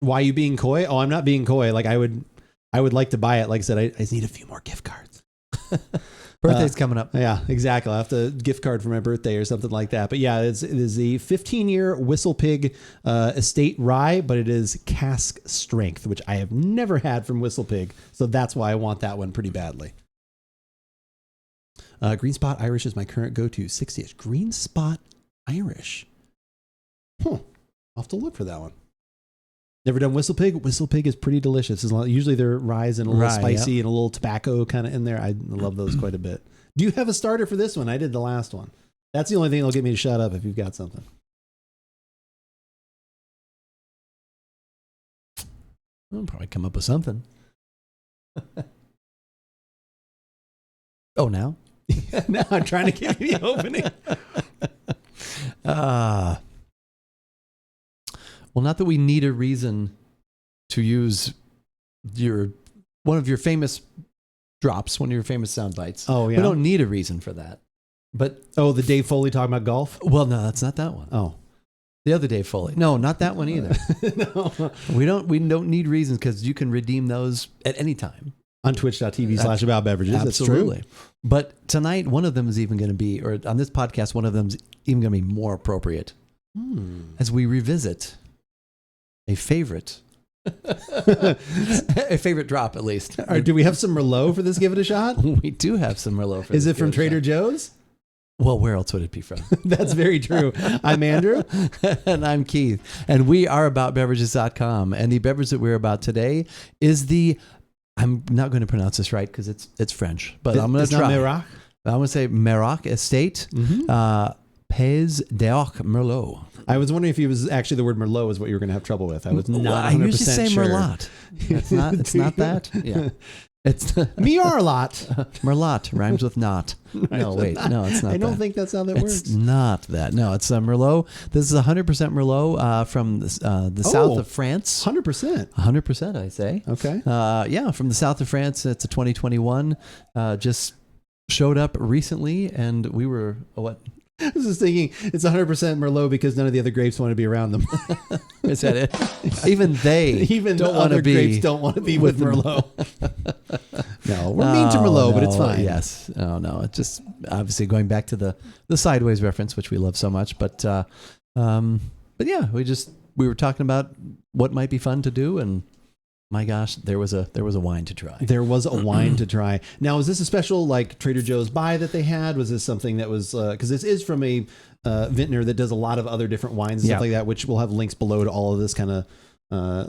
Why are you being coy? Oh, I'm not being coy. Like I would like to buy it. Like I said, I just need a few more gift cards. Birthday's coming up. Yeah, exactly. I'll have to gift card for my birthday or something like that. But yeah, it is the 15-year Whistle Pig estate rye, but it is cask strength, which I have never had from Whistle Pig. So that's why I want that one pretty badly. Green Spot Irish is my current go-to. 60ish. Green Spot Irish. I'll have to look for that one. Never done Whistle Pig. Whistle Pig is pretty delicious. Usually they're rye and a little spicy and a little tobacco kind of in there. I love those quite a bit. Do you have a starter for this one? I did the last one. That's the only thing that'll get me to shut up if you've got something. I'll probably come up with something. Oh, now? Now I'm trying to give you the opening. Well, not that we need a reason to use one of your famous drops, one of your famous sound bites. Oh, yeah. We don't need a reason for that. But the Dave Foley talking about golf? Well, no, that's not that one. Oh. The other Dave Foley. No, not that one either. No. We don't need reasons because you can redeem those at any time. On twitch.tv/AboutBeverages. Absolutely. That's true. But tonight, one of them is even going to be, or on this podcast, one of them is even going to be more appropriate as we revisit a favorite drop, at least. Do we have some Merlot for this? Give it a shot. We do have some Merlot for this. Is it from Trader Joe's? Well, where else would it be from? That's very true. I'm Andrew. And I'm Keith. And we are AboutBeverages.com. And the beverage that we're about today is I'm not going to pronounce this right because it's French, but I'm going to try. Merlot? I'm going to say Merlot Estate. Pays d'Oc Merlot. I was wondering if it was actually the word Merlot is what you were going to have trouble with. I was not 100% I usually say sure. Merlot. It's not that. Yeah. It's Merlot. Merlot rhymes with not. No, wait. No, it's not. I don't think that's how that works. It's not that. No, it's Merlot. This is 100% Merlot from the south of France. 100%. 100%, I say. Okay. Yeah, from the south of France. It's a 2021. Just showed up recently, and we were what? I was just thinking it's 100% Merlot because none of the other grapes want to be around them. Is that it? Even don't want to be. Grapes don't want to be with Merlot. No, we're mean to Merlot, but it's fine. Yes. Oh no, it's just obviously going back to the Sideways reference, which we love so much. But yeah, we were talking about what might be fun to do, and my gosh, there was a wine to try. There was a wine to try. Now, is this a special like Trader Joe's buy that they had? Was this something that was because this is from a vintner that does a lot of other different wines and stuff like that, which we'll have links below to all of this kind of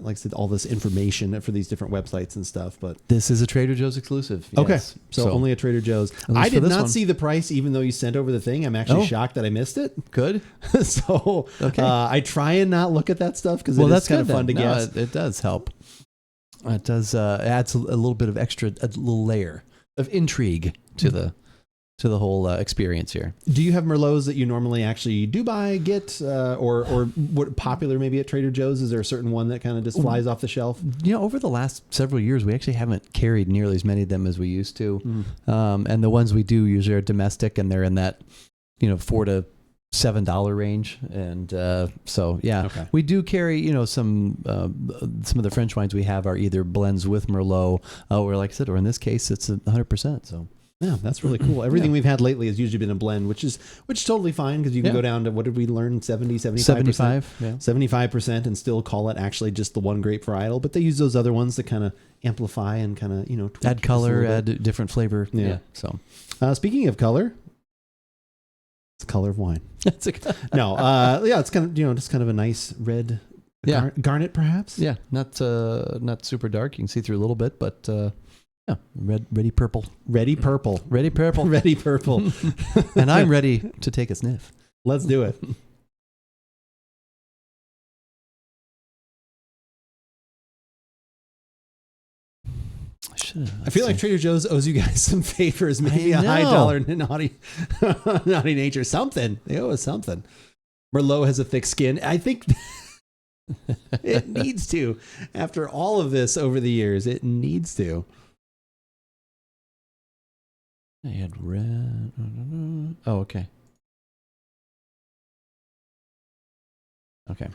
like I said, all this information for these different websites and stuff. But this is a Trader Joe's exclusive. Yes. Okay, so only a Trader Joe's. I did not see the price, even though you sent over the thing. I'm actually shocked that I missed it. Good. So I try and not look at that stuff because it's kind of fun to guess. It does help. It does adds a little bit of a little layer of intrigue to the whole experience here. Do you have Merlots that you normally actually do get, or what popular maybe at Trader Joe's? Is there a certain one that kind of just flies off the shelf? Over the last several years, we actually haven't carried nearly as many of them as we used to. And the ones we do usually are domestic, and they're in that, $4 to $7 range, and so we do carry some of the French wines we have are either blends with Merlot, or like I said, or in this case it's 100%. So yeah, that's really cool. Everything we've had lately has usually been a blend, which is totally fine because you can go down to, what did we learn, 75% and still call it actually just the one grape varietal, but they use those other ones to kind of amplify and kind of add color, add different flavor. So speaking of color, it's the color of wine. It's kind of just kind of a nice red garnet perhaps. Yeah, not super dark. You can see through a little bit, but ready purple. And I'm ready to take a sniff. Let's do it. I feel like Trader Joe's owes you guys some favors, maybe a high dollar naughty nature, something. They owe us something. Merlot has a thick skin. I think it needs to. After all of this over the years, it needs to. I had red. Oh, okay. Okay.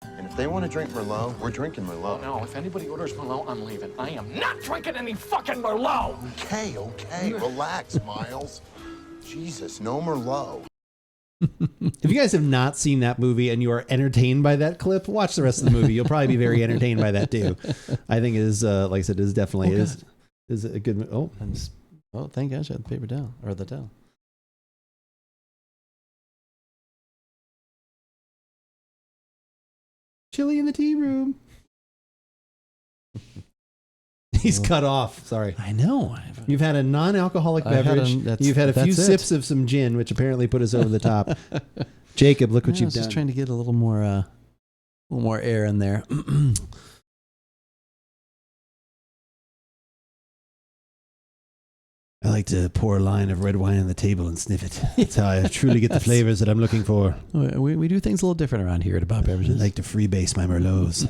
And if they want to drink Merlot, we're drinking Merlot. No, if anybody orders Merlot, I'm leaving. I am not drinking any fucking Merlot! Okay. Relax, Miles. Jesus, no Merlot. If you guys have not seen that movie and you are entertained by that clip, watch the rest of the movie. You'll probably be very entertained by that too. I think it is, like I said, it is definitely is a good movie. Oh, thank gosh I had the paper towel or the towel. Chili in the tea room. He's cut off. Sorry. I know. You've had a non-alcoholic beverage. You've had a few sips of some gin, which apparently put us over the top. Jacob, look what you've done. Just trying to get a little more air in there. I like to pour a line of red wine on the table and sniff it. That's how I truly get the flavors that I'm looking for. We do things a little different around here at AboutBeverages. I like to freebase my Merlots.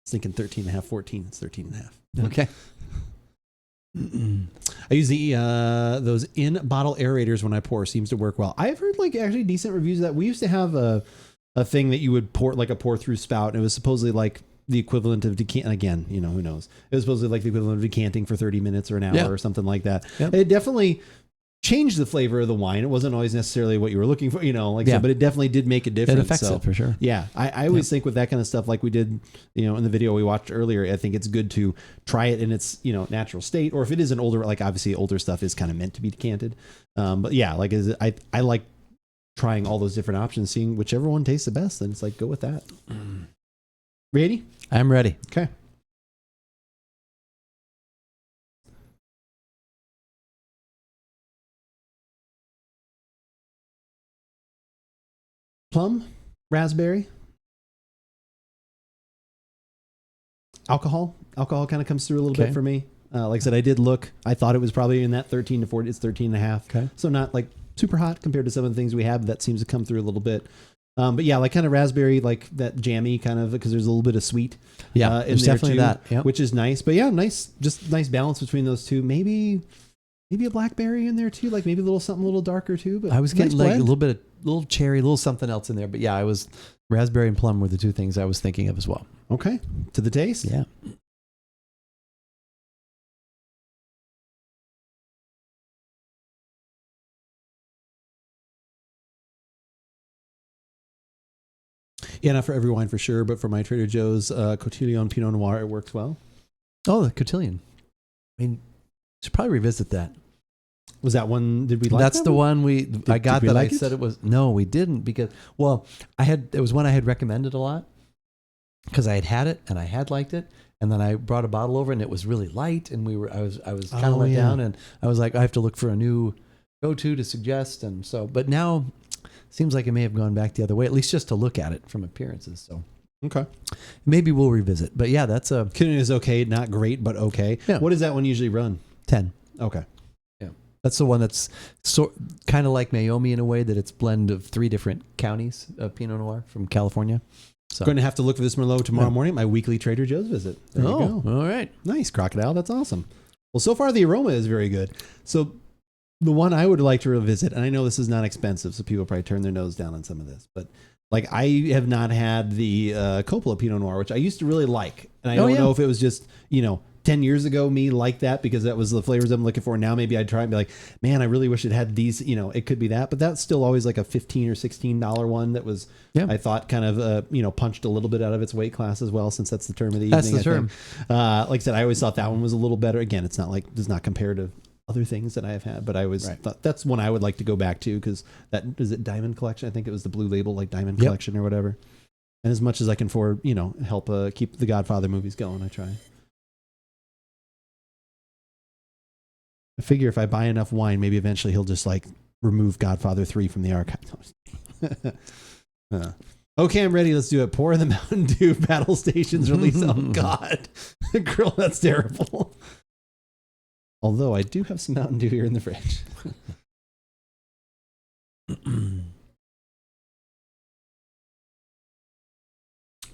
Thinking 13 and a half, 14. It's 13 and a half. Okay. I use the those in bottle aerators when I pour. Seems to work well. I've heard like actually decent reviews of that. We used to have a thing that you would pour, like a pour through spout, and it was supposedly like the equivalent of decanting. Again, who knows? It was supposedly like the equivalent of decanting for 30 minutes or an hour or something like that. Yep. It definitely changed the flavor of the wine. It wasn't always necessarily what you were looking for, but it definitely did make a difference. It affects it for sure. Yeah. I always think with that kind of stuff, like we did, in the video we watched earlier, I think it's good to try it in its, natural state, or if it is an older, like obviously older stuff is kind of meant to be decanted. But yeah, like I like trying all those different options, seeing whichever one tastes the best. Then it's like, go with that. Ready? I'm ready. Okay. Plum, raspberry, alcohol kind of comes through a little bit for me. Like I said, I did look, I thought it was probably in that 13 to 14, it's 13 and a half. Okay. So not like super hot compared to some of the things we have. That seems to come through a little bit. But yeah, like kind of raspberry, like that jammy kind of, because there's a little bit of sweet. Yeah, in there definitely too, that. Yep. Which is nice. But yeah, nice balance between those two. Maybe a blackberry in there too, like maybe something a little darker too. But I was getting nice like a little cherry, a little something else in there. But yeah, raspberry and plum were the two things I was thinking of as well. Okay. To the taste? Yeah. Yeah, not for every wine for sure, but for my Trader Joe's Cotillon Pinot Noir, it works well. Oh, the Cotillon. I mean, should probably revisit that. Was that one? Did we like That's that the one? I got we that. like I it? said it was. No, we didn't because, it was one I had recommended a lot because I had it and I had liked it. And then I brought a bottle over and it was really light and I was kind of let down and I was like, I have to look for a new go-to to suggest. And so, but now seems like it may have gone back the other way, at least just to look at it from appearances. So Okay. Maybe we'll revisit. But yeah, that's a... Kinnan is okay, not great, but okay. Yeah. What does that one usually run? 10. Okay. Yeah. That's the one that's kind of like Mayomi in a way that it's blend of 3 different counties of Pinot Noir from California. So. Going to have to look for this Merlot tomorrow morning at my weekly Trader Joe's visit. There you go. All right. Nice, Crocodile. That's awesome. Well, so far the aroma is very good. So the one I would like to revisit, and I know this is not expensive, so people probably turn their nose down on some of this, but like I have not had the Coppola Pinot Noir, which I used to really like. And I don't know if it was just, 10 years ago me like that because that was the flavors I'm looking for. Now maybe I'd try and be like, man, I really wish it had these, it could be that. But that's still always like a $15 or $16 one that was, I thought kind of, punched a little bit out of its weight class as well, since that's the term of the evening. That's the term. Like I said, I always thought that one was a little better. Again, it's not compared to other things that I have had, but I always thought that's one I would like to go back to because that is it Diamond Collection. I think it was the Blue Label, like Diamond Collection or whatever. And as much as I can for, help keep the Godfather movies going, I try. I figure if I buy enough wine, maybe eventually he'll just like remove Godfather 3 from the archive. Okay, I'm ready. Let's do it. Pour in the Mountain Dew. Battle Stations release. Oh God, girl, that's terrible. Although I do have some Mountain Dew here in the fridge.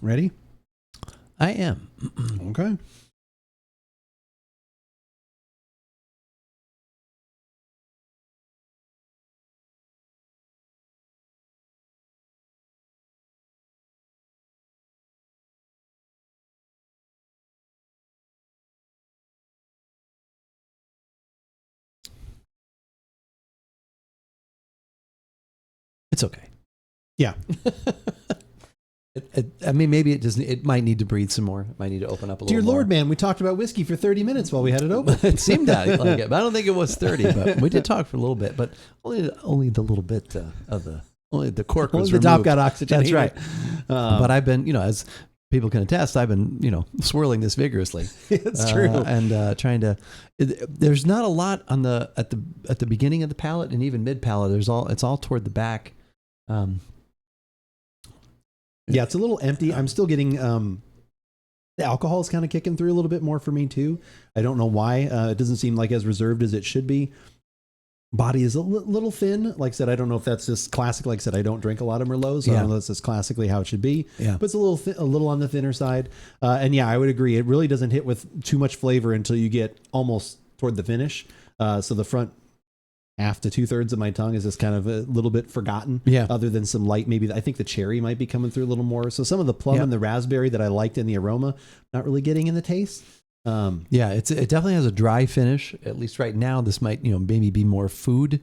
Ready? I am. Okay. It's okay. Yeah. I mean, maybe it doesn't. It might need to breathe some more. It might need to open up a little Dear more. Lord, man, we talked about whiskey for 30 minutes while we had it open. It seemed like it. But I don't think it was 30, but we did talk for a little bit. But only the little bit of the cork was the removed. top got oxygen. That's right. But I've been, as people can attest, I've been, swirling this vigorously. It's true. And trying to. There's not a lot on at the beginning of the palate and even mid palate. It's all toward the back. Yeah, it's a little empty. I'm still getting the alcohol is kind of kicking through a little bit more for me too. I don't know why. It doesn't seem like as reserved as it should be. Body is a little thin. Like I said, I don't know if that's just classic. Like I said, I don't drink a lot of Merlot, so I don't know if that's just classically how it should be. Yeah. But it's a little on the thinner side. And yeah, I would agree. It really doesn't hit with too much flavor until you get almost toward the finish. So the front half to 2/3 of my tongue is just kind of a little bit forgotten. Yeah. Other than some light, maybe I think the cherry might be coming through a little more. So some of the plum and the raspberry that I liked in the aroma, not really getting in the taste. Yeah, it definitely has a dry finish. At least right now, this might maybe be more food.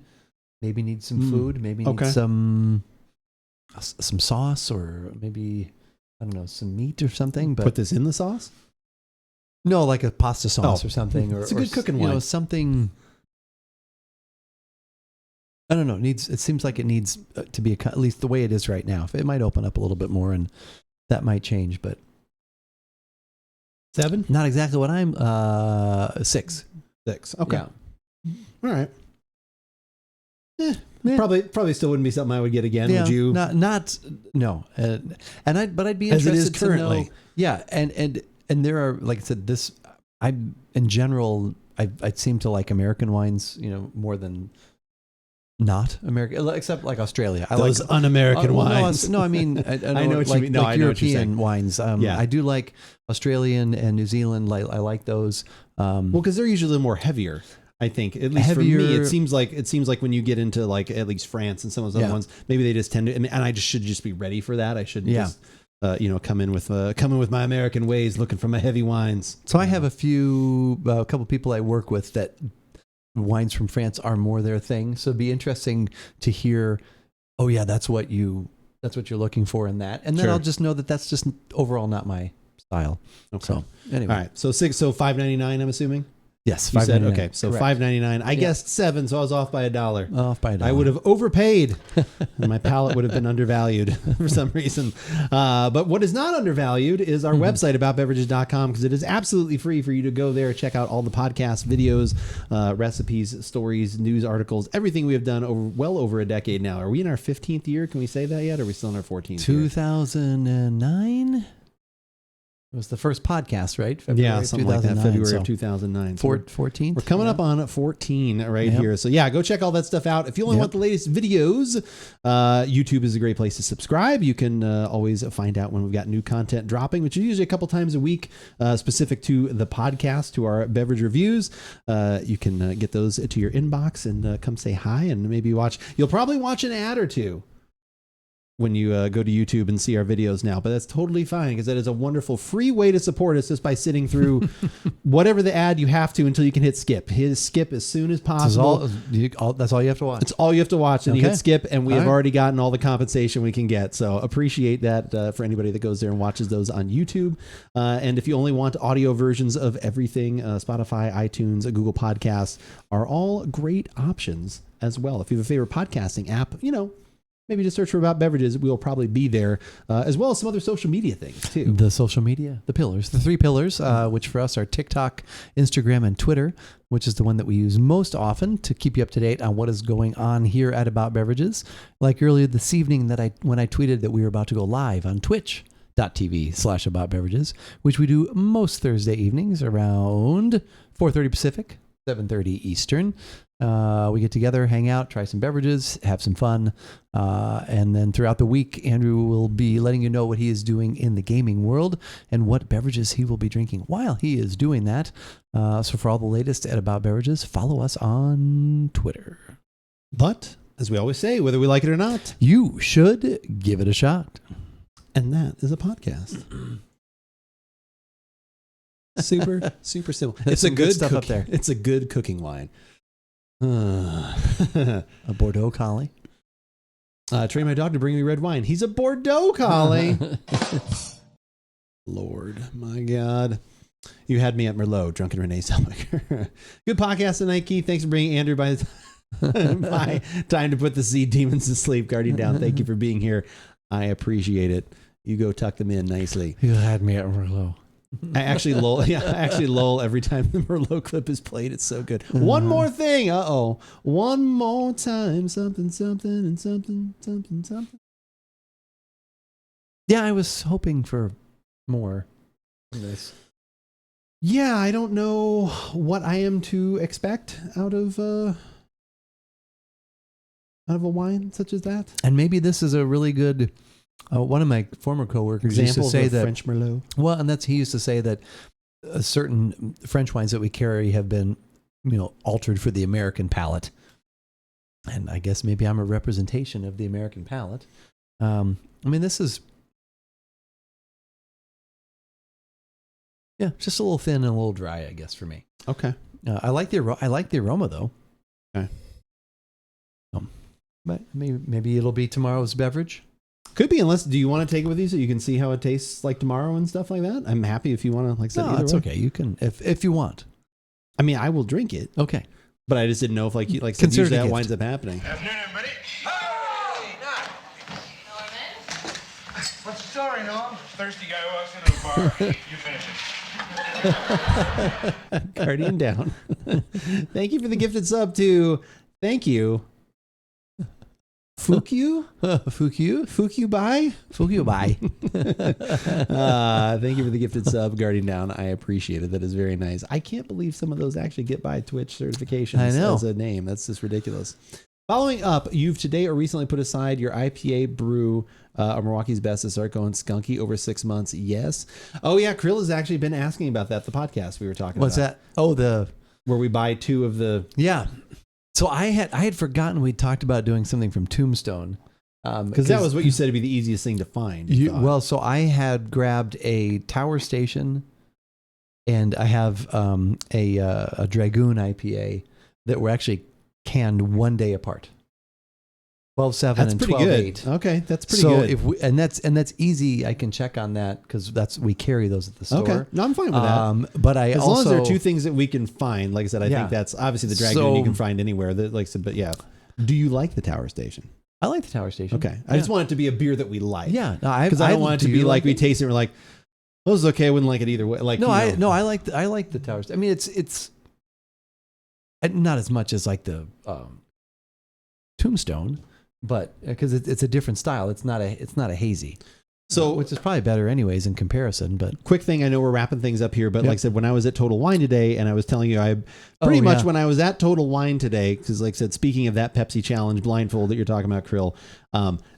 Maybe need some food. Maybe need some sauce, or maybe I don't know, some meat or something. But put this in the sauce. No, like a pasta sauce or something. Or it's a good cooking wine. Something. I don't know. It seems like it needs to be at least the way it is right now. It might open up a little bit more, and that might change. But 7, not exactly what I'm. 6. 6. Okay. Yeah. All right. Probably still wouldn't be something I would get again. Yeah, would you? No. But I'd be As it interested is currently. to know. Yeah, and there are, like I said, in general, I seem to like American wines, more than not American, except like Australia. I Those like un-American wines. No, I mean, I know what you mean. No, I know what you're saying. European wines. Yeah. I do like Australian and New Zealand. I like those. Well, because they're usually more heavier. I think, at least heavier, for me, it seems like when you get into like at least France and some of those other ones, maybe they just tend to. And I should just be ready for that. I shouldn't just come in with my American ways, looking for my heavy wines. So I have a couple people I work with that wines from France are more their thing. So it'd be interesting to hear, oh yeah, that's what you're looking for in that. And then I'll just know that that's just overall not my style. Okay. So anyway. All right. So $5.99, I'm assuming. Yes, $5.99. Okay, so $5.99. I guessed 7, so I was off by $1. Off by $1. I would have overpaid, and my palate would have been undervalued for some reason. But what is not undervalued is our website, AboutBeverages.com, because it is absolutely free for you to go there, check out all the podcasts, videos, recipes, stories, news articles, everything we have done well over a decade now. Are we in our 15th year? Can we say that yet? Or are we still in our 14th 2009? was the first podcast, right? February something like that. February of 2009. 14th. We're coming up on 14 right here. So yeah, go check all that stuff out. If you only want the latest videos, YouTube is a great place to subscribe. You can always find out when we've got new content dropping, which is usually a couple times a week, specific to the podcast, to our beverage reviews. You can get those to your inbox and come say hi and maybe watch. You'll probably watch an ad or two when you go to YouTube and see our videos now, but that's totally fine because that is a wonderful free way to support us just by sitting through whatever the ad you have to until you can hit skip. Hit skip as soon as possible. That's all you have to watch. It's all you have to watch, and you hit skip, and we have already gotten all the compensation we can get. So appreciate that for anybody that goes there and watches those on YouTube. And if you only want audio versions of everything, Spotify, iTunes, Google Podcasts are all great options as well. If you have a favorite podcasting app, maybe just search for About Beverages. We'll probably be there, as well as some other social media things, too. The social media, the pillars, the 3 pillars, which for us are TikTok, Instagram, and Twitter, which is the one that we use most often to keep you up to date on what is going on here at About Beverages. Like earlier this evening when I tweeted that we were about to go live on twitch.tv/AboutBeverages, which we do most Thursday evenings around 4:30 Pacific, 7:30 Eastern. We get together, hang out, try some beverages, have some fun. And then throughout the week, Andrew will be letting you know what he is doing in the gaming world and what beverages he will be drinking while he is doing that. So for all the latest at About Beverages, follow us on Twitter. But as we always say, whether we like it or not, you should give it a shot. And that is a podcast. Super simple. It's a good stuff up there. It's a good cooking line. A Bordeaux collie. Train my dog to bring me red wine. He's a Bordeaux collie. Lord, my God. You had me at Merlot, Drunken Renee Zellweger. Good podcast tonight, Keith. Thanks for bringing Andrew by time to put the sea demons to sleep. Guardian down. Thank you for being here. I appreciate it. You go tuck them in nicely. You had me at Merlot. I actually lull every time the Merlot clip is played. It's so good. One more thing. One more time. Something, and something. Yeah, I was hoping for more of this. Yeah, I don't know what I am to expect out of a wine such as that. And maybe this is a really good... one of my former coworkers used to say that French Merlot. Well, and he used to say that certain French wines that we carry have been, altered for the American palate. And I guess maybe I'm a representation of the American palate. This is, just a little thin and a little dry, I guess, for me. Okay. I like the aroma though. Okay. But maybe it'll be tomorrow's beverage. Could be, do you want to take it with you so you can see how it tastes like tomorrow and stuff like that? I'm happy if you want to, No, it's okay. You can, if you want. I will drink it. Okay. But I just didn't know if usually that winds up happening. Afternoon, everybody. Hey, Doc. What's the story, Noam? Thirsty guy walks into a bar. You finish it. Guardian down. Thank you for the gifted sub to, thank you. Fukyu? Bai? Thank you for the gifted sub, Guardian Down. I appreciate it. That is very nice. I can't believe some of those actually get by Twitch certifications as a name. That's just ridiculous. Following up, you've today or recently put aside your IPA brew, Milwaukee's Best, to start going skunky over 6 months. Yes. Oh, yeah. Krill has actually been asking about that, the podcast we were talking about. What's that? Oh, where we buy 2 of the... Yeah. So I had forgotten we'd talked about doing something from Tombstone. Because that was what you said would be the easiest thing to find. So I had grabbed a Tower Station, and I have a Dragoon IPA that were actually canned one day apart. 12/7 and 12/8. Okay, that's pretty good. So that's easy. I can check on that because we carry those at the store. Okay, no, I'm fine with that. But as long as there are 2 things that we can find, like I said, I think that's obviously the Dragoon you can find anywhere. But yeah, do you like the Tower Station? I like the Tower Station. Okay, I just want it to be a beer that we like. Yeah, because I don't want it to be like we taste it and we're like, well, this is okay. I wouldn't like it either way. Like I like the Tower Station. It's not as much as like the Tombstone. But because it's a different style, it's not a hazy. So, which is probably better anyways in comparison. But quick thing, I know we're wrapping things up here, but like I said, when I was at Total Wine today, and I was telling you, when I was at Total Wine today, because like I said, speaking of that Pepsi Challenge blindfold that you're talking about, Krill,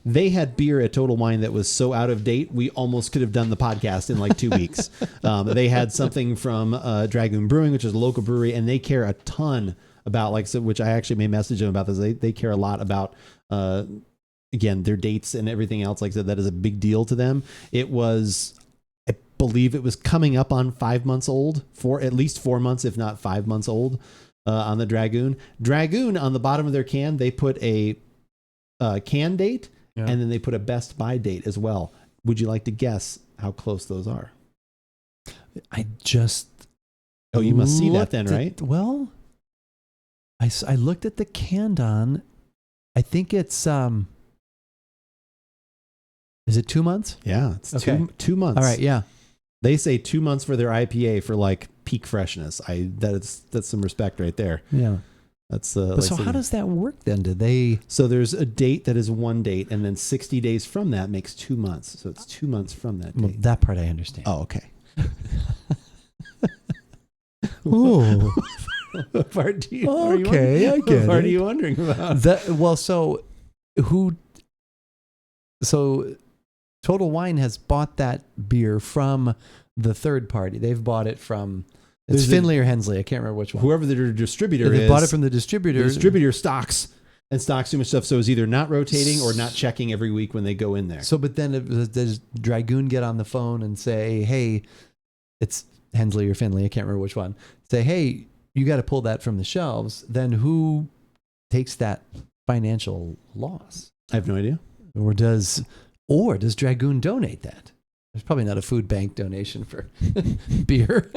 they had beer at Total Wine that was so out of date, we almost could have done the podcast in like 2 weeks. They had something from Dragoon Brewing, which is a local brewery, and they care a ton about, like, so, which I actually may message them about this. They care a lot about, again, their dates and everything else. Like I said, that is a big deal to them. It was, I believe it was coming up on 5 months old, for at least 4 months, if not 5 months old, on the Dragoon. Dragoon, on the bottom of their can, they put a can date, and then they put a best by date as well. Would you like to guess how close those are? I just... Oh, you must see that then, right? Well, I looked at the Candon. I think it's... Is it 2 months? Yeah, it's okay. two months. All right, yeah. They say 2 months for their IPA for like peak freshness. That's some respect right there. Yeah. That's but so how does that work then? Do they? So there's a date that is one date, and then 60 days from that makes 2 months. So it's 2 months from that date. Well, that part I understand. Oh, okay. Oh. What part do you? Okay, I get it. What part are you wondering about? So Total Wine has bought that beer from the third party. They've bought it from Finley or Hensley. I can't remember which one. Whoever their distributor is. They bought it from the distributor. The distributor stocks too much stuff, so it's either not rotating or not checking every week when they go in there. So, but then does Dragoon get on the phone and say, "Hey, it's Hensley or Finley. I can't remember which one." Say, "Hey, you got to pull that from the shelves." Then who takes that financial loss? I have no idea. Or does Dragoon donate that? There's probably not a food bank donation for beer.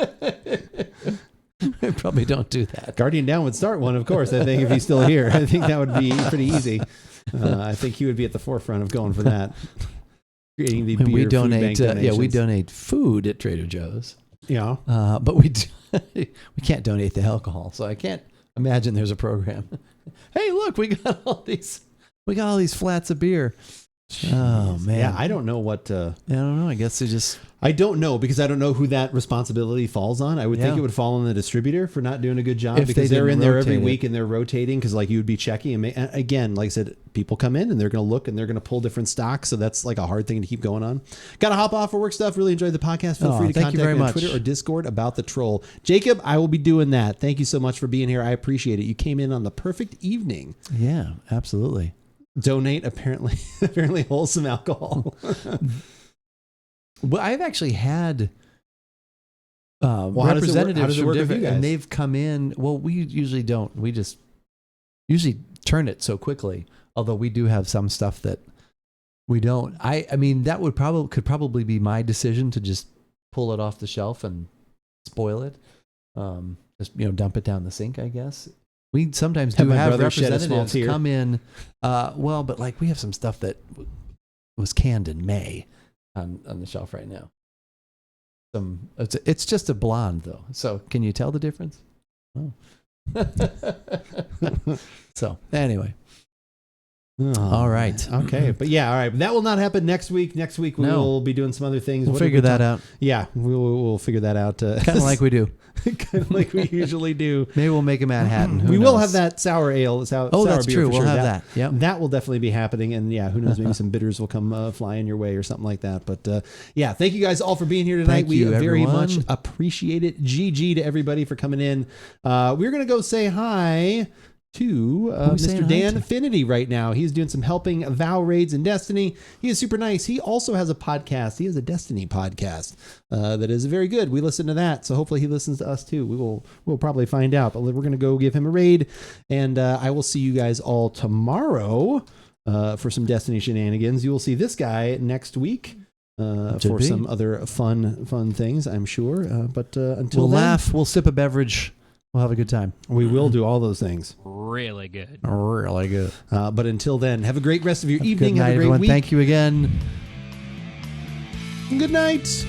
I probably don't do that. Guardian Down would start one, of course. I think if he's still here, I think that would be pretty easy. I think he would be at the forefront of going for that. Creating the beer food bank donations. We donate food at Trader Joe's. Yeah, but we can't donate the alcohol, so I can't imagine there's a program. Hey, look, we got all these flats of beer. Oh man, yeah, I don't know what. I don't know. I guess they just. I don't know because I don't know who that responsibility falls on. I would think it would fall on the distributor for not doing a good job because they're in there every week and they're rotating because like you would be checking. And again, like I said, people come in and they're going to look and they're going to pull different stocks. So that's like a hard thing to keep going on. Got to hop off for work stuff. Really enjoyed the podcast. Feel free to contact me on Twitter or Discord about the troll. Jacob, I will be doing that. Thank you so much for being here. I appreciate it. You came in on the perfect evening. Yeah, absolutely. Donate apparently wholesome alcohol. Well, I've actually had representatives from different, and they've come in. Well, we usually don't. We just usually turn it so quickly. Although we do have some stuff that we don't. I mean, that could probably be my decision to just pull it off the shelf and spoil it. Just dump it down the sink, I guess. We sometimes do have representatives come in. But like we have some stuff that was canned in May on the shelf right now. It's just a blonde though. So can you tell the difference? Oh. So anyway. All right. Okay. But yeah, all right. That will not happen next week. Next week we will be doing some other things. We'll figure that out. Yeah, we'll figure that out. Kind of like we do. Kind of like we usually do. Maybe we'll make a Manhattan. We will have that sour ale. Sour that's beer true. For we'll sure. have that. Yeah, that will definitely be happening. And yeah, who knows? Maybe some bitters will come flying your way or something like that. But yeah, thank you guys all for being here tonight. We very much appreciate it. GG to everybody for coming in. We're gonna go say hi to Mr. Dan Affinity right now. He's doing some helping Vow raids in Destiny. He is super nice. He also has a podcast. He has a Destiny podcast that is very good. We listen to that, so hopefully he listens to us too. We'll probably find out, but we're going to go give him a raid, and I will see you guys all tomorrow for some Destiny shenanigans. You will see this guy next week for some other fun things, I'm sure. But until then, laugh, we'll sip a beverage. We'll have a good time. We will do all those things. Really good. Really good. But until then, have a great rest of your evening. Good night, have a great everyone. week. Thank you again. Good night.